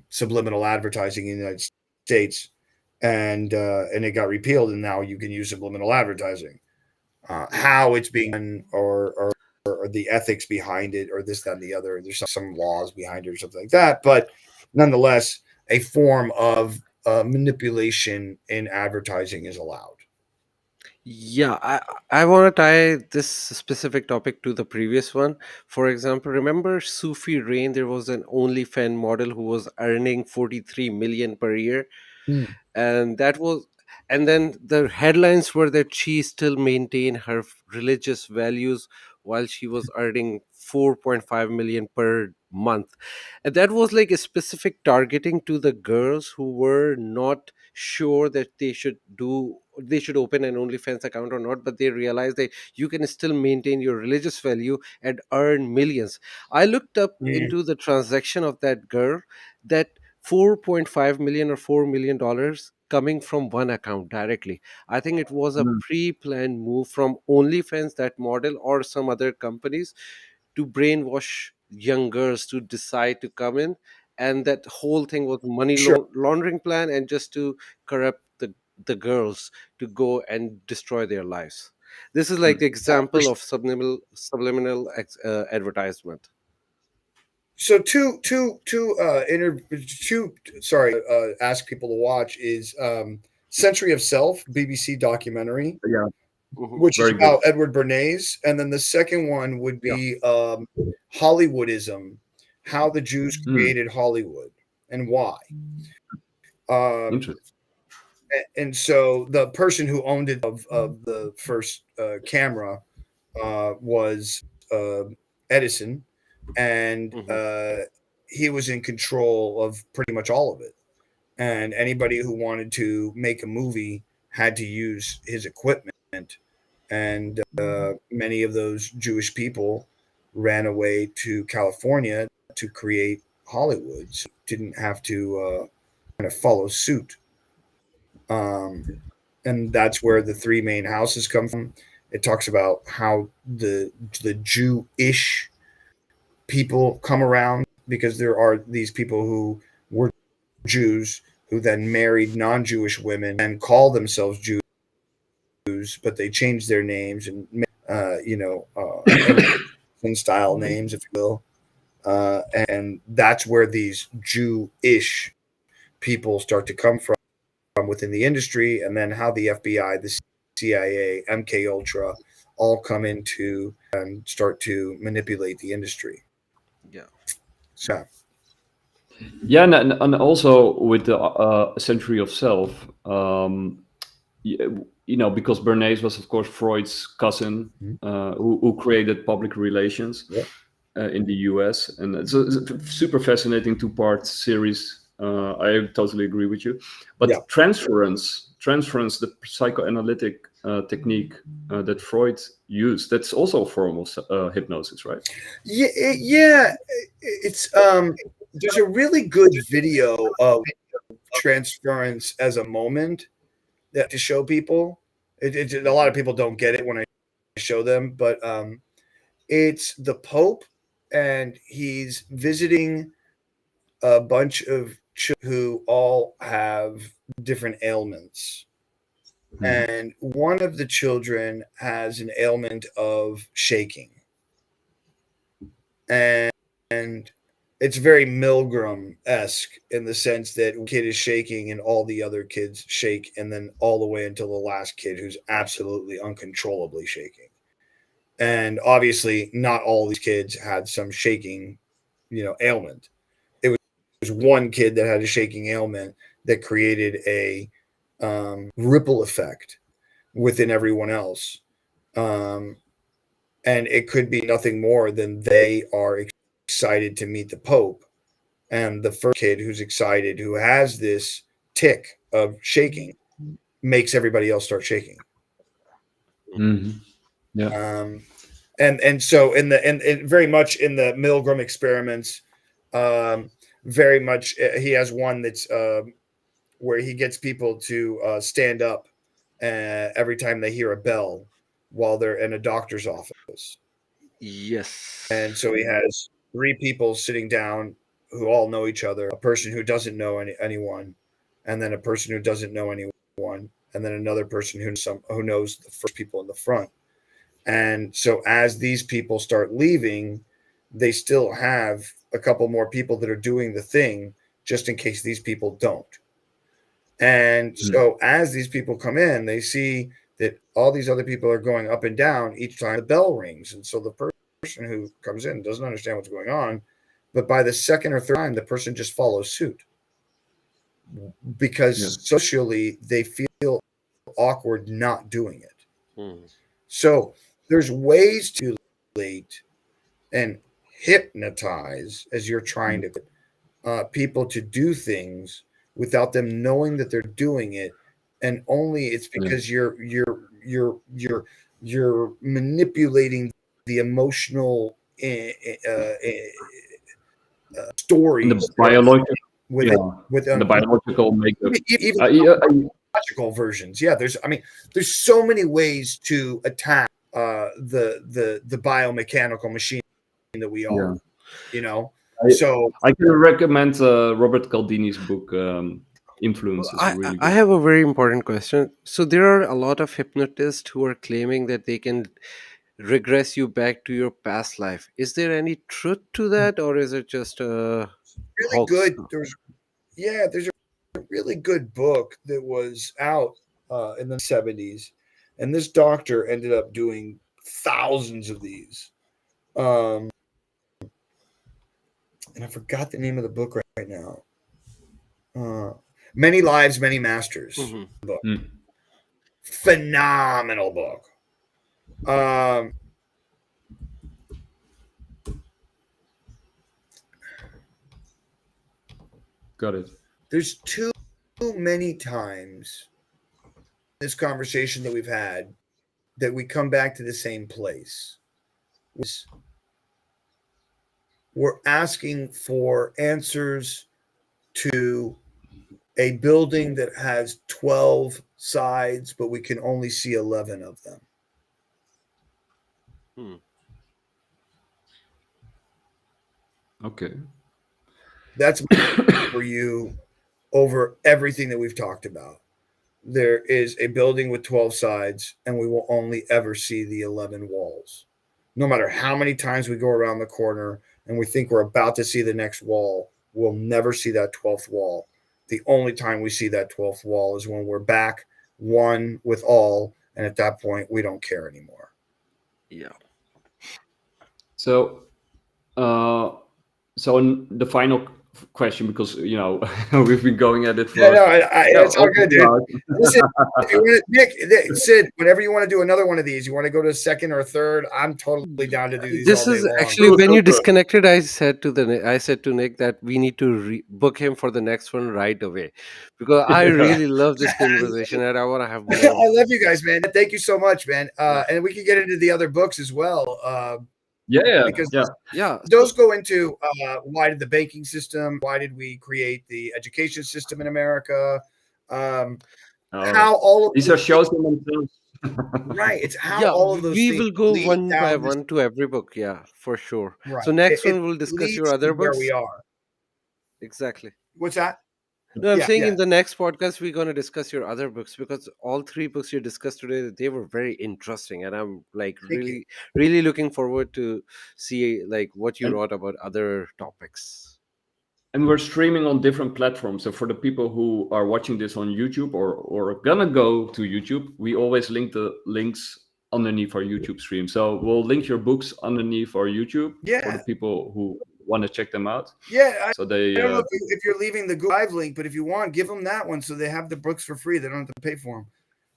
subliminal advertising in the United States, and it got repealed, and now you can use subliminal advertising. How it's being done, or the ethics behind it, or this, that, and the other. There's some laws behind it or something like that. But nonetheless, a form of manipulation in advertising is allowed. Yeah, I want to tie this specific topic to the previous one. For example, remember Sufi Rain? There was an OnlyFans model who was earning 43 million per year, and that was, And then the headlines were that she still maintained her religious values while she was earning 4.5 million per month. And that was like a specific targeting to the girls who were not sure that they should open an OnlyFans account or not, but they realized that you can still maintain your religious value and earn millions. I looked up into the transaction of that girl, that 4.5 million or $4 million coming from one account directly. I think it was a Mm. pre-planned move from OnlyFans, that model, or some other companies, to brainwash young girls to decide to come in. And that whole thing was money Sure. laundering plan, and just to corrupt the girls to go and destroy their lives. This is like the For example of subliminal advertisement. So ask people to watch is Century of Self, BBC documentary, Yeah, Mhm. which is very good. about Edward Bernays, and then the second one would Yeah. be Hollywoodism, how the Jews Mm. created Hollywood and why. Um, Interesting. and so the person who owned it of the first camera was Edison, and Mhm. he was in control of pretty much all of it. And anybody who wanted to make a movie had to use his equipment. And many of those Jewish people ran away to California to create Hollywood, so didn't have to kind of follow suit. And that's where the three main houses come from. It talks about how the Jewish people come around, because there are these people who were Jews who then married non-Jewish women and call themselves Jews, but they changed their names and Anglo style names, if you will. And that's where these Jewish people start to come from within the industry, and then how the FBI, the CIA, MK Ultra all come into and start to manipulate the industry. Yeah. So Yeah, and also with the Century of Self, because Bernays was, of course, Freud's cousin, who created public relations Yep. in the US. And it's a super fascinating two-part series. I totally agree with you. But Yeah. transference, the psychoanalytic technique that Freud used, that's also a form of hypnosis, right? Yeah, it's there's a really good video of transference as a moment that to show people. A lot of people don't get it when I show them, but it's the Pope, and he's visiting a bunch of children who all have different ailments. Mhm. And one of the children has an ailment of shaking. And it's very Milgram-esque in the sense that one kid is shaking and all the other kids shake, and then all the way until the last kid who's absolutely uncontrollably shaking. And obviously, not all these kids had some shaking, ailment. It was one kid that had a shaking ailment that created a ripple effect within everyone else. Um, and it could be nothing more than they are excited to meet the Pope. And the first kid who's excited, who has this tick of shaking, makes everybody else start shaking. Mhm. Yeah. And so and very much in the Milgram experiments, very much he has one that's where he gets people to stand up every time they hear a bell while they're in a doctor's office. And Yes. so he has three people sitting down who all know each other, a person who doesn't know anyone, and then a person who doesn't know anyone, and then another person who knows the first people in the front. And so as these people start leaving, they still have a couple more people that are doing the thing just in case these people don't. And Mm. so as these people come in, they see that all these other people are going up and down each time the bell rings. And so the person who comes in doesn't understand what's going on. But by the second or third time, the person just follows suit, Yeah. because socially they feel awkward not doing it. Hmm. So there's ways to manipulate and hypnotize, as you're trying to, people to do things without them knowing that they're doing it, and only it's because you're manipulating the emotional stories, the biological, within the biological makeup. even logical versions. Yeah, there's so many ways to attack the biomechanical machine that we are. So I can recommend Robert Cialdini's book, Influence. Is really good. I have a very important question. So there are a lot of hypnotists who are claiming that they can regress you back to your past life. Is there any truth to that, or is it just a really hoax? good. There's a really good book that was out in the 70s, and this doctor ended up doing thousands of these. And I forgot the name of the book right now. Many Lives, Many Masters. Mhm. Book. Phenomenal book. Got it. There's too many times in this conversation that we've had that we come back to the same place. We're asking for answers to a building that has 12 sides, but we can only see 11 of them. Okay. That's for you over everything that we've talked about. There is a building with 12 sides, and we will only ever see the 11 walls. No matter how many times we go around the corner and we think we're about to see the next wall, we'll never see that 12th wall. The only time we see that 12th wall is when we're back one with all, and at that point, we don't care anymore. Yeah. So, the final question, because we've been going at it for. It's all good, dude. Listen, if you want to, Sid, whenever you want to do another one of these, you want to go to a second or third, I'm totally down to do these. This all day is long. actually when you disconnected. I said to Nick that we need to book him for the next one right away, because I really love this conversation and I want to have more. I love you guys, man. Thank you so much, man. And we can get into the other books as well. Because those go into why did the banking system, why did we create the education system in America, how all of these are shows in themselves. Right, it's how all of those we things will go lead one by down one to every book, for sure. Right. So next It one we'll discuss your leads other to where books. we are. Exactly. What's that? No, I'm saying in the next podcast we're going to discuss your other books, because all three books you discussed today, they were very interesting, and I'm like really looking forward to see like what you wrote about other topics. And we're streaming on different platforms. So for the people who are watching this on YouTube or gonna go to YouTube, we always link the links underneath our YouTube stream. So we'll link your books underneath our YouTube for the people who want to check them out. I don't know if you're leaving the Google Drive link, but if you want, give them that one so they have the books for free. They don't have to pay for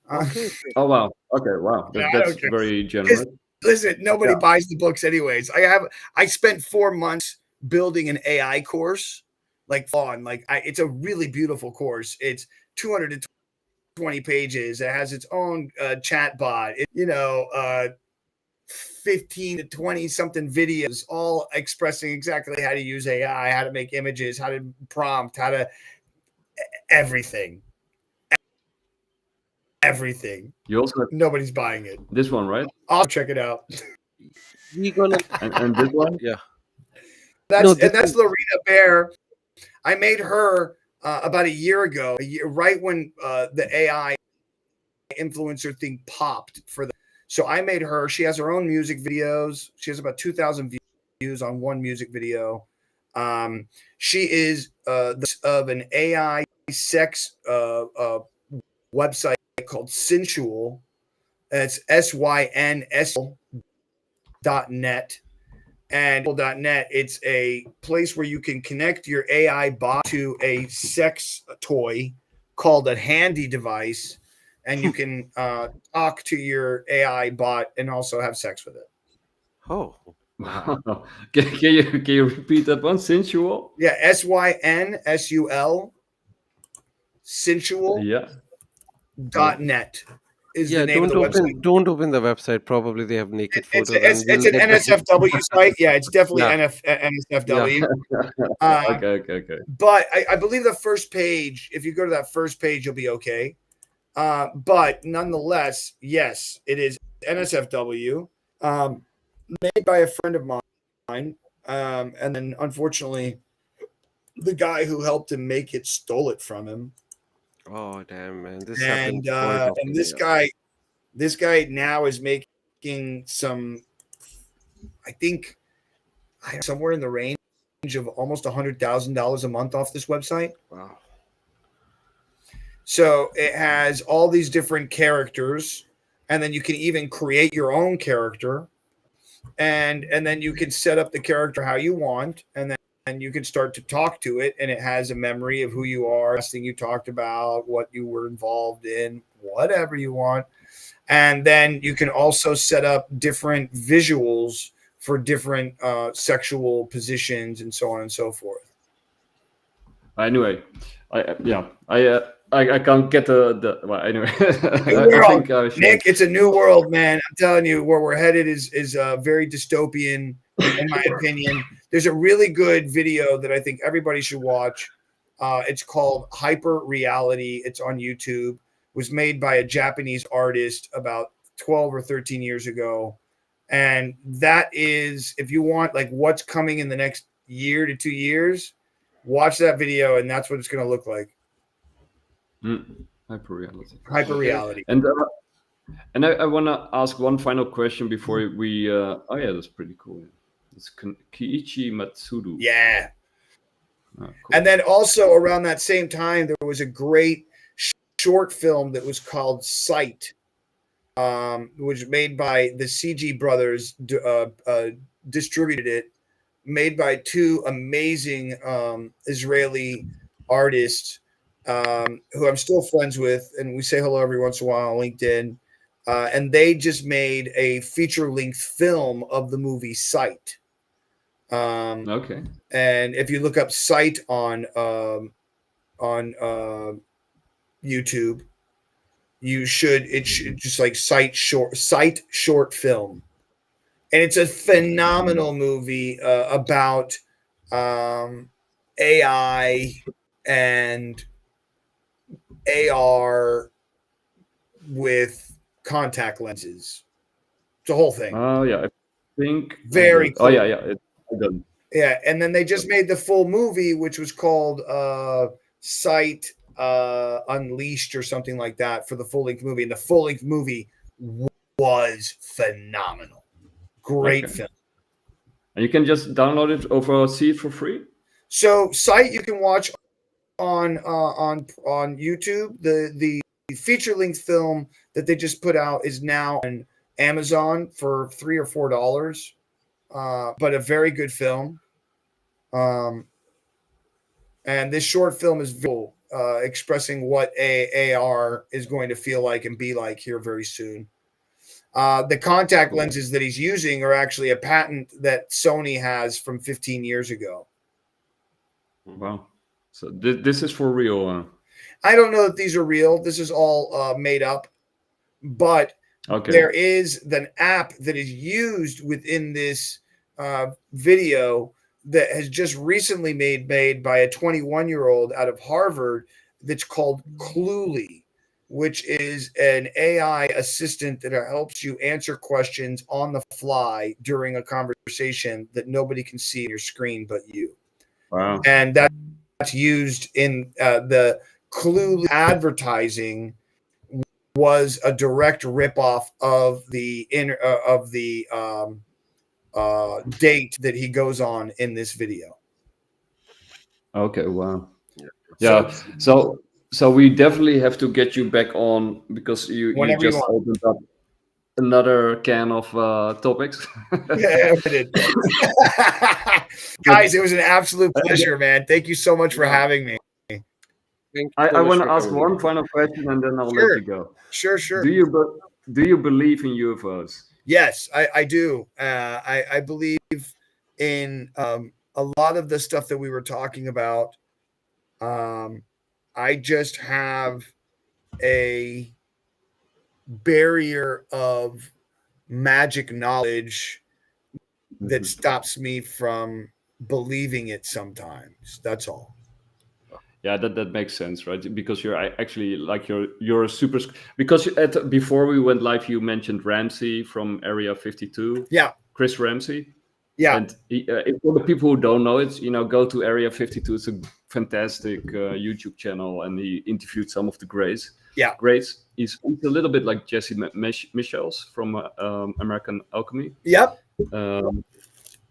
them. Okay. Oh wow. Okay. Wow. That's very generous. Listen, nobody buys the books anyways. I spent 4 months building an AI course, it's a really beautiful course. It's 220 pages. It has its own chat bot. 15 to 20 something videos, all expressing exactly how to use AI, how to make images, how to prompt, how to everything. You also nobody's buying it. This one, right? I'll check it out. and this one, that's Lorena Bear. I made her about a year ago, right when the AI influencer thing popped for the. So I made her. She has her own music videos. She has about 2,000 views on one music video. She is of an AI sex website called Sensual. It's syns.net. And .net, it's a place where you can connect your AI bot to a sex toy called a handy device, and you can talk to your AI bot and also have sex with it. Oh, Wow. Can you repeat that one? Sensual? Yeah, SYNSUL, sensual.net Yeah. is the yeah. name of the website. Don't open the website. Probably they have naked It's photos, and it's we'll an get NSFW site. Yeah, it's definitely Yeah. NSFW. Okay. But I believe the first page, if you go to that first page, you'll be okay. But nonetheless, yes, it is NSFW, made by a friend of mine. And then unfortunately, the guy who helped him make it stole it from him. Oh damn, man! This And happened quite often. and this guy now is making some, I think, somewhere in the range of almost $100,000 a month off this website. Wow. So it has all these different characters, and then you can even create your own character, and then you can set up the character how you want, and then you can start to talk to it, and it has a memory of who you are, last thing you talked about, what you were involved in, whatever you want. And then you can also set up different visuals for different sexual positions and so on and so forth. Anyway, I can't get the well. Anyway, New I think world, Nick, it's a new world, man. I'm telling you, where we're headed is very dystopian, in my opinion. There's a really good video that I think everybody should watch. It's called Hyper Reality. It's on YouTube. It was made by a Japanese artist about 12 or 13 years ago. And that is, if you want like what's coming in the next year to 2 years, watch that video, and that's what it's going to look like. Hyper reality. Hyper reality. And I want to ask one final question before we. Oh yeah, that's pretty cool. It's Kiichi Matsudu. Yeah. Oh, cool. And then also around that same time, there was a great short film that was called Sight, which was made by the CG brothers, distributed it, made by two amazing Israeli artists who I'm still friends with, and we say hello every once in a while on LinkedIn. And they just made a feature-length film of the movie Sight. Okay. And if you look up Sight on YouTube, it should just like Sight short film, and it's a phenomenal movie about AI and AR with contact lenses. It's a whole thing. Oh yeah, I think Very cool. cool. Oh yeah. Yeah, and then they just made the full movie, which was called Sight Unleashed or something like that for the full-length movie. And the full-length movie was phenomenal. Great film. And you can just download it or see it for free? So Sight you can watch on YouTube. The feature-length film that they just put out is now on Amazon for $3 or $4. But a very good film. And this short film is visual, expressing what AR is going to feel like and be like here very soon. The contact lenses that he's using are actually a patent that Sony has from 15 years ago. Wow. So this is for real. I don't know that these are real. This is all made up. But there is an app that is used within this video that has just recently made by a 21-year-old out of Harvard that's called Cluely, which is an AI assistant that helps you answer questions on the fly during a conversation that nobody can see on your screen but you. Wow. And that's used in the Cluely advertising was a direct ripoff of the date that he goes on in this video. Okay, wow. Yeah. So we definitely have to get you back on because you just opened up another can of topics. Yeah, I did. Guys, it was an absolute pleasure, man. Thank you so much for having me. Thank you I so much want to for ask coming. one final question and then I'll let Sure. you go. Sure. Do you, do you believe in UFOs? Yes, I do. I believe in a lot of the stuff that we were talking about. Um, I just have a barrier of magic knowledge that Mhm. stops me from believing it sometimes. That's all. Yeah, that makes sense, right? Because you're actually like you're a super because before we went live, you mentioned Ramsey from Area 52, Yeah. Chris Ramsey, Yeah. and for the people who don't know it, go to Area 52. It's a fantastic YouTube channel, and he interviewed some of the Yeah. greats. He's a little bit like Jesse Michels from American Alchemy. Yep. Um,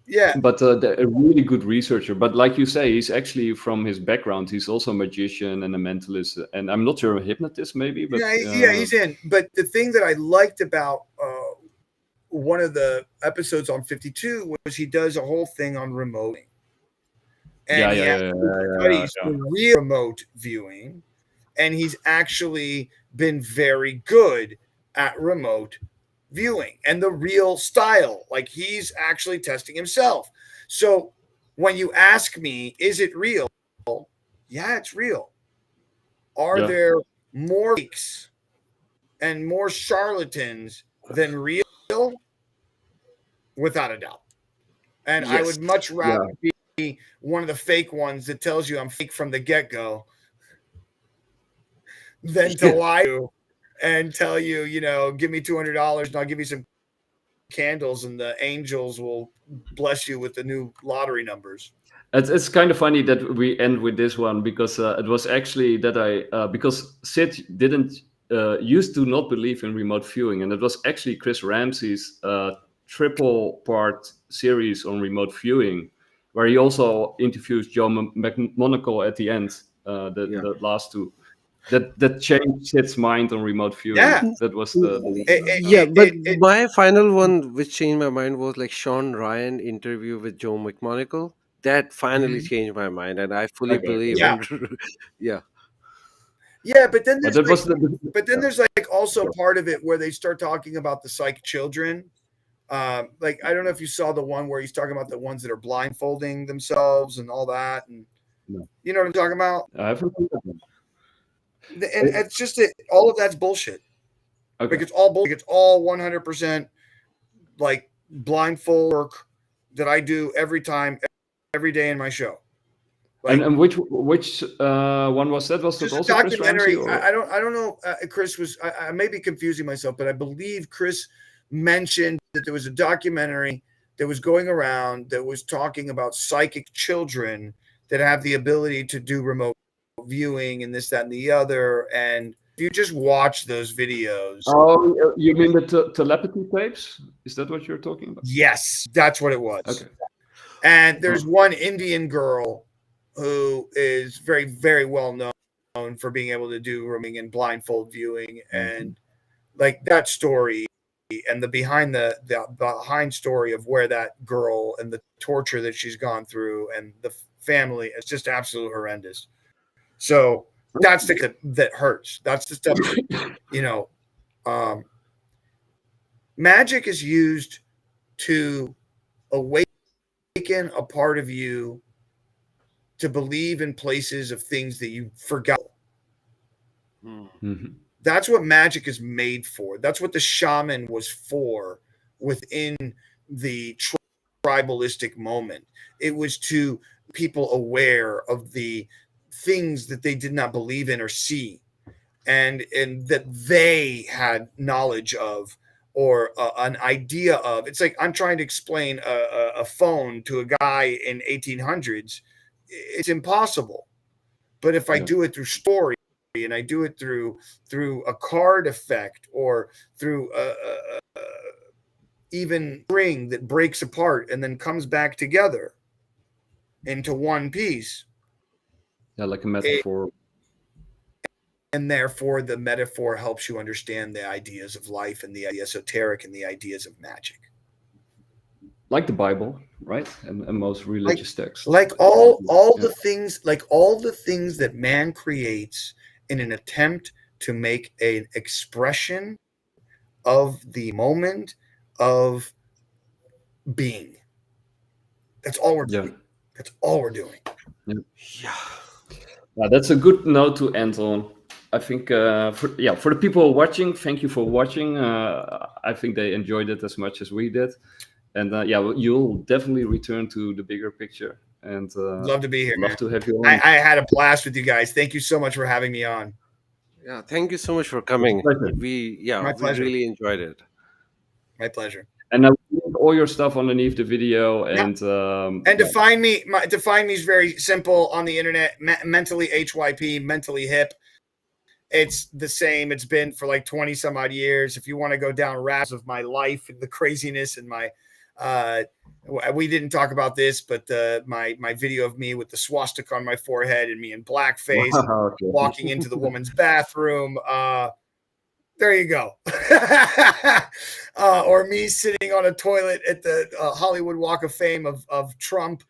Yeah. but a really good researcher. But like you say, he's actually from his background. He's also a magician and a mentalist, and I'm not sure a hypnotist, maybe. But Yeah, he's in. But the thing that I liked about one of the episodes on 52 was he does a whole thing on remoting, and he actually studies the real remote viewing, and he's actually been very good at remote viewing and the real style. Like he's actually testing himself. So when you ask me, is it real? Yeah, it's real. Are there more fakes and more charlatans than real? Without a doubt. And I Yes. would much rather be one of the fake ones that tells you I'm fake from the get-go than to lie to you and tell you, give me $200 and I'll give you some candles and the angels will bless you with the new lottery numbers. It's kind of funny that we end with this one because it was actually that because Sid didn't used to not believe in remote viewing, and it was actually Chris Ramsey's triple part series on remote viewing, where he also interviews John McMonagle at the end, the last two. That changed Sid's mind on remote viewing. Yeah. That was the Yeah, but my final one, which changed my mind, was like Sean Ryan interview with Joe McMonagle. That finally changed my mind, and I fully believe Yeah. in. Yeah, Yeah, but then But there's that was there's like also part of it where they start talking about the psych children. Like I don't know if you saw the one where he's talking about the ones that are blindfolding themselves and all that, and you know what I'm talking about. I haven't seen that one. And it's just that all of that's bullshit. Okay. Like it's all bullshit. It's all 100% like blindfold work that I do every time, every day in my show. Like, and which one was that? Was that just a also Chris Ramsey? documentary. Or? I don't know. Chris was. I may be confusing myself, but I believe Chris mentioned that there was a documentary that was going around that was talking about psychic children that have the ability to do remote viewing and this, that, and the other. And if you just watch those videos. Oh, you mean the telepathy tapes? Is that what you're talking about? Yes, that's what it was. Okay. And there's one Indian girl who is very, very well known for being able to do rooming and blindfold viewing, and like that story and the behind story of where that girl and the torture that she's gone through and the family, it's just absolutely horrendous. So that's the that hurts. That's the stuff that, magic is used to awaken a part of you to believe in places of things that you forgot. Mm-hmm. That's what magic is made for. That's what the shaman was for within the tribalistic moment. It was to people aware of the things that they did not believe in or see, and that they had knowledge of or an idea of. It's like I'm trying to explain a phone to a guy in 1800s. It's impossible. But if I do it through story and I do it through a card effect or through even string that breaks apart and then comes back together into one piece. Yeah, like a metaphor. And therefore, the metaphor helps you understand the ideas of life and the esoteric and the ideas of magic. like the Bible, right? And most religious texts. Like all the things, like all the things that man creates in an attempt to make an expression of the moment of being. That's all we're doing. That's all we're doing. Yeah. That's a good note to end on. I think for the people watching, thank you for watching. I think they enjoyed it as much as we did, and you'll definitely return to the bigger picture. And love to be here. Love to have you on. I had a blast with you guys. Thank you so much for having me on. Yeah, thank you so much for coming. We really enjoyed it. My pleasure. And I will link all your stuff underneath the video. And to find me is very simple on the internet. Mentally HYP, mentally hip. It's the same. It's been for like 20 some odd years. If you want to go down rabbits of my life and the craziness and my we didn't talk about this, but my video of me with the swastika on my forehead and me in blackface walking into the woman's bathroom. There you go. Or me sitting on a toilet at the Hollywood Walk of Fame of Trump.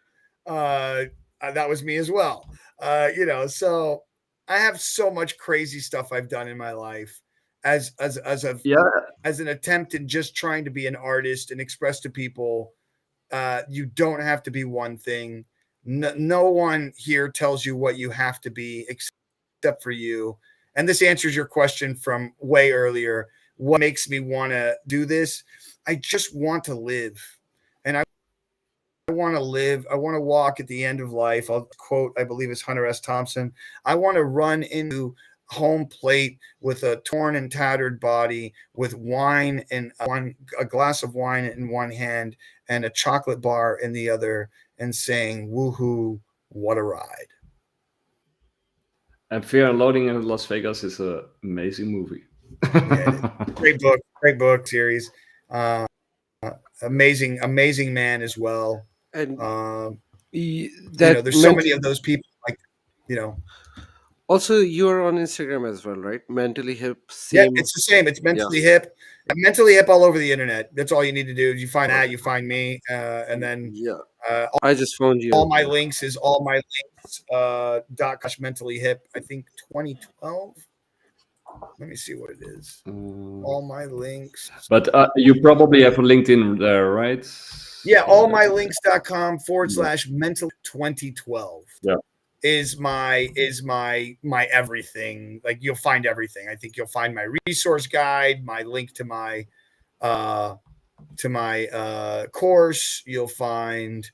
That was me as well. So I have so much crazy stuff I've done in my life as an attempt in just trying to be an artist and express to people. You don't have to be one thing. No one here tells you what you have to be except for you. And this answers your question from way earlier. What makes me want to do this? I just want to live. And I want to live. I want to walk at the end of life. I'll quote, I believe it's Hunter S. Thompson. I want to run into home plate with a torn and tattered body, with wine and a glass of wine in one hand and a chocolate bar in the other, and saying, woohoo, what a ride. And Fear and Loathing in Las Vegas is an amazing movie. Great book series. Amazing man as well. And there's so many of those people, Also, you're on Instagram as well, right? Mentally hip. Yeah, it's the same. It's mentally hip. Mentally hip all over the internet. That's all you need to do. You find that, you find me, and then I just found you. All my links is mentally hip. I think 2012. Let me see what it is. All my links. But you probably have a LinkedIn there, right? Yeah, allmylinks.com/mental 2012. Yeah. Is my everything. Like, you'll find everything. I think you'll find my resource guide, my link to my course. You'll find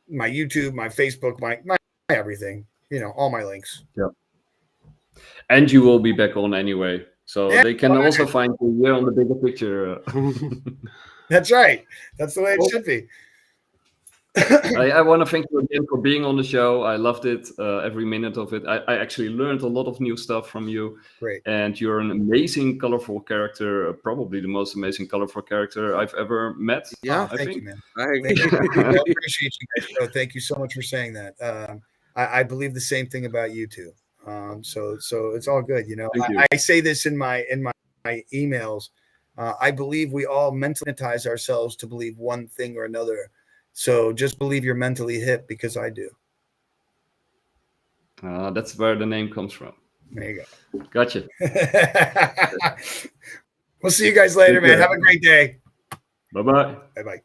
my YouTube, my Facebook, my everything. All my links. Yeah. And you will be back on anyway, so they can also find you here on the bigger picture. That's right. That's the way it should be. I want to thank you again for being on the show. I loved it, every minute of it. I actually learned a lot of new stuff from you. Great. And you're an amazing, colorful character, probably the most amazing, colorful character I've ever met. Yeah, thank you, man. I appreciate you guys. Oh, thank you so much for saying that. I believe the same thing about you too. So it's all good. I say this in my emails. I believe we all mentally hypnotize ourselves to believe one thing or another. So just believe you're mentally hip, because I do. That's where the name comes from. There you go. Gotcha. We'll see you guys later, man. Have a great day. Bye-bye. Bye-bye.